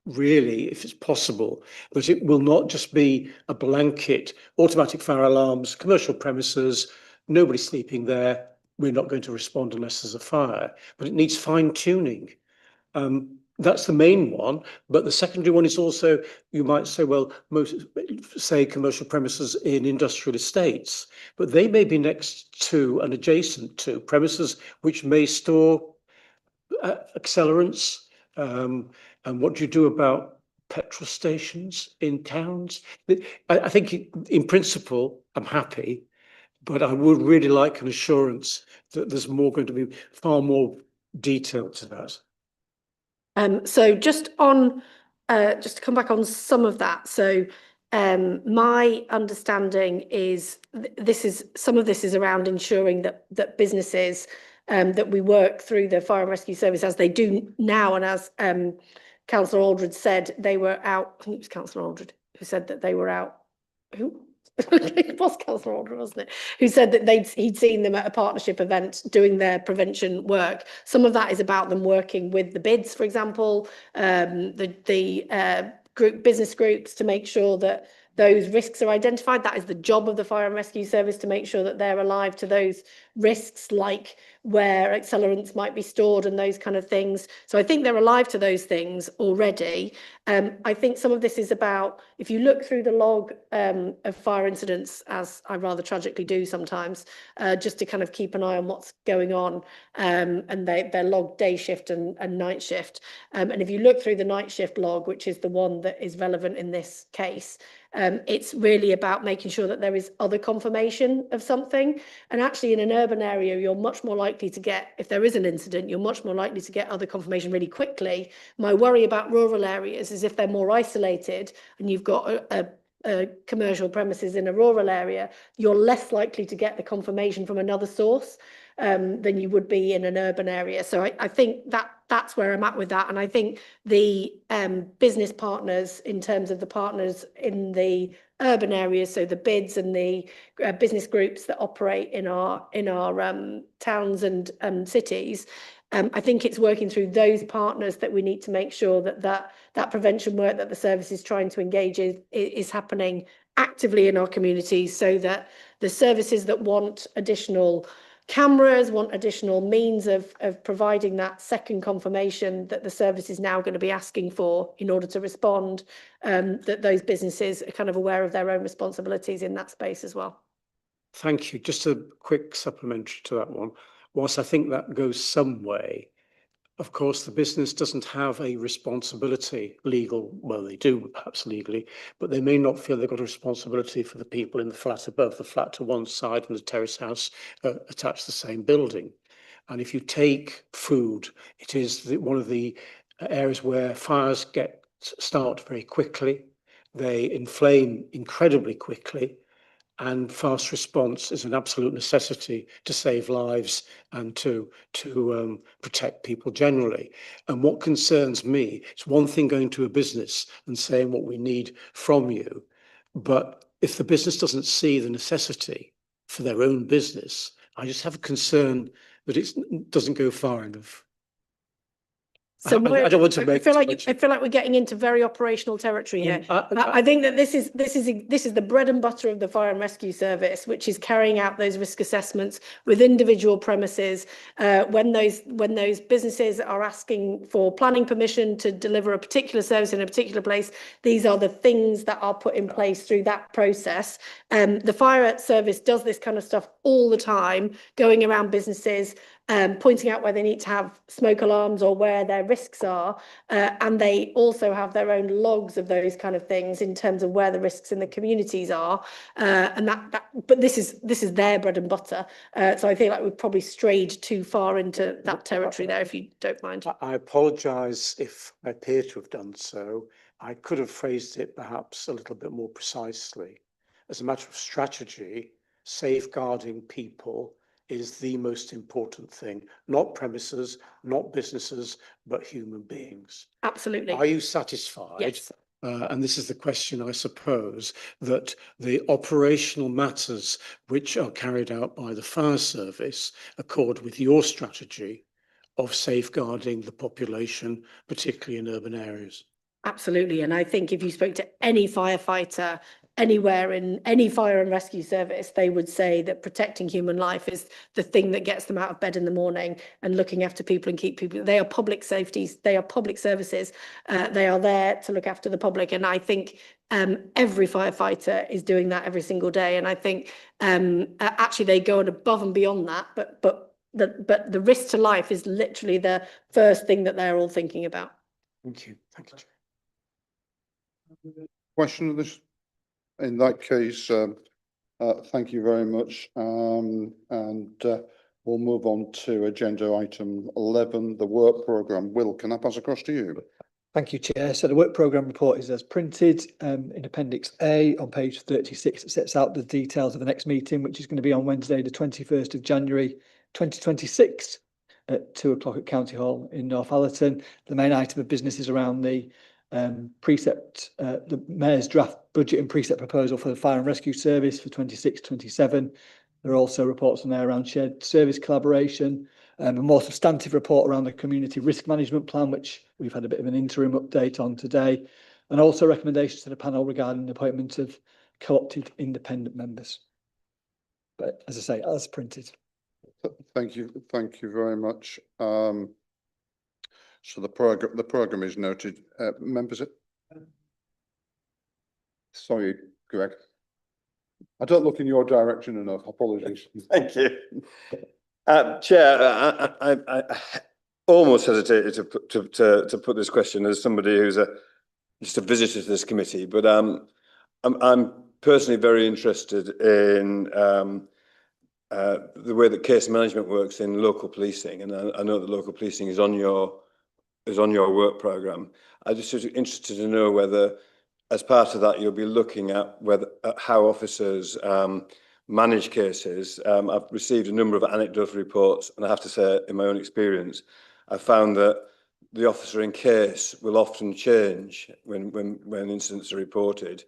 really, if it's possible, that it will not just be a blanket automatic fire alarms, commercial premises, nobody sleeping there, we're not going to respond unless there's a fire, but it needs fine tuning. That's the main one, but the secondary one is also, you might say, well, say commercial premises in industrial estates, but they may be next to and adjacent to premises which may store accelerants. And what do you do about petrol stations in towns? I think in principle, I'm happy, but I would really like an assurance that there's going to be far more detail to that. So just on, just to come back on some of that. So my understanding is some of this is around ensuring that businesses that we work through the Fire and Rescue Service as they do now, and as Councillor Aldred said, they were out. I think it was Councillor Aldred who said that they were out. Who? It was Councillor Aldred, wasn't it? Who said that he'd seen them at a partnership event doing their prevention work. Some of that is about them working with the bids, for example, the business groups to make sure that those risks are identified. That is the job of the Fire and Rescue Service, to make sure that they're alive to those risks, like where accelerants might be stored and those kind of things. So I think they're alive to those things already. I think some of this is about, if you look through the log of fire incidents, as I rather tragically do sometimes, just to kind of keep an eye on what's going on, and they're logged day shift and night shift. And if you look through the night shift log, which is the one that is relevant in this case, it's really about making sure that there is other confirmation of something. And actually in an urban area, you're much more likely to get, if there is an incident, you're much more likely to get other confirmation really quickly. My worry about rural areas is if they're more isolated and you've got a commercial premises in a rural area, you're less likely to get the confirmation from another source than you would be in an urban area. So I think that's where I'm at with that. And I think the business partners, in terms of the partners in the urban areas, so the bids and the business groups that operate in our towns and cities, I think it's working through those partners that we need to make sure that prevention work that the service is trying to engage is happening actively in our communities, so that the services that want additional cameras, want additional means of providing that second confirmation that the service is now going to be asking for in order to respond, that those businesses are kind of aware of their own responsibilities in that space as well. Thank you. Just a quick supplementary to that one. Whilst I think that goes some way, of course, the business doesn't have a responsibility, well, they do perhaps legally, but they may not feel they've got a responsibility for the people in the flat above, the flat to one side and the terrace house attached to the same building. And if you take food, it is one of the areas where fires start very quickly. They inflame incredibly quickly. And fast response is an absolute necessity to save lives and to protect people generally. And what concerns me, it's one thing going to a business and saying what we need from you, but if the business doesn't see the necessity for their own business, I just have a concern that it doesn't go far enough. So I don't want to make. I feel like we're getting into very operational territory here. I think that this is the bread and butter of the Fire and Rescue Service, which is carrying out those risk assessments with individual premises. When those businesses are asking for planning permission to deliver a particular service in a particular place, these are the things that are put in place through that process. The Fire Service does this kind of stuff all the time, going around businesses, pointing out where they need to have smoke alarms or where their risks are, and they also have their own logs of those kind of things in terms of where the risks in the communities are, but this is their bread and butter. So I feel like we've probably strayed too far into that territory there, if you don't mind. I apologise if I appear to have done so. I could have phrased it perhaps a little bit more precisely. As a matter of strategy, safeguarding people is the most important thing, not premises, not businesses, but human beings. Absolutely. Are you satisfied? Yes. And this is the question, I suppose, that the operational matters which are carried out by the fire service accord with your strategy of safeguarding the population, particularly in urban areas? Absolutely. And I think if you spoke to any firefighter anywhere in any fire and rescue service, they would say that protecting human life is the thing that gets them out of bed in the morning, and looking after people and keep people. They are public safeties. They are public services. They are there to look after the public. And I think every firefighter is doing that every single day. And I think actually they go above and beyond that. But the risk to life is literally the first thing that they're all thinking about. Thank you. Thank you. Question of this? In that case, Thank you very much. We'll move on to agenda item 11, the work programme. Will, can I pass across to you? Thank you, Chair. So the work programme report is as printed in Appendix A on page 36. It sets out the details of the next meeting, which is going to be on Wednesday, the 21st of January 2026 at 2 o'clock at County Hall in Northallerton. The main item of business is around the the Mayor's draft budget and precept proposal for the Fire and Rescue Service for 26-27. There are also reports on there around shared service collaboration, a more substantive report around the community risk management plan, which we've had a bit of an interim update on today, and also recommendations to the panel regarding the appointment of co-opted independent members. But as I say, as printed. Thank you very much. So the program is noted. Members, sorry, Greg. I don't look in your direction enough. Apologies. Thank you. Chair, I almost hesitated to put this question as somebody who's just a visitor to this committee, but I'm personally very interested in the way that case management works in local policing, and I know that local policing is on your work programme. I'm just interested to know whether, as part of that, you'll be looking at how officers manage cases. I've received a number of anecdotal reports, and I have to say, in my own experience, I found that the officer in case will often change when incidents are reported.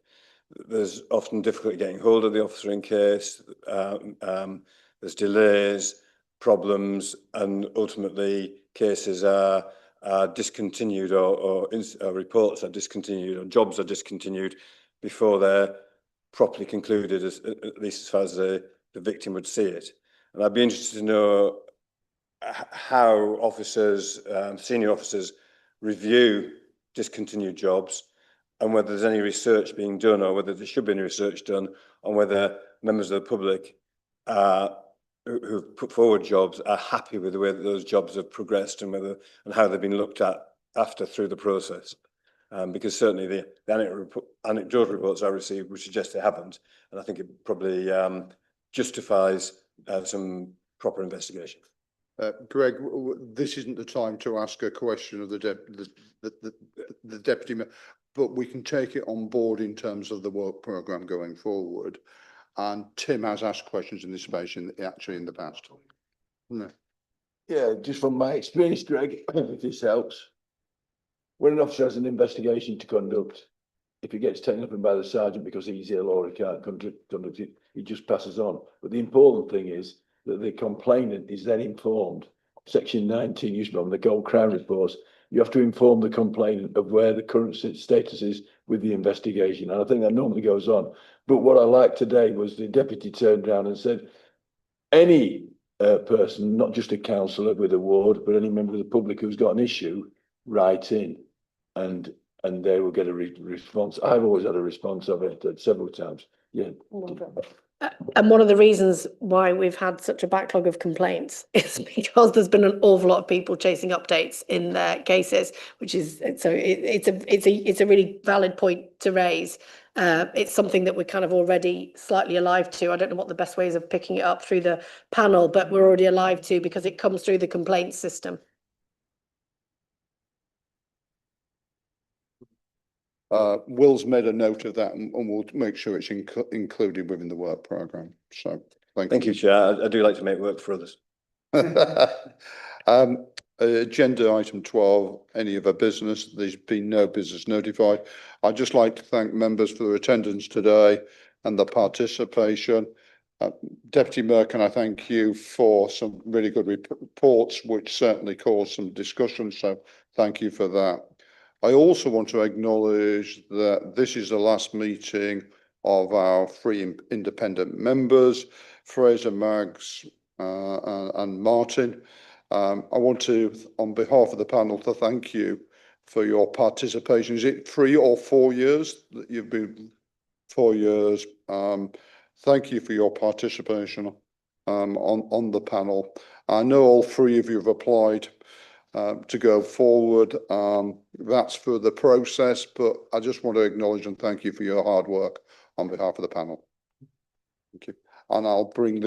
There's often difficulty getting hold of the officer in case. There's delays, problems, and ultimately cases are discontinued or reports are discontinued or jobs are discontinued before they're properly concluded, at least as far as the victim would see it. And I'd be interested to know how officers, senior officers, review discontinued jobs, and whether there's any research being done, or whether there should be any research done on whether members of the public who've put forward jobs are happy with the way that those jobs have progressed, and how they've been looked at after through the process. Because certainly the anecdotal reports I received would suggest they haven't, and I think it probably justifies some proper investigation. Greg, this isn't the time to ask a question of the deputy mayor, but we can take it on board in terms of the work programme going forward. And Tim has asked questions in this space actually in the past. No. Yeah, just from my experience, Greg, if this helps, when an officer has an investigation to conduct, if he gets taken up by the sergeant because he's ill or he can't conduct it, he just passes on. But the important thing is that the complainant is then informed. Section 19 used to be on the Gold Crown reports. You have to inform the complainant of where the current status is with the investigation. And I think that normally goes on. But what I liked today was the deputy turned around and said, any person, not just a councillor with a ward, but any member of the public who's got an issue, write in, and they will get a response. I've always had a response of it several times. Yeah. And one of the reasons why we've had such a backlog of complaints is because there's been an awful lot of people chasing updates in their cases, which is so it's a really valid point to raise. It's something that we're kind of already slightly alive to. I don't know what the best ways of picking it up through the panel, but we're already alive to because it comes through the complaints system. Will's made a note of that, and we'll make sure it's included within the work programme. So thank you, Chair. I do like to make work for others. Agenda item 12, any other business? There's been no business notified. I'd just like to thank members for their attendance today and the participation. Deputy Mayor, can I thank you for some really good reports, which certainly caused some discussion, so thank you for that. I also want to acknowledge that this is the last meeting of our 3 independent members, Fraser, Maggs and Martin. I want to, on behalf of the panel, to thank you for your participation. Is it 3 or 4 years that you've been? 4 years. Thank you for your participation on the panel. I know all 3 of you have applied to go forward. That's for the process, but I just want to acknowledge and thank you for your hard work on behalf of the panel. Thank you. And I'll bring